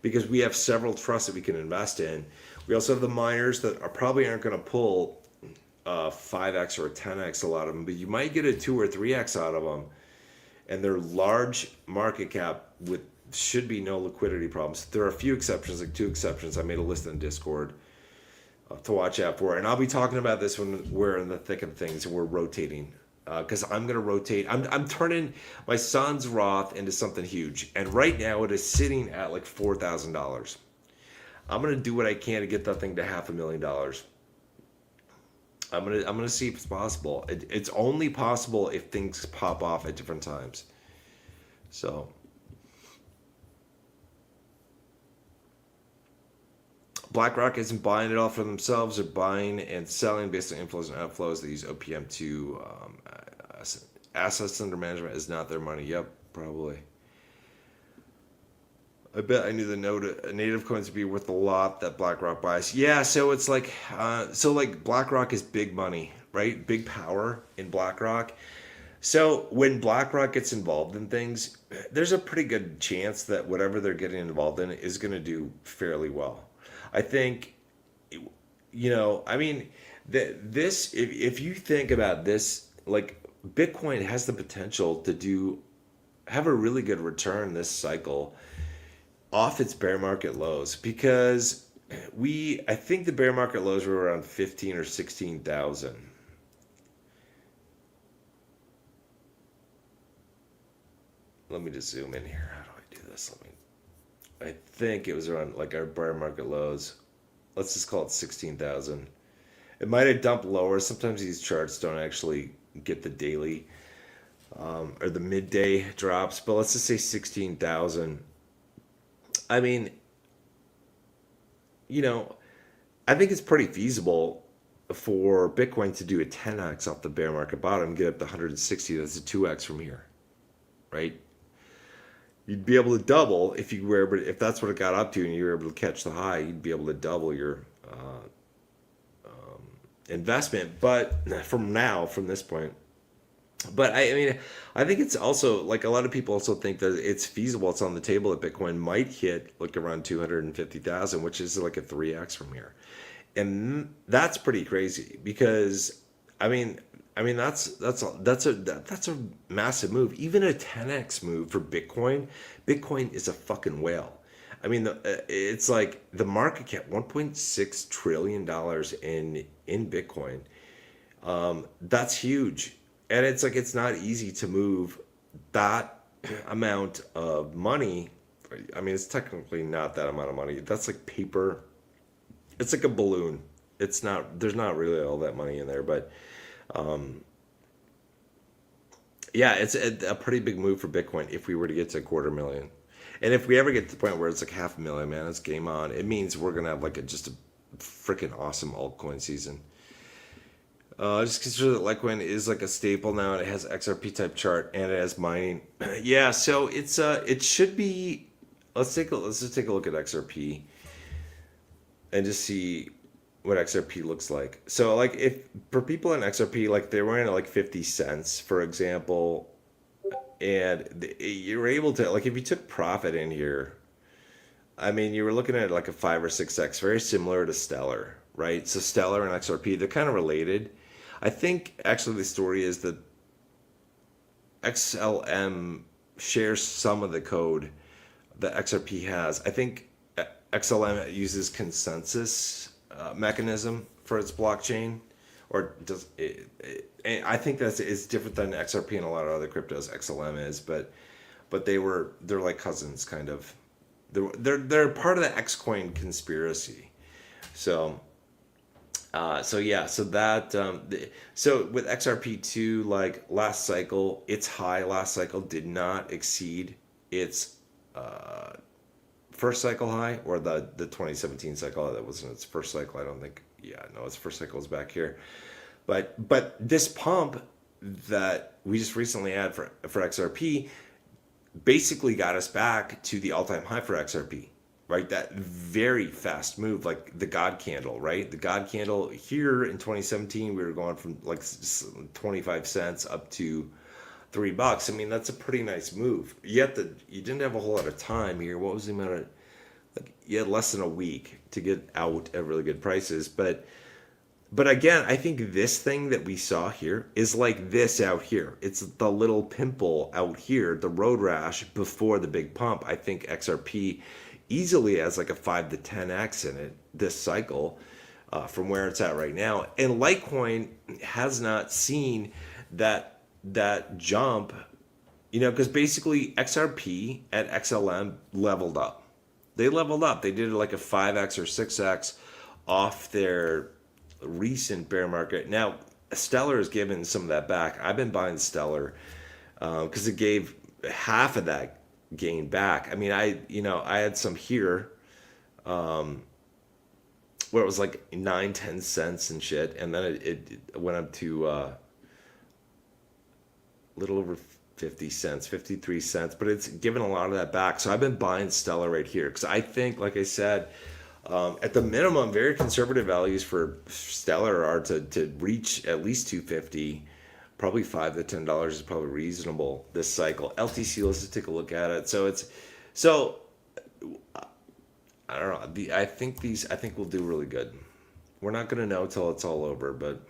Because we have several trusts that we can invest in. We also have the miners that probably aren't going to pull 5x or a 10x, a lot of them, but you might get a 2 or 3x out of them. And they're large market cap with should be no liquidity problems. There are a few exceptions, like 2 exceptions. I made a list in Discord to watch out for. And I'll be talking about this when we're in the thick of things and we're rotating. Because I'm going to rotate. I'm turning my son's Roth into something huge. And right now it is sitting at like $4,000. I'm going to do what I can to get that thing to $500,000. I'm gonna see if it's possible. It's only possible if things pop off at different times. So BlackRock isn't buying it all for themselves. They're buying and selling based on inflows and outflows. They use OPM2. Assets under management is not their money. Yep, probably. I bet I knew the native coins would be worth a lot that BlackRock buys. Yeah, so it's like, BlackRock is big money, right? Big power in BlackRock. So when BlackRock gets involved in things, there's a pretty good chance that whatever they're getting involved in is going to do fairly well. I think, I mean, this, if you think about this, like Bitcoin has the potential to have a really good return this cycle off its bear market lows, because I think the bear market lows were around 15 or 16,000. Let me just zoom in here. How do I do this? I think it was around like our bear market lows. Let's just call it 16,000. It might have dumped lower. Sometimes these charts don't actually get the daily or the midday drops, but let's just say 16,000. I mean, I think it's pretty feasible for Bitcoin to do a 10x off the bear market bottom, get up to 160. That's a 2x from here, right? You'd be able to double if you were able to, if that's what it got up to and you were able to catch the high, you'd be able to double your investment. But from this point, but I mean, I think it's also like a lot of people also think that it's feasible. It's on the table that Bitcoin might hit like around 250,000, which is like a 3x from here. And that's pretty crazy because I mean that's a massive move. Even a 10x move for Bitcoin. Bitcoin is a fucking whale. I mean, it's like the market cap $1.6 trillion in Bitcoin. That's huge, and it's like it's not easy to move that amount of money. I mean, it's technically not that amount of money. That's like paper. It's like a balloon. It's not. There's not really all that money in there, but. Yeah, it's a pretty big move for Bitcoin if we were to get to 250,000. And if we ever get to the point where it's like 500,000, man, it's game on. It means we're going to have like just a freaking awesome altcoin season. Just consider that Litecoin is like a staple now, and it has XRP type chart and it has mining. Yeah, so it should be. Let's just take a look at XRP and just see what XRP looks like. So like if for people in XRP, like they were in at like 50 cents, for example, and you're able to, like if you took profit in here, I mean, you were looking at like a 5 or 6x, very similar to Stellar, right? So Stellar and XRP, they're kind of related. I think actually the story is that XLM shares some of the code that XRP has. I think XLM uses consensus mechanism for its blockchain, or does it, I think it's different than XRP and a lot of other cryptos. XLM is, but they're like cousins, kind of. They're part of the Xcoin conspiracy. So yeah, so with XRP2, like last cycle, its high last cycle did not exceed its first cycle high, or the 2017 cycle. That wasn't its first cycle, I don't think. Yeah, no, its first cycle is back here. But this pump that we just recently had for XRP basically got us back to the all-time high for XRP, right? That very fast move, like the God candle, right? The God candle here in 2017, we were going from like 25 cents up to $3. I mean, that's a pretty nice move. Yet you didn't have a whole lot of time here. What was the amount of, like, you had less than a week to get out at really good prices. But again, I think this thing that we saw here is like this out here. It's the little pimple out here, the road rash before the big pump. I think XRP easily has like a 5 to 10x in it this cycle from where it's at right now. And Litecoin has not seen that jump, because basically XRP and XLM leveled up. They leveled up. They did like a 5x or 6x off their recent bear market. Now, Stellar has given some of that back. I've been buying Stellar because it gave half of that gain back. I mean, I had some here where it was like 9-10 cents and shit, and then it went up to a little over 50 cents, 53 cents, but it's given a lot of that back. So I've been buying Stellar right here because I think, like I said, at the minimum, very conservative values for Stellar are to reach at least 250 Probably $5 to $10 is probably reasonable this cycle. LTC, let's just take a look at it. So I don't know. I think we'll do really good. We're not gonna know till it's all over, but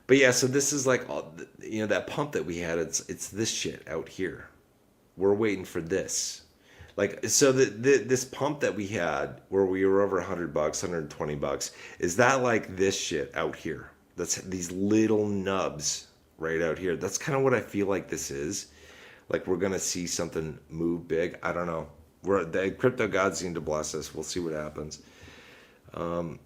yeah. So this is like that pump that we had. It's this shit out here. We're waiting for this. Like, so this pump that we had where we were over $100, $120, is that like this shit out here? That's these little nubs right out here. That's kind of what I feel like this is. Like we're gonna see something move big. I don't know. The crypto gods seem to bless us. We'll see what happens. Okay.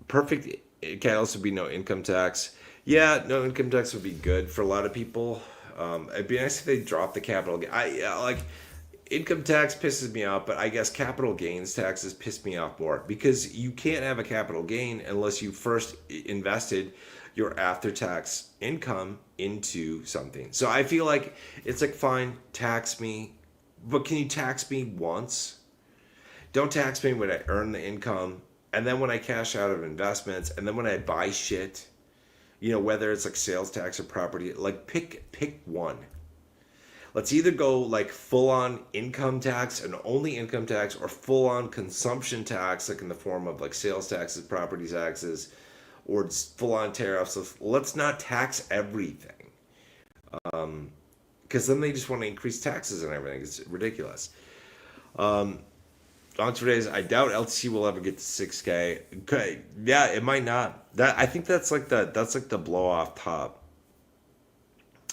Perfect. It can also be no income tax. Yeah, no income tax would be good for a lot of people. It'd be nice if they dropped the capital. Like income tax pisses me off, but I guess capital gains taxes piss me off more because you can't have a capital gain unless you first invested your after-tax income into something. So I feel like it's like, fine, tax me, but can you tax me once? Don't tax me when I earn the income, and then when I cash out of investments, and then when I buy shit. Whether it's like sales tax or property, like pick one. Let's either go like full on income tax and only income tax, or full on consumption tax, like in the form of like sales taxes, property taxes, or full on tariffs. So let's not tax everything. Because then they just want to increase taxes and everything. It's ridiculous. On today's, I doubt LTC will ever get to 6K. Okay, yeah, it might not. I think that's like the blow off top.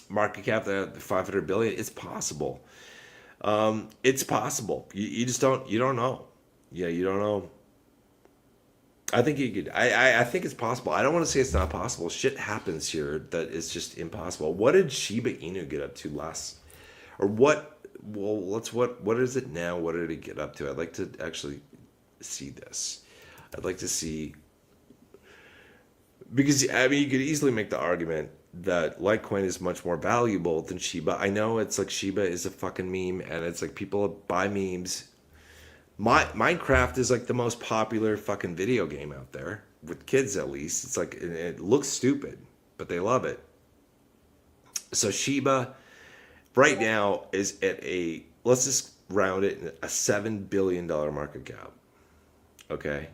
Market cap the 500 billion. It's possible. It's possible. You just don't know. Yeah, you don't know. I think you could. I think it's possible. I don't want to say it's not possible. Shit happens here that is just impossible. What did Shiba Inu get up to last? Or what? Well, what is it now? What did it get up to? I'd like to actually see this. I'd like to see, because I mean you could easily make the argument that Litecoin is much more valuable than Shiba. I know it's like Shiba is a fucking meme, and it's like people buy memes. Minecraft is like the most popular fucking video game out there with kids, at least. It's like it looks stupid, but they love it. So Shiba right now is at let's just round it, a $7 billion market cap. Okay.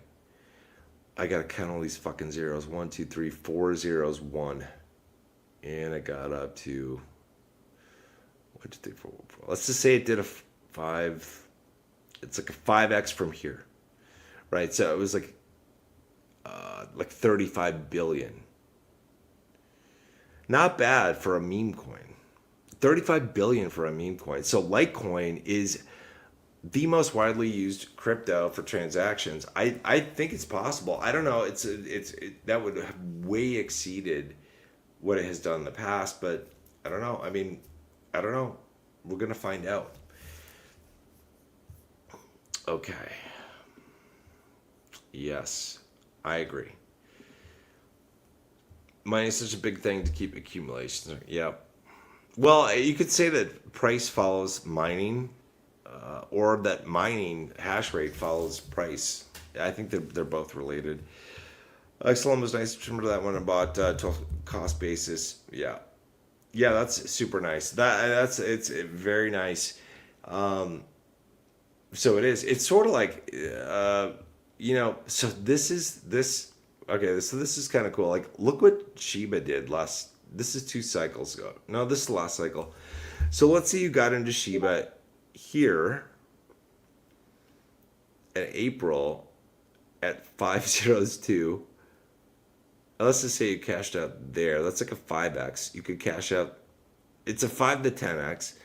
I gotta count all these fucking zeros. 1, 2, 3, 4 zeros, 1. And it got up to, 1, 2, 3, 4, 4. Let's just say it did a 5. It's like a 5x from here. Right? So it was like 35 billion. Not bad for a meme coin. 35 billion for a meme coin. So Litecoin is the most widely used crypto for transactions. I think it's possible. I don't know. That would have way exceeded what it has done in the past, but I don't know. I mean, I don't know. We're gonna find out. Okay. Yes, I agree. Money is such a big thing to keep accumulation. Yep. Well, you could say that price follows mining, or that mining hash rate follows price. I think they're both related. Excellent was nice. Remember that one about 12 cost basis. Yeah, that's super nice. It's very nice. So it is. It's sort of like So this is. Okay, so this is kind of cool. Like, look what Shiba did last. This is 2 cycles ago. No, this is the last cycle. So let's say you got into Shiba here in April at 502. Let's just say you cashed out there. That's like a 5x. You could cash out. It's a 5 to 10x.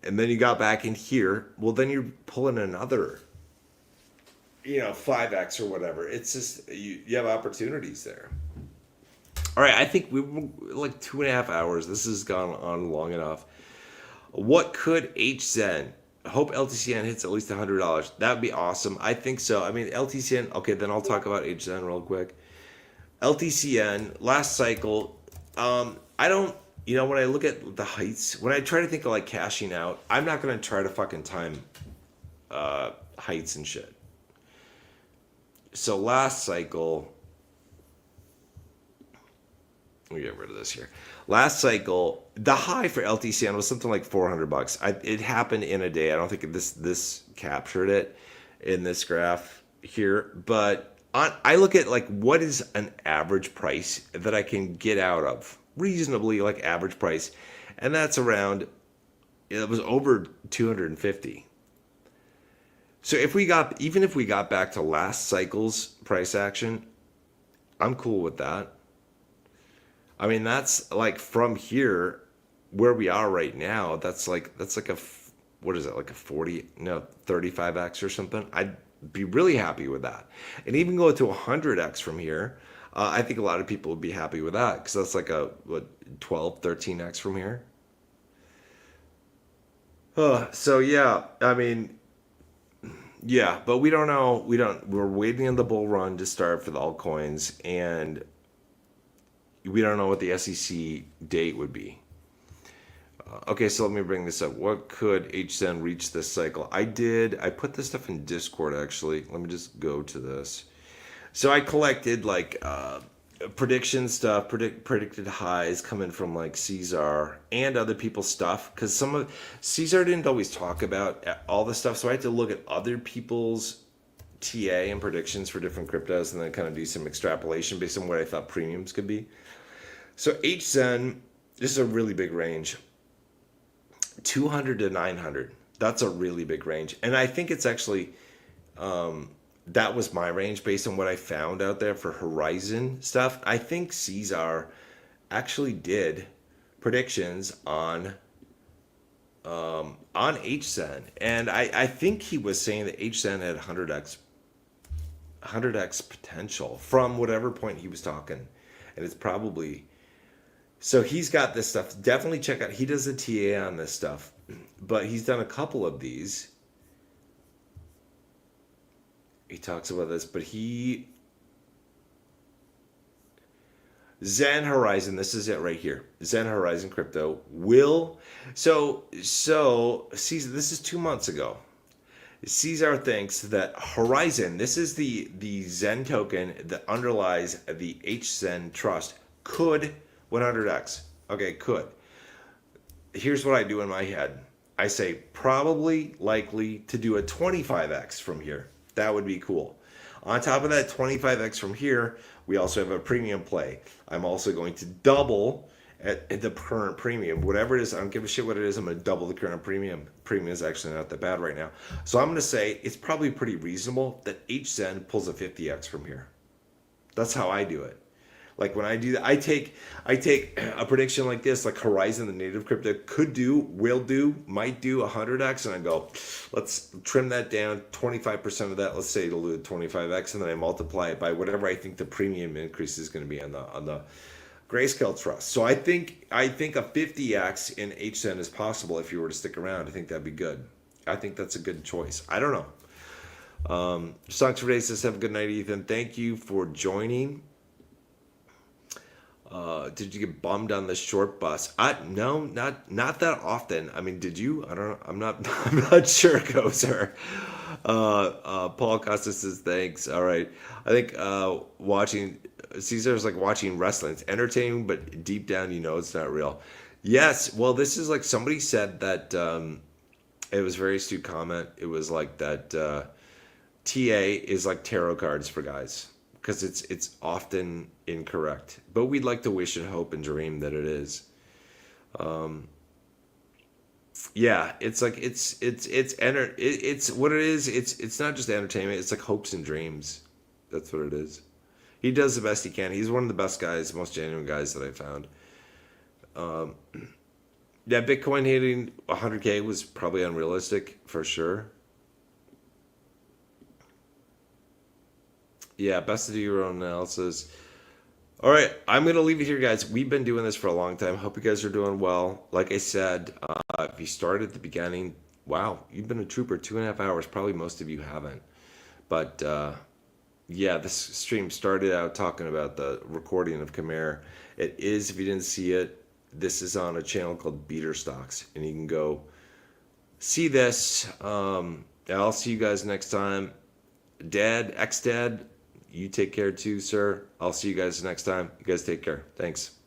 And then you got back in here. Well, then you're pulling another 5x or whatever. It's just, you have opportunities there. All right, I think we were like 2.5 hours. This has gone on long enough. What could HZen? I hope LTCN hits at least $100. That would be awesome. I think so. I mean, LTCN, okay, then I'll talk about HZen real quick. LTCN, last cycle, I don't, when I look at the heights, when I try to think of like cashing out, I'm not going to try to fucking time heights and shit. So last cycle, let me get rid of this here. Last cycle, the high for LTCN was something like $400. It happened in a day. I don't think this captured it in this graph here, but I look at like what is an average price that I can get out of reasonably, like average price, and that's around. It was over 250. So if we got back to last cycle's price action, I'm cool with that. I mean, that's like from here where we are right now, that's like a what is it, like a 35x or something. I'd be really happy with that. And even go to 100x from here, I think a lot of people would be happy with that because that's like a 13x from here. So yeah, I mean, yeah, but we don't know. We're waiting on the bull run to start for the altcoins, and we don't know what the SEC date would be. Okay, so let me bring this up. What could HZen reach this cycle? I put this stuff in Discord, actually. Let me just go to this. So I collected like prediction stuff, predicted highs coming from like Caesar and other people's stuff. Because some of Caesar didn't always talk about all the stuff. So I had to look at other people's TA and predictions for different cryptos and then kind of do some extrapolation based on what I thought premiums could be. So HZen, this is a really big range. 200 to 900. That's a really big range. And I think it's actually, that was my range based on what I found out there for Horizon stuff. I think Caesar actually did predictions on HZen. And I think he was saying that HZen had 100x potential from whatever point he was talking. And it's probably... So he's got this stuff. Definitely check out. He does a TA on this stuff, but he's done a couple of these. He talks about this, but Zen Horizon. This is it right here. Zen Horizon Crypto will. So Caesar. This is 2 months ago. Caesar thinks that Horizon. This is the Zen token that underlies the HZen trust. Could 100x. Okay, could. Here's what I do in my head. I say probably likely to do a 25x from here. That would be cool. On top of that 25x from here, we also have a premium play. I'm also going to double at the current premium. Whatever it is, I don't give a shit what it is. I'm going to double the current premium. Premium is actually not that bad right now. So I'm going to say it's probably pretty reasonable that HZen pulls a 50x from here. That's how I do it. Like when I do that, I take a prediction like this, like Horizon, the native crypto, could do, will do, might do 100x, and I go, let's trim that down, 25% of that, let's say it'll do 25x, and then I multiply it by whatever I think the premium increase is going to be on the Grayscale Trust. So I think a 50x in HZen is possible if you were to stick around. I think that'd be good. I think that's a good choice. I don't know. Songs for Days says, have a good night, Ethan. Thank you for joining. Did you get bummed on the short bus? No, not that often. I mean, did you? I don't know. I'm not sure, Gozer. Paul Costa says thanks. All right. I think watching Caesar's like watching wrestling. It's entertaining, but deep down you know it's not real. Yes. Well, this is like somebody said that it was a very astute comment. It was like that TA is like tarot cards for guys. Because it's often incorrect, but we'd like to wish and hope and dream that it is. Yeah, it's like it's what it is. It's not just entertainment. It's like hopes and dreams. That's what it is. He does the best he can. He's one of the best guys, most genuine guys that I found. Yeah, Bitcoin hitting 100K was probably unrealistic for sure. Yeah, best to do your own analysis. All right, I'm going to leave it here, guys. We've been doing this for a long time. Hope you guys are doing well. Like I said, if you started at the beginning, wow, you've been a trooper 2.5 hours. Probably most of you haven't. But yeah, this stream started out talking about the recording of Khmer. It is, if you didn't see it, this is on a channel called Beater Stocks. And you can go see this. I'll see you guys next time. Dad, ex-dad, You take care too, sir. I'll see you guys next time. You guys take care. Thanks.